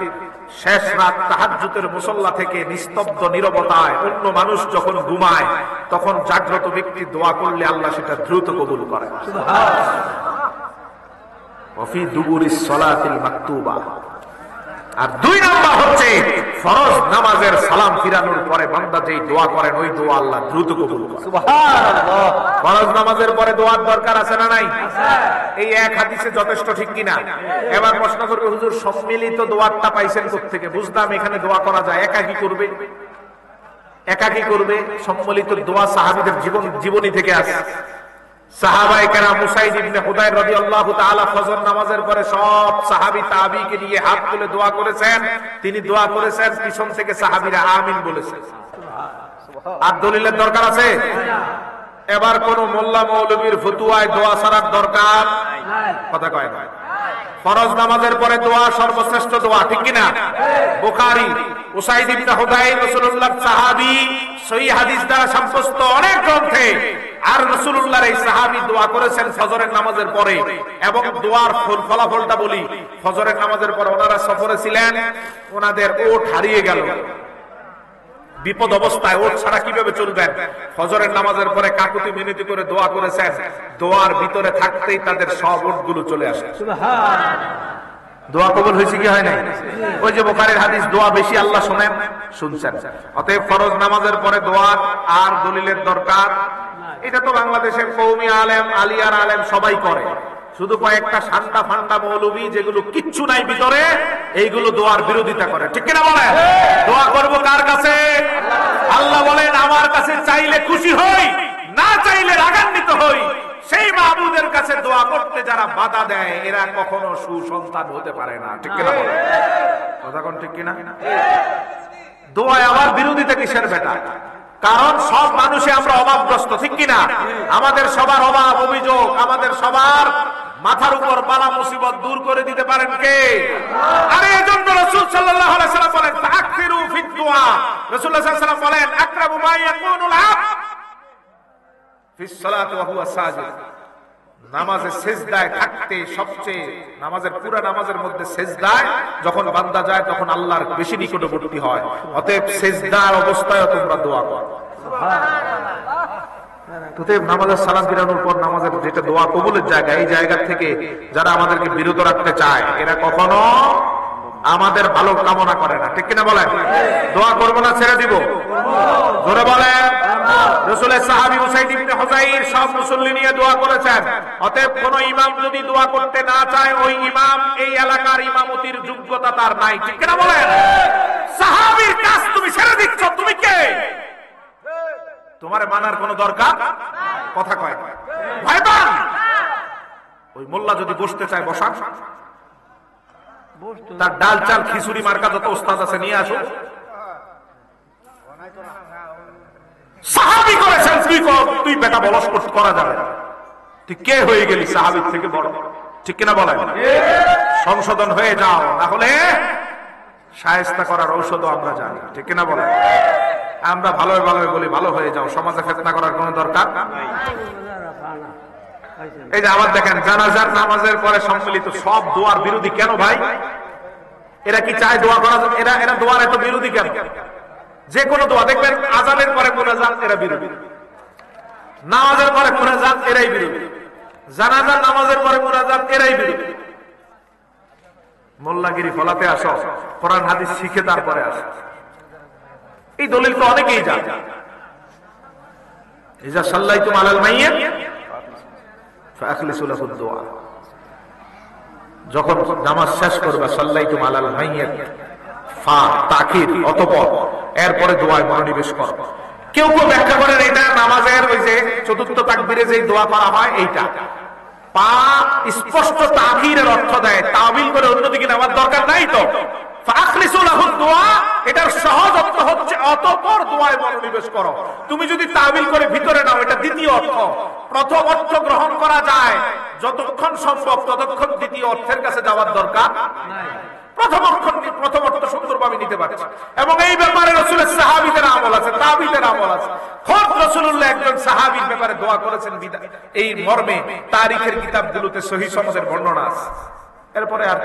শেষ রাত তাহাজ্জুদের মুসল্লা থেকে নিস্তব্ধ নীরবতায় অন্য মানুষ যখন ঘুমায়, তখন জাগ্রত ব্যক্তি দোয়া করলে আল্লাহ সেটা দ্রুত কবুল করেন। সুবহানাল্লাহ। ওয়াফি দুবুরিস সালাতিল মাকতুবা। আর দুই নাম্বার হচ্ছে, ফরজ নামাজের সালাম ফিরানোর পরে বান্দা যেই দোয়া করেন, ওই দোয়া আল্লাহ দ্রুত কবুল করেন। সুবহানাল্লাহ। ফরজ নামাজের পরে দোয়ার দরকার আছে না নাই? এই এক হাদিসে যথেষ্ট, ঠিক কিনা? এবার প্রশ্ন করবে, হুজুর সম্মিলিত দোয়ারটা পাইছেন কোত্থেকে? বুঝলাম এখানে দোয়া করা যায়, একাকি করবে, একাকি করবে। সম্মিলিত দোয়া সাহাবীদের জীবনী থেকে আসে। সাহাবায়ে কেরাম উসাইদ ইবনে হুদায়র রাদিয়াল্লাহু তাআলা ফজর নামাজের পরে সব সাহাবী তাবিঈকে নিয়ে হাত তুলে দোয়া করেছেন। তিনি দোয়া করেছেন, পিছন থেকে সাহাবীরা আমিন বলেছেন। আর দলিলের দরকার আছে? এবার কোন মোল্লা মৌলবীর ফতুয়ায় দোয়া ছাড়ার দরকার নাই। কথা কয় না? ফরজ নামাজের পরে দোয়া সর্বশ্রেষ্ঠ দোয়া, ঠিক কিনা? বুখারী, উসাইদ ইবনে হুদায়র রাসূলুল্লাহর সাহাবী, সহিহ হাদিস দ্বারা সাব্যস্ত অনেক গ্রন্থে। আর রাসূলুল্লাহর এই সাহাবী দোয়া করেছেন ফজরের নামাজের পরে। এবং দোয়ার ফলাফলটা বলি, ফজরের নামাজের পরে ওনারা সফরে ছিলেন, ওনাদের ওট হারিয়ে গেল। বিপদ অবস্থায় ওট ছাড়া কিভাবে চলবেন? ফজরের নামাজের পরে কাকুতি মিনতি করে দোয়া করেছেন। দোয়ার ভিতরে থাকতেই তাদের সব ওটগুলো চলে আসে। সুবহানাল্লাহ। দোয়া কবুল হয়েছে কি হয় নাই? ওই যে বুখারীর হাদিস, দোয়া বেশি আল্লাহ শুনেন, শুনছেন। অতএব ফরজ নামাজের পরে দোয়া আর দলিলের দরকার। এটা তো বাংলাদেশের কওমি আলেম, আলিয়ার আলেম সবাই করে। শুধু কয়েকটা শান্তা ফান্তা মৌলবী, যেগুলো কিচ্ছু নাই ভিতরে, এইগুলো দোয়ার বিরোধিতা করে। ঠিক কিনা বলেন? দোয়া করব কার কাছে? আল্লাহ বলেন, আমার কাছে চাইলে খুশি হই, না চাইলে রাগান্বিত হই। সেই মাহবুদের কাছে দোয়া করতে যারা বাধা দেয়, এরা কখনো সুসন্তান হতে পারে না। ঠিক কিনা বলেন? কথা কোন ঠিক কিনা? দোয়ায় আমার বিরোধিতা কিসের বেটা? কারণ সব মানুষে আমরা অভাবগ্রস্ত, ঠিক কিনা? আমাদের সবার অভাব, অভিযোগ, আমাদের সবার মাথার উপর বালা মুসিবত দূর করে দিতে পারেন কে? আরে এজন্য রাসূল সাল্লাল্লাহু আলাইহি ওয়াসাল্লাম বলেন, তাকফিরু ফিদ দুআ। রাসূলুল্লাহ সাল্লাল্লাহু আলাইহি ওয়াসাল্লাম বলেন, আকরাবু মা ইয়াকুনুল আবদ ফিস সালাতি ওয়া হুয়া সাজিদ। নামাজে সিজদায় থাকতে সবচেয়ে, নামাজের পুরা নামাজের মধ্যে সিজদায় যখন বান্দা যায়, তখন আল্লাহর বেশি নিকটবর্তী হয়। অতএব সিজদার অবস্থায় তোমরা দোয়া করো। অতএব নামাজের সালাম ফিরানোর পর নামাজের যেটা দোয়া কবুলের জায়গা, এই জায়গা থেকে যারা আমাদেরকে বিরত রাখতে চায়, এরা কখনো আমাদের ভালো কামনা করে না। ঠিক কিনা বলেন? দোয়া করবো না ছেড়ে দিব? জোরে বলেন। রাসূলের সাহাবী উসাইদ ইবনে হুযায়র সব মুসল্লি নিয়ে দোয়া করেছেন। অতএব কোন ইমাম যদি দোয়া করতে না চায়, ওই ইমাম এই এলাকার ইমামতির যোগ্যতা তার নাই। ঠিক কিনা বলেন? সাহাবীর কাজ তুমি ছেড়ে দিচ্ছ, তুমি কে? তোমারে মানার কোন দরকার? কথা কয় ভয় পান? ওই মোল্লা যদি বসতে চায় বসান, তার ডাল চাল খিচুড়ি মার্কা যত ওস্তাদ আছে নিয়ে আসো। সাহাবী করেছেন, তুই বেটা বলস করা যাবে? তুই কে হয়ে গেলি সাহাবীর থেকে বড়? ঠিক কিনা বলেন? সংশোধন হয়ে যাও, না হলে শায়েস্তা করার ঔষধও আমরা জানি। ঠিক কিনা বলেন? আমরা ভালোই ভালোই বলি, ভালো হয়ে যাও, সমাজে ফিতনা করার কোনো দরকার নাই। এই যে আবার দেখেন, জানাজার নামাজের পরে সম্মিলিত সব দোয়ার বিরোধী কেন ভাই? এরা কি চায় দোয়া করা? এরা দোয়ার এত বিরোধী কেন? যে কোনো দোয়া দেখবেন, আযানের পরে মুনাজাত এরা বিরোধী, নামাজের পরে মুনাজাত এরাই বিরোধী, জানাজার নামাজের পরে মুনাজাত এরাই বিরোধী। মোল্লাগিরি ফলাতে আসো, কোরআন হাদিস শিখে তারপরে আসো। এই দলিল তো অনেকেই জানে। ইজা সাল্লাইতুম আলাল মাইয়িত ফাআখলিসু লাহু দুআ, যখন নামাজ শেষ করবে সাল্লাইতুম আলাল মাইয়িত ফা তাকিদ অতঃপর এরপরে দোয়ায় মনোনিবেশ করো। কেউ কেউ ব্যাখ্যা করেন এটা নামাজের ওই যে চতুর্থ তাকবীরে যে দোয়া করা হয় এইটা, পা স্পষ্ট তাকিরের অর্থ দেয়, তাবিল করে অন্যদিকে নেওয়ার দরকার নাই তো। ফাআখলিসু লাহু দুআ এটার সহজ অর্থ হচ্ছে অতঃপর দোয়ায় মনোনিবেশ করো। তুমি যদি তাবিল করে ভিতরে নাও এটা দ্বিতীয় অর্থ। প্রথম অর্থ গ্রহণ করা যায় যতক্ষণ সম্ভব, ততক্ষণ দ্বিতীয় অর্থের কাছে যাওয়ার দরকার নাই। প্রথম অর্থ সুন্দরভাবে নিতে পারছে। এবং এই ব্যাপারে রাসূলের সাহাবীদের আমল আছে, তাবিদের আমল আছে। খোদ রাসূলুল্লাহ একজন সাহাবীর ব্যাপারে দোয়া করেছেন, এই মর্মে তারিখের কিতাবগুলোতে সহিহ সনদের বর্ণনা আছে। এরপরে আর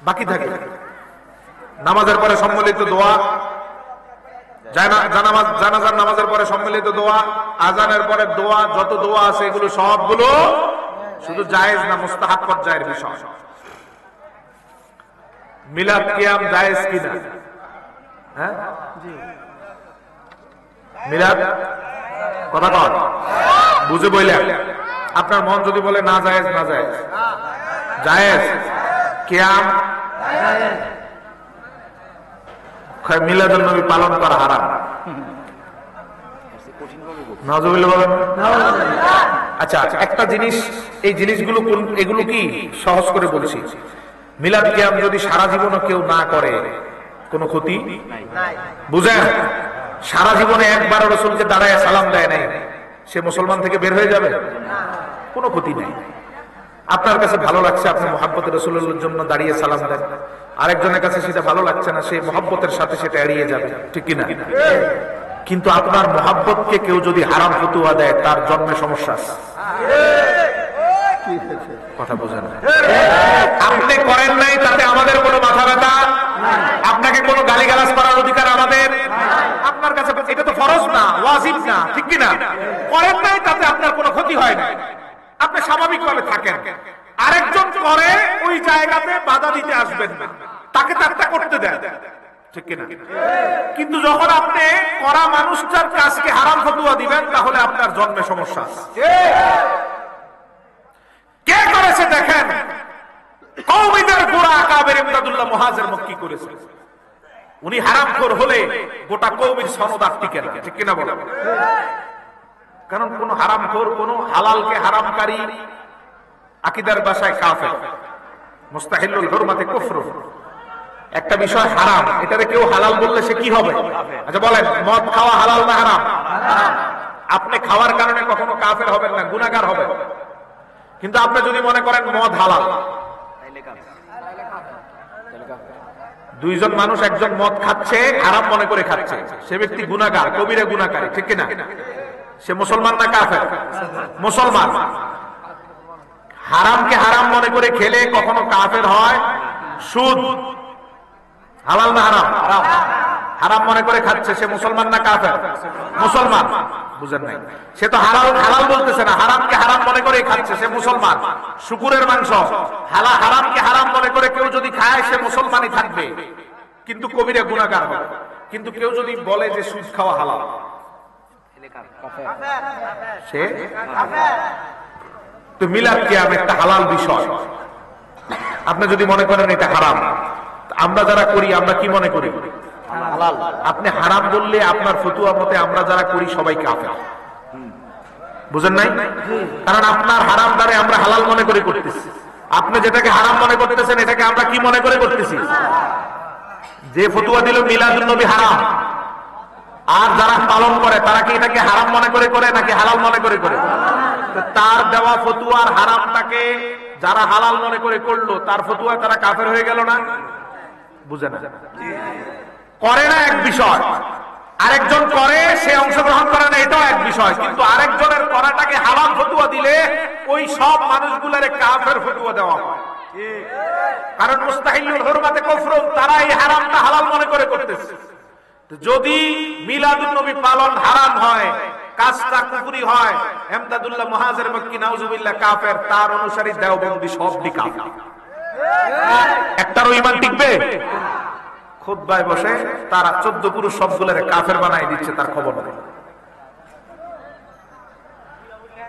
বাকি থাকে নামাজের পরে সম্মিলিত দোয়া, জানাজার নামাজের পরে সম্মিলিত দোয়া, আজানের পরে দোয়া, যত দোয়া আছে এগুলো সবগুলো শুধু জায়েজ না মুস্তাহাব পর্যায়ের বিষয়। মিলাদ কিয়াম জায়েজ কিনা? হ্যাঁ, মিলাদ কথা কর বুঝে বললেন। আপনার মন যদি বলে না জায়েজ, না জায়েজ, জায়েজ। কিয়াম মিলাদুন নবী পালন করা হারাম। নাউজুবিল্লাহ বলেন। আচ্ছা, একটা জিনিস, এই জিনিসগুলো এগুলো কি সহজ করে বলছি। মিলাদ কিয়াম যদি সারা জীবনও কেউ না করে কোনো ক্ষতি বুঝেন? সারা জীবনে একবার রাসূলকে দাঁড়ায় সালাম দেয় নাই, সে মুসলমান থেকে বের হয়ে যাবে? কোনো ক্ষতি নেই। আপনার কাছে ভালো লাগছে, আপনি মুহাব্বতে রাসূলুল্লাহর জন্য দাঁড়িয়ে সালাম দেন, আরেকজনের কাছে সেটা ভালো লাগছে না, সে মুহাব্বতের সাথে সেটা এড়িয়ে যাবে, ঠিক কিনা? কিন্তু আপনার মুহাব্বতকে কেউ যদি হারাম ফতোয়া দেয়, তার জন্মে সমস্যা আছে। কথা বোঝেন? আপনি করেন নাই তাতে আমাদের কোনো মাথা ব্যথা, আপনাকে কোনো গালিগালাজ করার অধিকার আমাদের, আপনার কাছে এটা তো ফরজ না, ওয়াজিব না, ঠিক কিনা? করেন নাই তাতে আপনার কোনো ক্ষতি হয় না, আপনি স্বাভাবিকভাবে থাকেন। আরেকজন করে ওই জায়গাতে বাধা দিতে আসবেন না, তাকে তারটা করতে দেন, ঠিক কিনা? কিন্তু যখন আপনি করা মানুষটার কাজকে হারাম ফতোয়া দিবেন, তাহলে আপনার জন্মে সমস্যা আছে। কে করেছে দেখেন, কওমীদের গোড়া আকাবের ইমদাদুল্লাহ মুহাজির মক্কি করেছে। উনি হারামখোর হলে গোটা কওমের সনদ আর টিকে না, ঠিক কিনা বলেন? কারণ কোন হারামখোর, কোন হালালকে হারামকারী আকীদার ভাষায় কাফের, মুস্তাহিলুল হুরমাতে কুফর। একটা বিষয় হারাম, এটারে কেউ হালাল বললে সে কি হবে? আচ্ছা বলেন, মদ খাওয়া হালাল না হারাম? আপনি খাওয়ার কারণে কখনো কাফের হবেন না, গুনাহগার হবেন। কিন্তু আপনি যদি মনে করেন মদ হালাল, দুইজন মানুষ, একজন মদ খাচ্ছে হারাম মনে করে খাচ্ছে, সে ব্যক্তি গুনাহগার, কবিরা গুনাহকারী, ঠিক কিনা? সে মুসলমান না কাফের? মুসলমান। হারামকে হারাম মনে করে খেলে কখনো কাফের হয়? সুদ হালাল না হারাম? হারাম মনে করে খাচ্ছে, সে মুসলমান না কাফের? মুসলমান। বুঝেন নাই? সে তো হালাল হালাল বলতেছে না, হারামকে হারাম মনে করে খাচ্ছে, সে মুসলমান। শুকুরের মাংস হারামকে হারাম মনে করে কেউ যদি খায়, সে মুসলমানই থাকবে, কিন্তু কবিরা গুনাহগার হবে। কিন্তু কেউ যদি বলে যে সুদ খাওয়া হালাল, সে তো মিলাদ কিয়াম একটা হালাল বিষয়। আপনি যদি মনে করেন এটা হারাম, আমরা যারা করি আমরা কি মনে করি? হালাল। আপনি হারাম বললে আপনার ফতোয়া মতে আমরা যারা করি সবাই কাফের। বুঝেন নাই? কারণ আপনার হারাম দ্বারে আমরা হালাল মনে করে করতেছি। আপনি যেটাকে হারাম মনে করতেছেন এটাকে আমরা কি মনে করে করতেছি? যে ফতোয়া দিল মিলাদুন নবী হারাম, আর যারা পালন করে তারা কি এটাকে হারাম মনে করে করে নাকি হালাল মনে করে করে? তার দেওয়া ফতোয়ার হারামটাকে যারা হালাল মনে করে করলো, তার ফতোয়া তারা কাফের হয়ে গেল না? বুঝে না? করে না এক বিষয়, আরেকজন করে সে অংশগ্রহণ করে না এটাও এক বিষয়, কিন্তু আরেকজনের করাটাকে হালাল ফতোয়া দিলে ওই সব মানুষগুলোরে কাফের ফতোয়া দেওয়া হয়। কারণ মুস্তাহিলুল হুরমাতে কুফর, তারা এই হারামটা হালাল মনে করে করতেছে। যদি মিলাদুন নবী পালন হারাম হয়, কাজটা কুফরি হয়, ইমদাদুল্লাহ মুহাজির মক্কি নাউজুবিল্লাহ কাফের, তার অনুসারী দেওবন্দি সবই কাফের। একটারও ঈমান টিকবে? খুতবায় বসে তারা 14 পুরুষ সবগুলোরে কাফের বানাই দিচ্ছে, তার খবর নেই।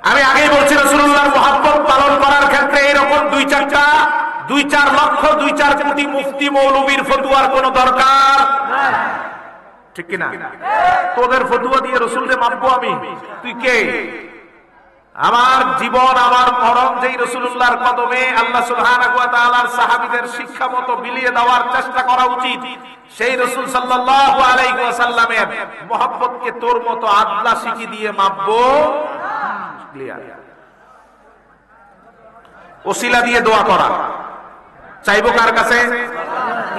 আমি আগেই বলছি রাসূলুল্লাহর মুহাব্বত পালন করার ক্ষেত্রে এরকম 2-4 লক্ষ 2-4 কোটি মুফতি মৌলবীর ফতোয়ার কোনো দরকার নাই, ঠিক কিনা? তোদের ফতোয়া দিয়ে রাসূলকে মাপবো আমি? তুই কে? আমার জীবন আমার মরণ যেই রাসূলুল্লাহর কদমে আল্লাহ সুবহানাহু ওয়া তাআলার সাহাবীদের শিক্ষা মতো বিলিয়ে দেওয়ার চেষ্টা করা উচিত। সেই রাসূল সাল্লাল্লাহু আলাইহি ওয়াসাল্লামের মুহাব্বতকে তোর মতো আদলা শিখি দিয়ে মাপবো? ক্লিয়ার? ওসিলা দিয়ে দোয়া করা চাইবো কার কাছে?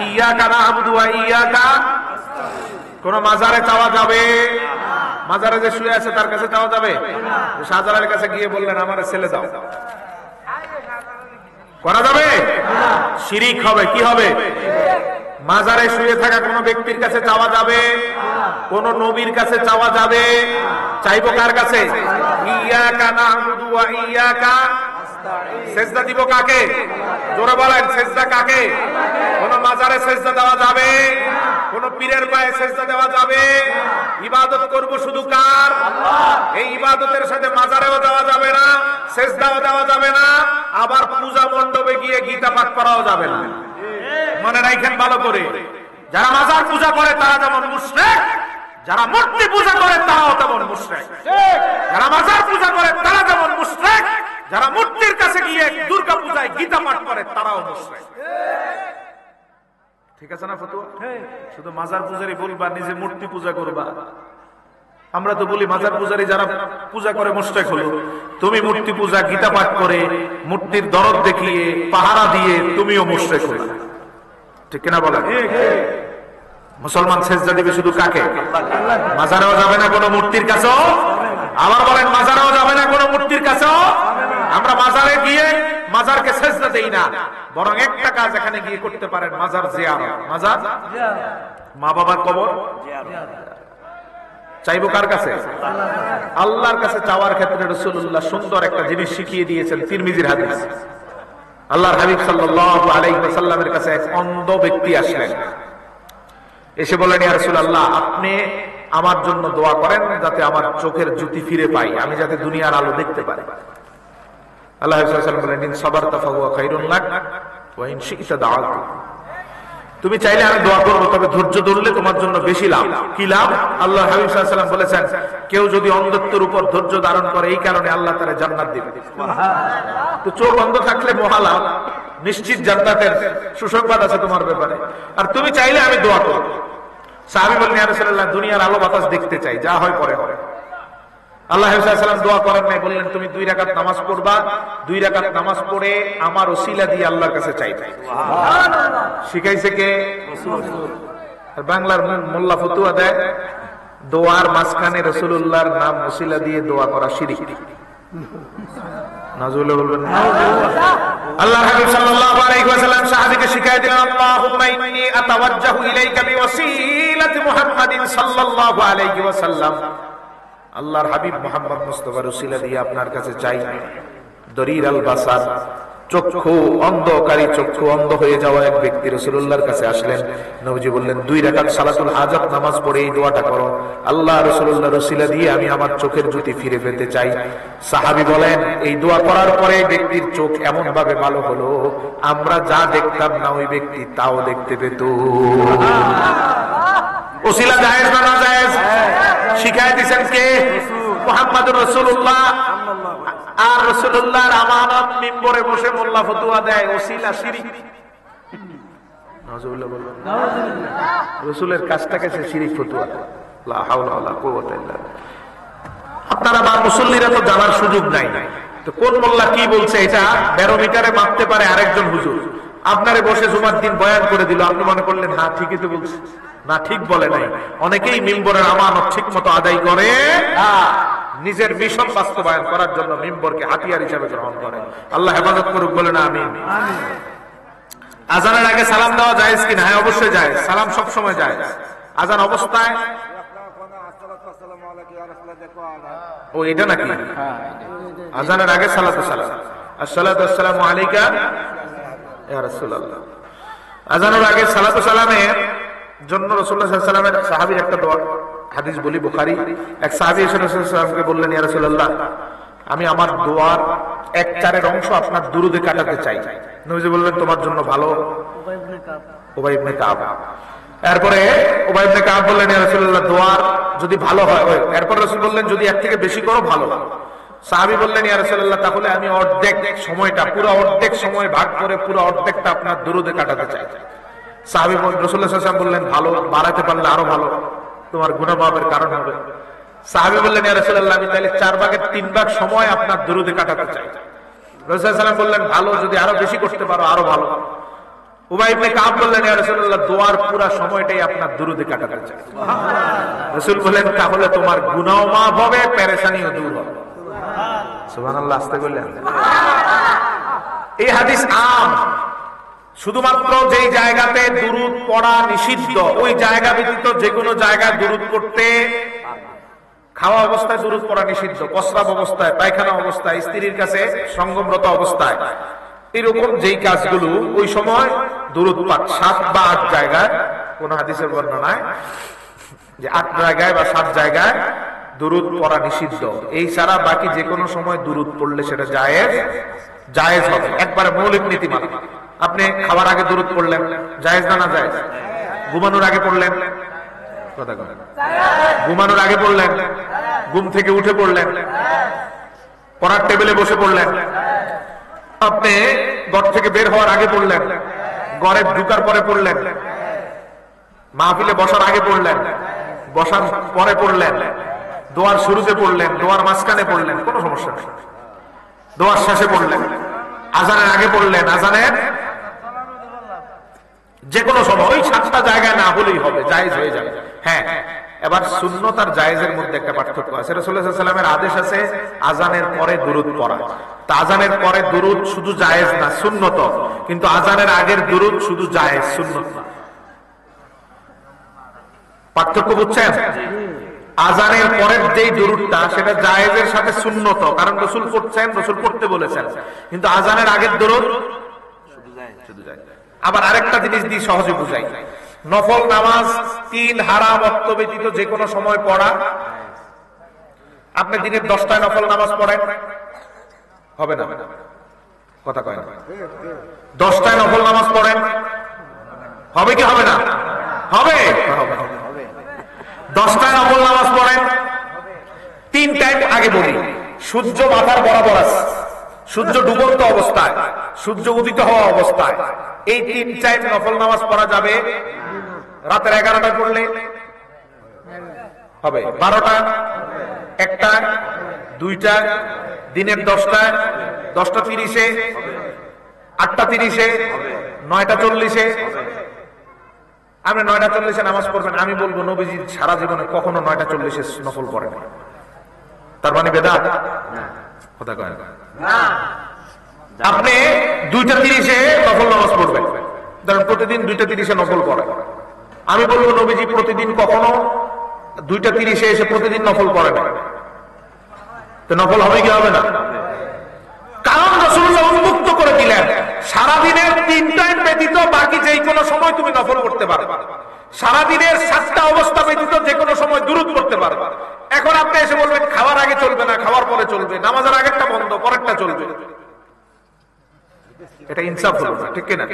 ইয়াকা না'বুদু ওয়া ইয়াকা। কোন মাজারে চাওয়া যাবে? মাজারে যে শুয়ে আছে তার কাছে চাওয়া যাবে? শাহজালালের কাছে গিয়ে বললেন আমার ছেলে দাও, করা যাবে? শিরিক হবে। কি হবে? মাজারে শুয়ে থাকা কোন ব্যক্তির কাছে চাওয়া যাবে? কোন নবীর কাছে চাওয়া যাবে? চাইবো কার কাছে? ইয়াকা না'বুদু ওয়া ইয়াকা। সেজদা দিব কাকে? জোরে বলেন, সেজদা কাকে? কোন মাজারে সেজদা দেওয়া যাবে? কোন পীরের পায়ে সেজদা দেওয়া যাবে? ইবাদত করব শুধু কার? এই ইবাদতের সাথে মাজারেও দেওয়া যাবে না, সেজদাও দেওয়া যাবে না, আবার পূজা মণ্ডপে গিয়ে গীতা পাঠ করাও যাবে না। মনে রাখেন ভালো করে, যারা মাজার পূজা করে তারা যেমন মুশরিক, যারা মূর্তি পূজা করে তারাও তেমন মুশরিক। যারা মাজার পূজা করে তারা যেমন মুশরিক, যারা মূর্তির কাছে গিয়ে দুর্গা পূজায় গীতা পাঠ করে তারাও মুশরিক। ঠিক আছে না ফতোয়া? শুধু মাজার পূজারি বলবা, নিজে মূর্তি পূজা করবা। আমরা তো বলি মাজার পূজারি যারা পূজা করে মুশরিক হলো। তুমি মূর্তি পূজা গীতা পাঠ করে মূর্তির দরদ দেখিয়ে পাহারা দিয়ে তুমিও মুশরিক হলো, ঠিক কিনা বলেন? মুসলমান সেজদা দিবে শুধু কাকে? মাজারেও যাবে না কোনো মূর্তির কাছেও। আবার বলেন, মাজারেও যাবে না কোনো মূর্তির কাছেও। আমরা মাজারে গিয়ে মাজারকে সেজদা দেই না, বরং একটা কাজ এখানে গিয়ে করতে পারেন, মাজার জিয়ারত। মাজার মা বাবার কবর চাইবো কার কাছে? আল্লাহর কাছে চাওয়ার ক্ষেত্রে রাসূলুল্লাহ সুন্দর একটা জিনিস শিখিয়ে দিয়েছেন, তিরমিজির হাদিস। আল্লাহর হাবিব সাল্লাল্লাহু আলাইহি ওয়াসাল্লামের কাছে এক অন্ধ ব্যক্তি আসলেন, এসে বললেন, ইয়া রাসূলুল্লাহ, আপনি আমার জন্য দোয়া করেন যাতে আমার চোখের জ্যোতি ফিরে পাই, আমি যাতে দুনিয়ার আলো দেখতে পারি। আল্লাহ রাসূল সাল্লাল্লাহু আলাইহি ওয়াসাল্লাম বললেন, ইন সাবারতা ফাহুয়া খায়রুন লাক ওয়া ইন শি'তা দা'আতু। তুমি চাইলে আমি দোয়া করবো, তবে ধৈর্য ধরলে তোমার জন্য বেশি লাভ। কি লাভ? আল্লাহ হাবিব সাল্লাল্লাহু আলাইহি ওয়াসাল্লাম বলেছেন, কেউ যদি অন্ধত্বের উপর ধৈর্য ধারণ করে এই কারণে আল্লাহ তাআলা জান্নাত দিবেন। তো চোখ বন্ধ থাকলে মহালাভ, নিশ্চিত জান্নাতের সুসংবাদ আছে তোমার ব্যাপারে। আর তুমি চাইলে আমি দোয়া করব। সাহাবী বললেন, ইয়া রাসূলুল্লাহ, দুনিয়ার আলো বাতাস দেখতে চাই, যা হয় পরে হবে। আল্লাহ হাবিব সাল্লাল্লাহু আলাইহি ওয়াসাল্লাম দোয়া করেন নাই, বললেন তুমি 2 রাকাত নামাজ পড়বা, 2 রাকাত নামাজ পড়ে আমার ওসিলা দিয়ে আল্লাহর কাছে চাইবে। সুবহানাল্লাহ। শিখাইছে কে? রাসূল। আর বাংলার মোল্লা ফতোয়া দেয় দোয়ার মাঝখানে রাসূলুল্লাহর নাম ওসিলা দিয়ে দোয়া করা শিরক। নাজুলে বলবেন না। আল্লাহ হাবিব সাল্লাল্লাহু আলাইহি ওয়াসাল্লাম সাহাবীকে শিখায় দিলেন, আল্লাহুম্মা ইন্নী আতাওয়াজ্জাহু ইলাইকা বিওয়াসিলাতি মুহাম্মাদিন সাল্লাল্লাহু আলাইহি ওয়াসাল্লাম। আল্লাহর হাবিব মুহাম্মদ মুস্তাফার ওসিলা দিয়ে আপনার কাছে চাই। দরির আল বাসার, চক্ষু অন্ধকারী, চক্ষু অন্ধ হয়ে যাওয়া এক ব্যক্তি রাসূলুল্লাহর কাছে আসলেন। নবীজি বললেন, 2 রাকাত সালাতুল হাজাত নামাজ পড়ে এই দোয়াটা করো, আল্লাহ রাসূলুল্লাহর ওসিলা দিয়ে আমি আমার চোখের জ্যোতি ফিরে পেতে চাই। সাহাবী বলেন, এই দোয়া করার পরে ব্যক্তির চোখ এমন ভাবে ভালো হলো, আমরা যা দেখতাম না ওই ব্যক্তি তাও দেখতে পেত। ওসিলা জায়েজ না নাজায়েজ? শিখায় দিয়েছেন কে? মুহাম্মদুর রাসূলুল্লাহ। আর রাসূলুল্লাহর আমানত মিম্বরে বসে মোল্লা ফতোয়া দেয় ওসিলা শিরক। নাউজুবিল্লাহ বলবেন। রাসূলের কাছটাকে সে শিরক ফতোয়া। লা হাওলা ওয়ালা কুওয়াতা ইল্লা বিল্লাহ। আপনারা বা মুসল্লিরা তো জানার সুযোগ নাই, তো কোন মোল্লা কি বলছে এটা ব্যারোমিটারে মাপতে পারে আরেকজন হুজুর। আপনারে বসে জুমার দিন বয়ান করে দিল, আপনি মনে করলেন হ্যাঁ ঠিকই তো বলছে, না ঠিক বলে নাই। অনেকেই মিম্বরের আমানত ঠিক মতো আদায় করে, নিজের মিশন বাস্তবায়ন করার জন্য মিম্বরকে হাতিয়ার হিসেবে গ্রহণ করে। আল্লাহ হেফাজত করুক, বলে না আমিন। আজানের আগে সালাম দেওয়া জায়েজ কিনা? হ্যাঁ, অবশ্যই জায়েজ। সালাম সব সময় জায়েজ। আজান অবস্থায় ও এটা নাকি আজানের আগে সালাতু সালাম, আসসালাতু আসসালামু আলাইকা ইয়া রাসূলুল্লাহ। আজানের আগে সালাতু সালামে জন্য রাসূলুল্লাহ সাল্লাল্লাহু আলাইহি ওয়াসাল্লামের সাহাবীর একটা দোয়া হাদিস বলি বুখারী, এক সাহাবী এসে রাসূলুল্লাহ সাল্লাল্লাহু আলাইহি ওয়াসাল্লামকে বললেন, ইয়া রাসূলুল্লাহ, আমি আমার দোয়ার 1/4 অংশ আপনার দুরুদে কাটাতে চাই। নবীজি বললেন, তোমার জন্য ভালো উবাই ইবনে কাব। এরপরে উবাই ইবনে কাব বললেন, ইয়া রাসূলুল্লাহ, দোয়ার যদি ভালো হয়, এরপর রাসূল বললেন, যদি এর থেকে বেশি করো ভালো। সাহাবী বললেন, ইয়া রাসূলুল্লাহ, তাহলে আমি অর্ধেক সময়টা, পুরো অর্ধেক সময় ভাগ করে পুরো অর্ধেকটা আপনার দুরুদে কাটাতে চাই। সাহাবী রাসূলুল্লাহ সাল্লাল্লাহু আলাইহি ওয়াসাল্লাম বললেন, ভালো, বাড়াতে পারলে আরো ভালো, তোমার গুনাহ মাফের কারণ হবে। সাহাবী বললেন, ইয়া রাসূলুল্লাহ, আমি তাহলে 4/3 সময় আপনার দুরুদে কাটাতে চাই। রাসূল সাল্লাল্লাহু আলাইহি ওয়াসাল্লাম বললেন, ভালো, যদি আরো বেশি করতে পারো আরো ভালো। উবাই ইবনে কাব বললেন, ইয়া রাসূলুল্লাহ, দোয়ার পুরো সময়টাই আপনার দুরুদে কাটাতে চাই। রাসূল বললেন, তাহলে তোমার গুনাহ মাফ হবে, পেরেশানিও দূর হবে। সুবহানাল্লাহ, আস্তে বললেন। এই হাদিস আম, শুধুমাত্র যেই জায়গাতে দুরুদ পড়া নিষিদ্ধ ওই জায়গা ব্যতীত যে কোনো জায়গায় দুরুদ করতে, খাওয়া অবস্থায় দুরুদ পড়া নিষিদ্ধ, প্রস্রাব অবস্থায়, পায়খানা অবস্থায়, স্ত্রীর কাছে সঙ্গমরত অবস্থায়, এরকম যেই কাজগুলো ওই সময় দুরুদ পাঠ 7 বা 8 জায়গায়, কোন হাদিসের বর্ণনায় যে 8 জায়গায় বা 7 জায়গায় দুরুদ পড়া নিষিদ্ধ। এই ছাড়া বাকি যে কোনো সময় দুরুদ পড়লে সেটা জায়েজ হবে। একবারে মৌলিক নীতিমালা। আপনি খাবার আগে দুরুদ পড়লেন, জায়েজ না জায়েজ? ঘুমানোর আগে পড়লেন, কথা বলেন, ঘুমানোর আগে পড়লেন, ঘুম থেকে উঠে পড়লেন, পড়ার টেবিলে বসে পড়লেন, আপনি ঘর থেকে বের হওয়ার আগে পড়লেন, ঘরে ঢুকার পরে পড়লেন, মাহফিলে বসার আগে পড়লেন, বসার পরে পড়লেন, দোয়ার শুরুতে পড়লেন, দোয়ার মাঝখানে পড়লেন, কোনো সমস্যা নেই। দোয়ার শেষে পড়লেন, আজানের আগে পড়লেন, আজানের যে কোনো সময়, ওই 7টা জায়গায় না হলেই হবে, জায়েজ হয়ে যাবে। হ্যাঁ, এবার সুন্নত আর জায়েজের মধ্যে একটা পার্থক্য আছে। রাসূলুল্লাহ সাল্লাল্লাহু আলাইহি ওয়াসাল্লামের আদেশ আছে আজানের পরে দুরুদ পড়া। তা আজানের পরে দুরুদ শুধু জায়েজ না, সুন্নত, কিন্তু আজানের আগের দুরুদ শুধু জায়েজ, সুন্নত না। পার্থক্য বুঝছেন? আজানের পরের যেই দুরুদটা সেটা জায়েজের সাথে সুন্নত, কারণ রাসূল পড়ছেন, রাসূল পড়তে বলেছেন, কিন্তু আজানের আগের দুরুদ শুধু জায়েজ। আবার আরেকটা জিনিস দিয়ে সহজে বুঝাই, নফল নামাজ 3 হারাম ওয়াক্ত ব্যতীত যে কোনো সময় পড়া। আপনি দিনের 10টায় নফল নামাজ পড়েন, হবে না? কথা কয় না? 10টায় নফল নামাজ পড়েন, হবে কি হবে না? হবে। 10টায় নফল নামাজ পড়েন, 3 টাইম আগে বলি, সূর্য মাথার বরাবর আছে, সূর্য ডুবন্ত অবস্থায়, সূর্য উদিত হওয়া অবস্থায়, এই 3 টাইম নফল নামাজ পড়া যাবে। রাতের 11টায় পড়লে হবে, 12টা, 1টা, 2টা, দিনের 10টায়, 10:30-এ, 8:30-এ, 9:40-এ। আপনি 9:40-এ নামাজ পড়বেন, আমি বলবো নবীজি সারা জীবনে কখনো 9:40-এ নফল পড়েন। তার মানে বেদাত? কথা কয় না। আপনি 2:30-এ নফল নামাজ পড়বেন, ধরেন প্রতিদিন 2:30-এ নফল পড়েন। আমি বলবো নবীজি প্রতিদিন কখনো 2:30-এ এসে প্রতিদিন নফল পড়ে না। তো নফল হবে কি হবে না? কারণ রাসূলুল্লাহ উন্মুক্ত করে দিলেন, সারাদিনের 3 টাইম ব্যতীত বাকি যে কোনো সময় তুমি নফল করতে পারবে, সারাদিনের 7টা অবস্থা ব্যতীত যে কোনো সময় দুরূদ পড়তে পারবে। এখন আপনি এসে বলবেন খাওয়ার আগে চলবে না, খাওয়ার পরে চলবে, নামাজের আগেরটা বন্ধ, পরেরটা চলবে, এটা ইনসাফ হলো না, ঠিক কিনা?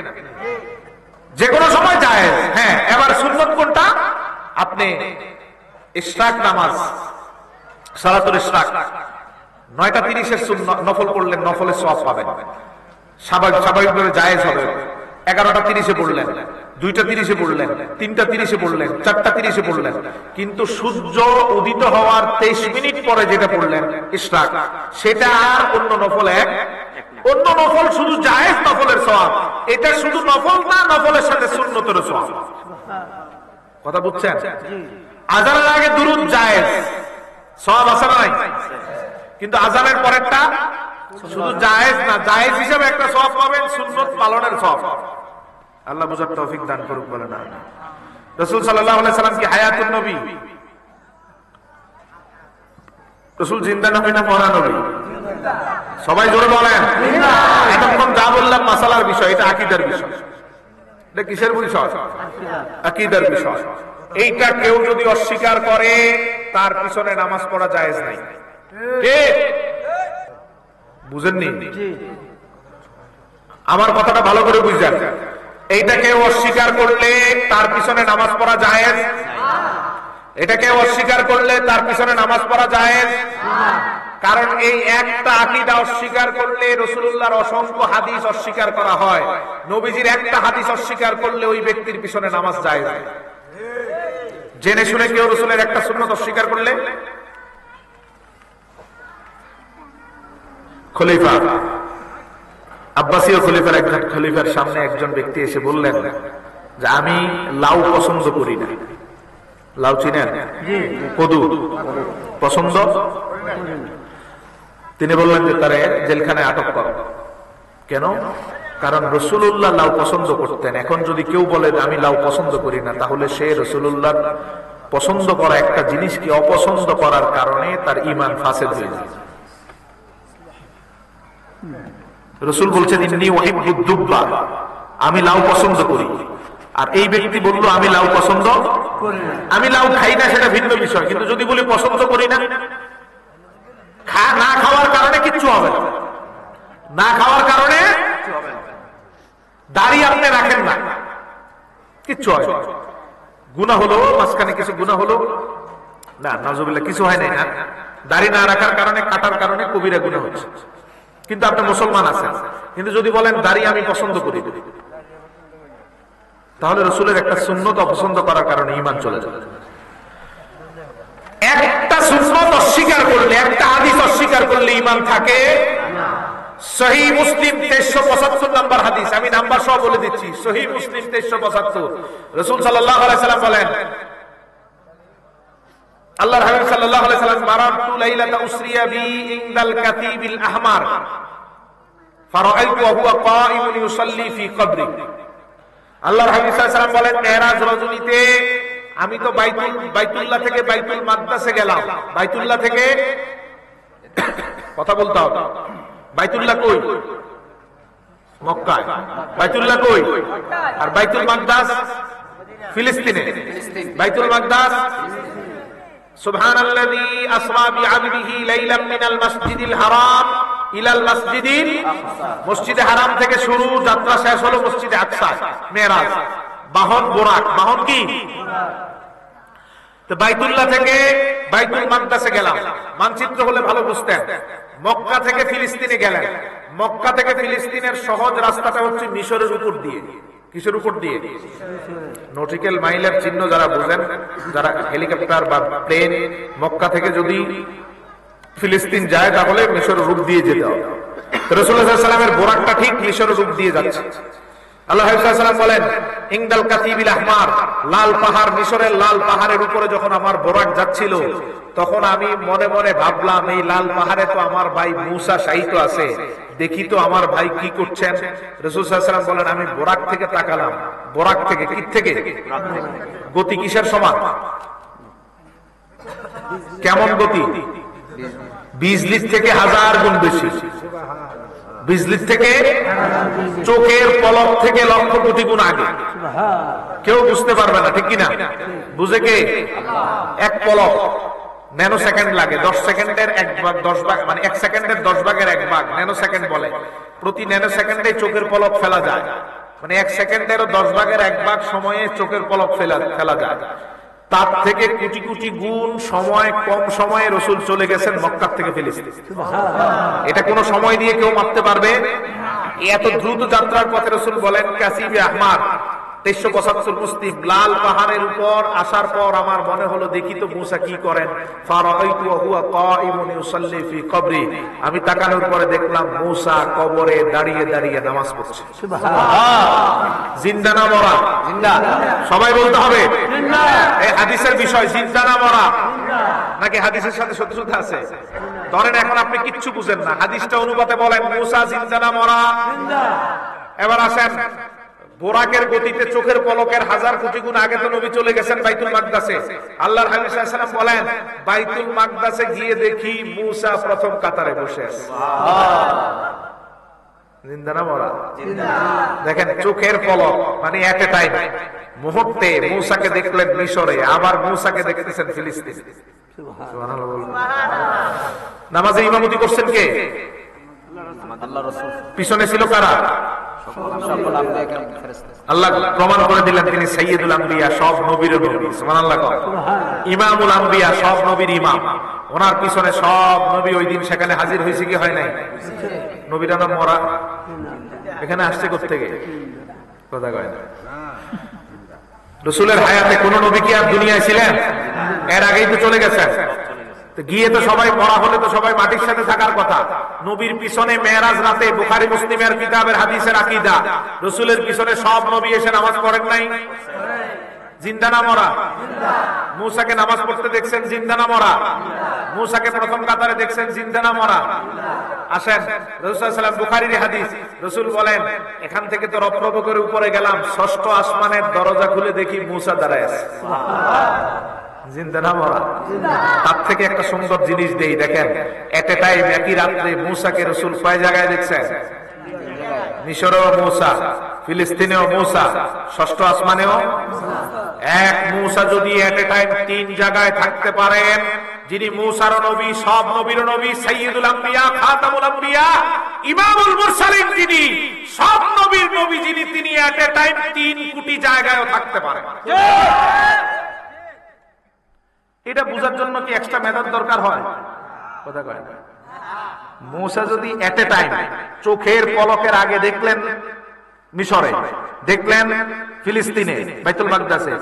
যে কোনো সময় জায়েজ। হ্যাঁ, এবার সুন্নত কোনটা? আপনি ইশরাক নামাজ, সালাতুল ইশরাক 9:30-এর নফল পড়লেন, নফলের সওয়াব পাবেন, স্বাভাবিকভাবে জায়েজ হবে। 11:30-এ পড়লেন, 2:30-এ পড়লেন, 3:30-এ পড়লেন, 4:30-এ পড়লেন, কিন্তু সূর্য উদিত হওয়ার 23 মিনিট পরে যেটা পড়লেন ইশরাক, সেটা আর অন্য নফল এক। অন্য নফল শুধু জায়েজ নফলের সওয়াব, এটা শুধু নফল না, নফলের সাথে সুন্নতের সওয়াব। কথা বুঝছেন? আজানের আগে দুরূদ জায়েজ, সওয়াব আছে না নাই? কিন্তু আজানের পরেরটা শুধু জায়েজ না, জায়েজ হিসেবে একটা সওয়াব পাবেন, সুন্নত পালনের সওয়াব। আল্লাহ বুঝার তৌফিক দান করুক, বলেন আমিন। রাসূল সাল্লাল্লাহু আলাইহি সাল্লাম কি হায়াতুন নবী? রাসূল জিন্দা নবী না মরা নবী? সবাই জোরে বলেন। এতক্ষণ যা বললাম মাসালার বিষয়, এটা আকীদার বিষয়। এটা কিসের বিষয়? আকীদার বিষয়। এইটা কেউ যদি অস্বীকার করে তার পিছনে নামাজ পড়া জায়েজ নাই। বুঝেননি? আমার কথাটা ভালো করে বুঝছেন? এইটা কেউ অস্বীকার করলে তার পিছনে নামাজ পড়া জায়েজ? এটা কেউ অস্বীকার করলে তার পিছনে নামাজ পড়া জায়েজ? কারণ এই একটা আকীদা অস্বীকার করলে রাসূলুল্লাহর অসংখ্য হাদিস অস্বীকার করা হয়। নবীজির একটা হাদিস অস্বীকার করলে ওই ব্যক্তির পিছনে নামাজ জায়েজ। জেনে শুনে কেউ রাসূলের একটা সুন্নাত অস্বীকার করলে, খলিফা আব্বাসীয় খলিফার একজন খলিফার সামনে একজন ব্যক্তি এসে বললেন যে আমি লাউ পছন্দ করি না। লাউ চিনেন? কদু পছন্দ? তিনি বললেন যে তারে জেলখানায় আটক করো। কেন? কারণ রাসূলুল্লাহ লাউ পছন্দ করতেন। এখন যদি কেউ বলে আমি লাউ পছন্দ করি না, তাহলে সে রাসূলুল্লাহ পছন্দ করা একটা জিনিসকে অপছন্দ করার কারণে তার ঈমান ফাসেদ হয়ে যায়। রাসূল বলছেন ইন্নী উহিব্বুদ দুব্বা, আমি লাউ পছন্দ করি। আর এই ব্যক্তি বলল আমি লাউ পছন্দ করি না। আমি লাউ খাই না সেটা ভিন্ন বিষয়, কিন্তু যদি বলি পছন্দ করি না, না খাওয়ার কারণে কিচ্ছু হবে না। না খাওয়ার কারণে দাড়ি আপনি রাখেন না, কিচ্ছু হয় না। গুনাহ হলো, মাঝখানে কিছু গুনাহ হলো না, নাউজুবিল্লাহ, কিছু হয় না। দাড়ি না রাখার কারণে, কাটার কারণে কবিরা গুনাহ হচ্ছে, কিন্তু আপনি মুসলমান আছেন। কিন্তু যদি বলেন দাড়ি আমি পছন্দ করি, তাহলে রাসূলের একটা সুন্নত অপছন্দ করার কারণে ঈমান চলে যাবে। একটা সুন্নত অস্বীকার করলে, একটা হাদিস অস্বীকার করলে ঈমান থাকে না। সহিহ মুসলিম 2375 নম্বর হাদিস, আমি নাম্বার সহ বলে দিচ্ছি। সহিহ মুসলিম 2375, রাসূল সাল্লাল্লাহু আলাইহি সাল্লাম বলেন, আল্লাহর হাবিব সাল্লাল্লাহু আলাইহি সাল্লাম মারাতু লাইলাতা উসরিয়া বি ইনদাল কাতিবিল আহমার ফারাআইতু ওয়া হুয়া কাঈমুন ইউসাল্লি ফি কবরি। আল্লাহর হাবিব সাল্লাল্লাহু আলাইহি সাল্লাম বলেন, মেরাজ রজনীতে আমি তো বাইতুল্লাহ থেকে বাইতুল মাকদাসে গেলাম। বাইতুল্লাহ থেকে, কথা বলতে হবে, বাইতুল্লাহ কই? মক্কায়। বাইতুল্লাহ কই? আর বাইতুল মাকদাস ফিলিস্তিনে। বাইতুল মাকদাস, সুবহানাল্লাযী আসরা বিআবদিহি লাইলাম মিনাল মাসজিদিল হারাম ইলাল মাসজিদিল আকসা। মসজিদে হারাম থেকে শুরু, যাত্রা শেষ হলো মসজিদে আকসা। মেরাজ, বাহন বোরাক। বাহন কি? তো বাইতুল্লাহ থেকে বাইতুল মাকদাসে গেলাম। মানচিত্র হলে ভালো বুঝতেন। মক্কা থেকে ফিলিস্তিনে গেলেন। মক্কা থেকে ফিলিস্তিনের সহজ রাস্তাটা হচ্ছে মিশরের উপর দিয়ে। কিসের উপর দিয়ে? নটিক্যাল মাইলের চিহ্ন যারা বুঝেন, যারা হেলিকপ্টার বা প্লেন মক্কা থেকে যদি ফিলিস্তিন যায় তাহলে মিশরের রূপ দিয়ে যেতে হবে। রাসূলুল্লাহ সাল্লাল্লাহু আলাইহি ওয়াসাল্লামের বোরাকটা ঠিক মিশরের রূপ দিয়ে যাচ্ছে। আল্লাহ সাল্লাল্লাহু আলাইহি ওয়াসাল্লাম বলেন, ইনদাল কাতিবিল আহমার, লাল পাহাড়, মিশরের লাল পাহাড়ের উপরে যখন আমার বোরাক যাচ্ছিল, তখন আমি মনে মনে ভাবলাম এই লাল পাহাড়ে তো আমার ভাই মূসা শায়িত আছে, দেখি তো আমার ভাই কি করছেন। রাসূল সাল্লাল্লাহু আলাইহি ওয়াসাল্লাম বলেন, আমি বোরাক থেকে তাকালাম। বোরাক থেকে, কি থেকে? গতি কিসের সমান? কেমন গতি? বিজলির থেকে 1000 গুণ বেশি। বিজলির থেকে, চোখের পলক থেকে লক্ষ কোটি গুণ আগে। কেউ বুঝতে পারবে না, ঠিক কিনা? বুঝে কে? এক পলক, ন্যানো সেকেন্ড লাগে। 10 সেকেন্ডের 1 ভাগ, 10 ভাগ মানে 1 সেকেন্ডের 10 ভাগের 1 ভাগ ন্যানো সেকেন্ড বলে। প্রতি ন্যানো সেকেন্ডে চোখের পলক ফেলা যায়, মানে 1 সেকেন্ডেরও 10 ভাগের 1 ভাগ সময়ে চোখের পলক ফেলা যায়। তার থেকে কোটি কোটি গুণ সময়, কম সময়ে রাসূল চলে গেছেন মক্কা থেকে ফিলিস্তিন। এটা কোন সময় দিয়ে কেউ মাপতে পারবে? এত দ্রুত যাত্রার পথে রাসূল বলেন, কাসিবে আহমার 2375 মুসলিম, লাল পাহাড়ের উপর আসার পর আমার মনে হলো দেখি তো মূসা কি করেন। ফারাআইতু ওয়া হুয়া কাঈমুন ইউসাল্লি ফি কবরি, আমি তাকানোর পরে দেখলাম মূসা কবরে দাঁড়িয়ে দাঁড়িয়ে নামাজ পড়ছে। সুবহানাল্লাহ। জিন্দা না মরা? জিন্দা। সবাই বলতে হবে জিন্দা। এই হাদিসের বিষয়, জিন্দা না মরা? নাকি হাদিসের সাথে সত্যি সত্যি আছে? ধরেন এখন আপনি কিচ্ছু বুঝেন না, হাদিসটা অনুবাদে বলেন মূসা জিন্দা না মরা? জিন্দা। এবার আসেন, বোরাকের গতিতে চোখের পলকের 1000 কোটি গুণ আগে তো নবী চলে গেছেন বাইতুল মাকদাসে। আল্লাহর হাবিব সাল্লাল্লাহু আলাইহি ওয়াসাল্লাম বলেন, বাইতুল মাকদাসে গিয়ে দেখি মূসা প্রথম কাতারে বসে আছে। জিন্দা না মরা? দেখেন চোখের পলক, মানে এট এ টাইম, মুহূর্তে মূসাকে দেখলেন মিশরে, আবার মূসাকে দেখতেছেন ফিলিস্তিনে। সুবহানাল্লাহ বলুন। নামাজে ইমামতি করছেন কে? পিছনে ছিল কারা? আল্লাহ প্রমাণ করে দিলেন তিনি সাইয়্যিদুল আম্বিয়া, সব নবীর নবী। সুবহানাল্লাহ। ইমামুল আম্বিয়া, সব নবীর ইমাম। ওনার পিছনে সব নবী ওই দিন সেখানে হাজির হয়েছে কি হয় নাই? নবীরা না মরা? এখানে আসছে কোত্থেকে? কথা কয় না। রাসূলের হায়াতে কোন নবী কি আর দুনিয়ায় ছিলেন? এর আগেই তো চলে গেছেন। গিয়ে তো সবাই মরা হলে তো সবাই মাটির সাথে থাকার কথা। নবীর পিছনে মেরাজ রাতে, বুখারী মুসলিমের কিতাবের হাদিসের আকীদা, রাসূলের পিছনে সব নবী এসে নামাজ পড়েন নাই? জিন্দা না মরা? মূসাকে নামাজ পড়তে দেখছেন, জিন্দা না মরা? মূসাকে প্রথম কাতারে দেখছেন, জিন্দা না মরা? আসেন, রাসূল সাল্লাল্লাহু আলাইহি ওয়াসাল্লাম, বুখারীর হাদিস, রাসূল বলেন এখান থেকে তো রপ্রভ করে উপরে গেলাম, ষষ্ঠ আসমানের দরজা খুলে দেখি মূসা দাঁড়ায় আছে। জিন্দা না মরা? তার থেকে একটা সুন্দর জিনিস দেই, দেখেন এট এ টাইম, একই রাত্রে মূসাকে রাসূল কয় জায়গায় দেখছেন? মিশরেও মূসা, ফিলিস্তিনেও মূসা, ষষ্ঠ আসমানেও এক। মূসা যদি এট এ টাইম তিন জায়গায় থাকতে পারেন, যিনি মূসারও নবী, সব নবীর নবী, সাইয়্যিদুল আম্বিয়া, খাতামুল আম্বিয়া, ইমামুল মুরসালিন, যিনি সব নবীর নবী, যিনি তিনি এট এ টাইম 3 কোটি জায়গায়ও থাকতে পারেন। এটা বোঝার জন্য কি এক্সট্রা মেধার দরকার হয়? কথা কয় না। মূসা যদি এট এ টাইম চোখের পলকের আগে দেখলেন মিশরে, দেখলেন ফিলিস্তিনে বাইতুল মাকদাসে,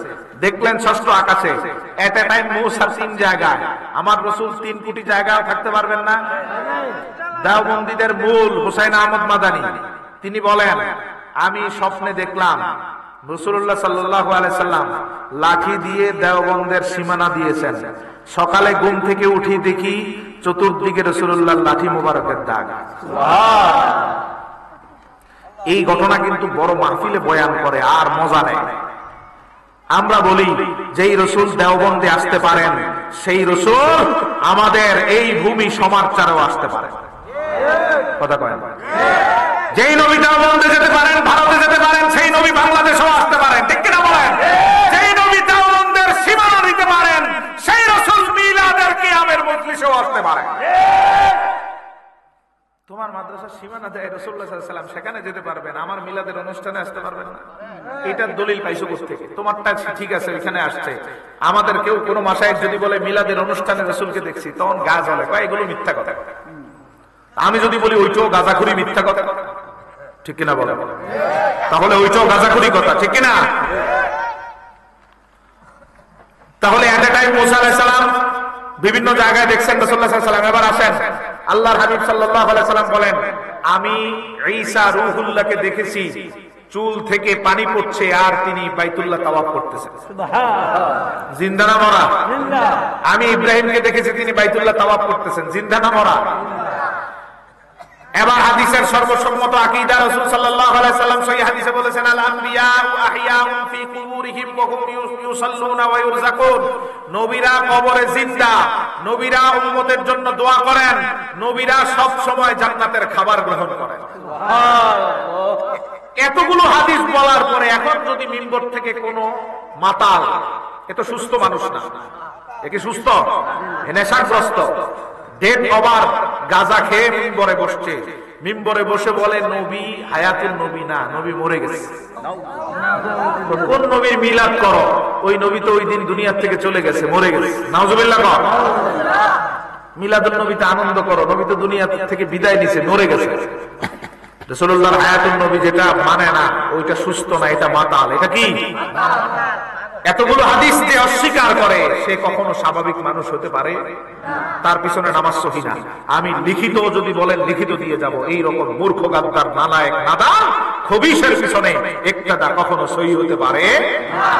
দেখলেন ষষ্ঠ আকাশে, এট এ টাইম মূসা 3 জায়গায়, আমার রাসূল 3 কোটি জায়গায় থাকতে পারবেন না? দেওবন্দীদের মূল হুসাইন আহমদ মাদানী তিনি বলেন, আমি স্বপ্নে দেখলাম রাসূলুল্লাহ সাল্লাল্লাহু আলাইহি সাল্লাম লাঠি দিয়ে দেওবন্দের সীমানা দিয়েছেন। সকালে ঘুম থেকে উঠি দেখি চতুর্দিকে রাসূলুল্লাহর লাঠি মোবারকের দাগ। এই ঘটনা কিন্তু বড় মাহফিলে বয়ান করে আর মজা নেয়। আমরা বলি যেই রাসূল দেওবন্দে আসতে পারেন, সেই রাসূল আমাদের এই ভূমি সমারচারেও আসতে পারেন। কথা কয় না? যেই নবী দেওবন্দে যেতে পারেন, ভারতে যেতে পারেন, সেই নবী বাংলাদেশেও আসতে পারেন। ঠিক কিনা বলেন? যেই নবী দেওবন্দের সীমানা দিতে পারেন, সেই রাসূল মিলাদের কিয়ামের মজলিসেও আসতে পারেন। তোমার মাদ্রাসার সীমানা দেয় রাসূলুল্লাহ সাল্লাল্লাহু আলাইহি ওয়াসাল্লাম, সেখানে যেতে পারবেন, আমার মিলাদের অনুষ্ঠানে আসতে পারবেন না। এটার দলিল পাইছো কোত্থেকে? তোমারটা ঠিক আছে, ওইখানে আসছে। আমাদের কেউ কোনো মাসায়েখ যদি বলে মিলাদের অনুষ্ঠানে রাসূলকে দেখছি, তখন গা জ্বলে, কয় এগুলো মিথ্যা কথা। আমি যদি বলি ওইটাও গাঁজাখুরি মিথ্যা কথা, ঠিক কিনা বলে? তাহলে ওইটাও গাঁজাখুরি কথা, ঠিক কিনা? তাহলে এট এ টাইম মূসা আলাইহিস সালাম বিভিন্ন জায়গায় দেখছেন রাসূলুল্লাহ সাল্লাল্লাহু আলাইহি ওয়াসাল্লাম। এবার আসেন, আল্লাহর হাবিব সাল্লাল্লাহু আলাইহি ওয়াসাল্লাম বলেন, আমি ঈসা রূহুল্লাহকে দেখেছি, চুল থেকে পানি পড়ছে আর তিনি বাইতুল্লাহ তাওয়াফ করতেছেন। সুবহানাল্লাহ। জিন্দা না মরা? জিন্দা। আমি ইব্রাহিমকে দেখেছি, তিনি বাইতুল্লাহ তাওয়াফ করতেছেন। জিন্দা না মরা? এবার হাদিসের সর্বসম্মত আকীদা, রাসূল সাল্লাল্লাহু আলাইহি ওয়াসাল্লাম সহিহ হাদিসে বলেছেন, আল আম্বিয়াউ আহইয়াউন ফি কুবুরিহিম ওয়া হুম ইউসাল্লুনা ওয়া ইউরযাকুন। নবীরা কবরে জিন্দা, নবীরা উম্মতের জন্য দোয়া করেন, নবীরা সব সময় জান্নাতের খাবার গ্রহণ করেন। সুবহানাল্লাহ। এতগুলো হাদিস বলার পরে এখন যদি মিম্বর থেকে কোনো মাতাল, এ তো সুস্থ মানুষ না, এ কি সুস্থ? এ নেশাগ্রস্ত, ডেট ওভার, গাঁজা খেয়ে মিম্বরে বসছে, মিম্বরে বসে বলে নবী হায়াতুন নবী না, নবী মরে গেছে। কোন নবীর মিলাদ করো? ওই নবী তো ওই দিন দুনিয়া থেকে চলে গেছে, মরে গেছে। নাউজুবিল্লাহ কর। মিলাদুন নবীতে আনন্দ করো, নবী তো দুনিয়া থেকে বিদায় নিছে, মরে গেছে। রাসূলুল্লাহর হায়াতুন নবী যেটা মানে না, ওইটা সুস্থ না, এটা মাতাল। এটা কি? এতগুলো হাদিস যে অস্বীকার করে, সে কখনো স্বাভাবিক মানুষ হতে পারে? তার পিছনে নামাজ সহি না। আমি লিখিত যদি বলেন লিখিত দিয়ে যাব, এই রকম মূর্খ গাদ্দার নালায়েক নাদান খবিশের পিছনে ইক্তেদা কখনো সহি হতে পারে না।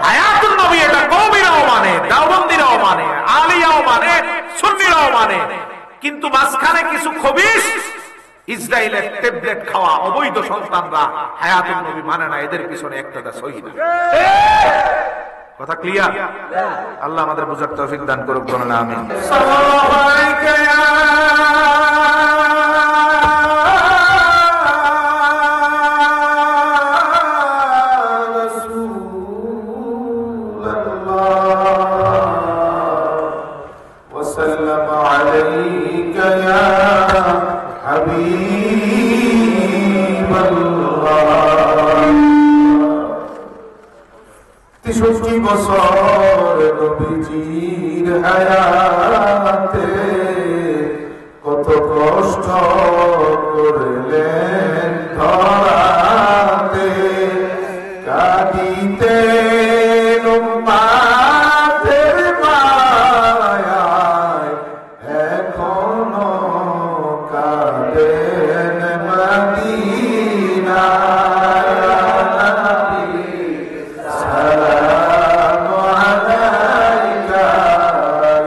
হায়াতুন নবী এটা কওমিরাও মানে, দেওবন্দীরাও মানে, আলিয়াও মানে, সুন্নিরাও মানে, কিন্তু মাঝখানে কিছু খবিশ ইসরায়েলের ট্যাবলেট খাওয়া অবৈধ সন্তানরা হায়াতুন নবী মানে না, এদের পিছনে ইক্তেদা সহি না। কথা ক্লিয়ার? আল্লাহ আমাদের বুঝার তৌফিক দান করুক, বলেন আমিন। সাল্লাল্লাহু আলাইহি আলাইকা ইয়া হাবিবাল্লাহ। 63 বছর নবীজির হায়াতে কত কষ্ট করলেন ধরাতে, কাঁদিতে উম্মতের মায়ায় এখনো কাঁদেন মদিনায়। সালামু আলাইকা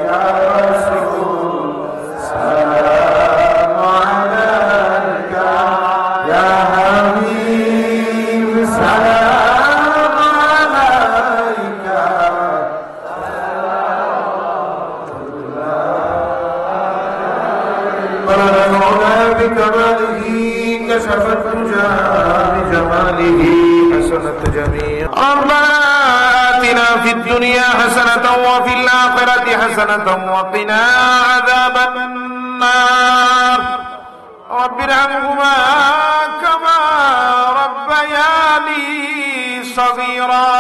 ইয়া রাসূল, সালামু আলাইকা ইয়া হাবিব, সালামু আলাইকা। ورنونا بكماله كشف الدجى بجماله حسنت جميع. ربنا آتنا في الدنيا حسنة وفي الآخرة حسنة وقنا عذاب النار. رب ارحمهما كما ربياني صغيرا.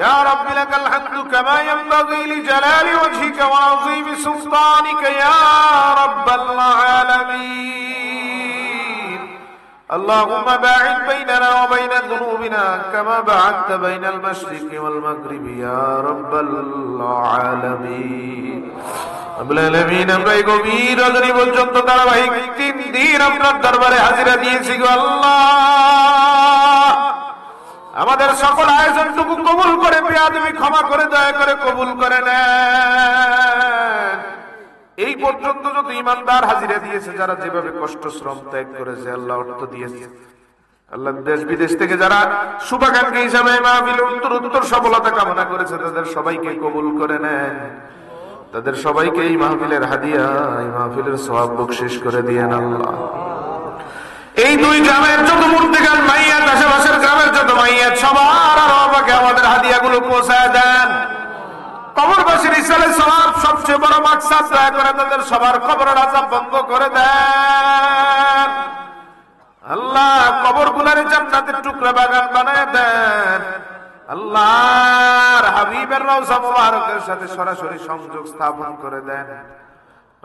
يا رب لك الحمد كما ينبغي لجلال وجهك وعظيم سلطانك يا رب العالمين. اللهم باعد بيننا وبين ذنوبنا كما باعدت بين المشرق والمغرب يا رب العالمين. রব্বুল আলামিন, আমরা এই গভীর রজনী পর্যন্ত ধারাবাহিক 3 দিন আপনার দরবারে হাজিরা দিয়েছি গো আল্লাহ। আমাদের সকল আয়োজনটুকু কবুল করে বেয়াদবি ক্ষমা করে দয়া করে কবুল করে নেন। এই পর্যন্ত যত ইমানদার হাজিরা দিয়েছে, যারা যেভাবে কষ্ট শ্রম ত্যাগ করেছে, আল্লাহ অর্থ দিয়েছে, আল্লাহ দেশ বিদেশ থেকে যারা শুভাকাঙ্ক্ষী হিসাবে মাহফিল উত্তর সফলতা কামনা করেছে, তাদের সবাইকে কবুল করে নেন। তাদের সবাইকে এই মাহফিলের হাদিয়া, এই মাহফিলের সওয়াব বকশিশ করে দিয়েন আল্লাহ। এই 2 গ্রামের যত মুর্তিগান মাইয়াত, আশেপাশের গ্রামের যত মাইয়াত, সবার আরবাকে আমাদের হাদিয়াগুলো পৌঁছায় দেন। কবরবাসীর ইসালে সওয়াব সবচেয়ে বড় মাকসাদ, দয়া করে তাদের সবার কবরের আযাব বন্ধ করে দেন আল্লাহ। কবরগুলোর জান্নাতের টুকরা বাগান বানায় দেন আল্লাহর হাবিবের রওজা মুবারকের সাথে সরাসরি সংযোগ স্থাপন করে দেন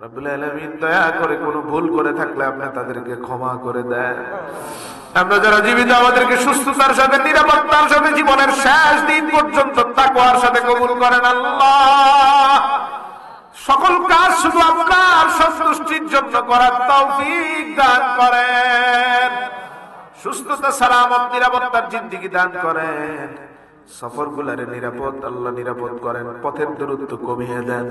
রব্বুল আলামিন। দয়া করে কোনো ভুল করে থাকলে আপনি তাদেরকে ক্ষমা করে দেন। আমরা যারা জীবিত, আমাদেরকে সুস্থতার সাথে, নিরাপত্তার সাথে জীবনের শেষ দিন পর্যন্ত তাকওয়ার সাথে কবুল করেন আল্লাহ। সকল কাজ শুধু আপনার সন্তুষ্টির জন্য করার তৌফিক দান করেন। সুস্থতা, সালামত, নিরাপত্তার জিন্দেগি দান করেন। সফরগুলোরে নিরাপদ আল্লাহ নিরাপদ করেন। পথের দূরত্ব কমিয়ে দেন।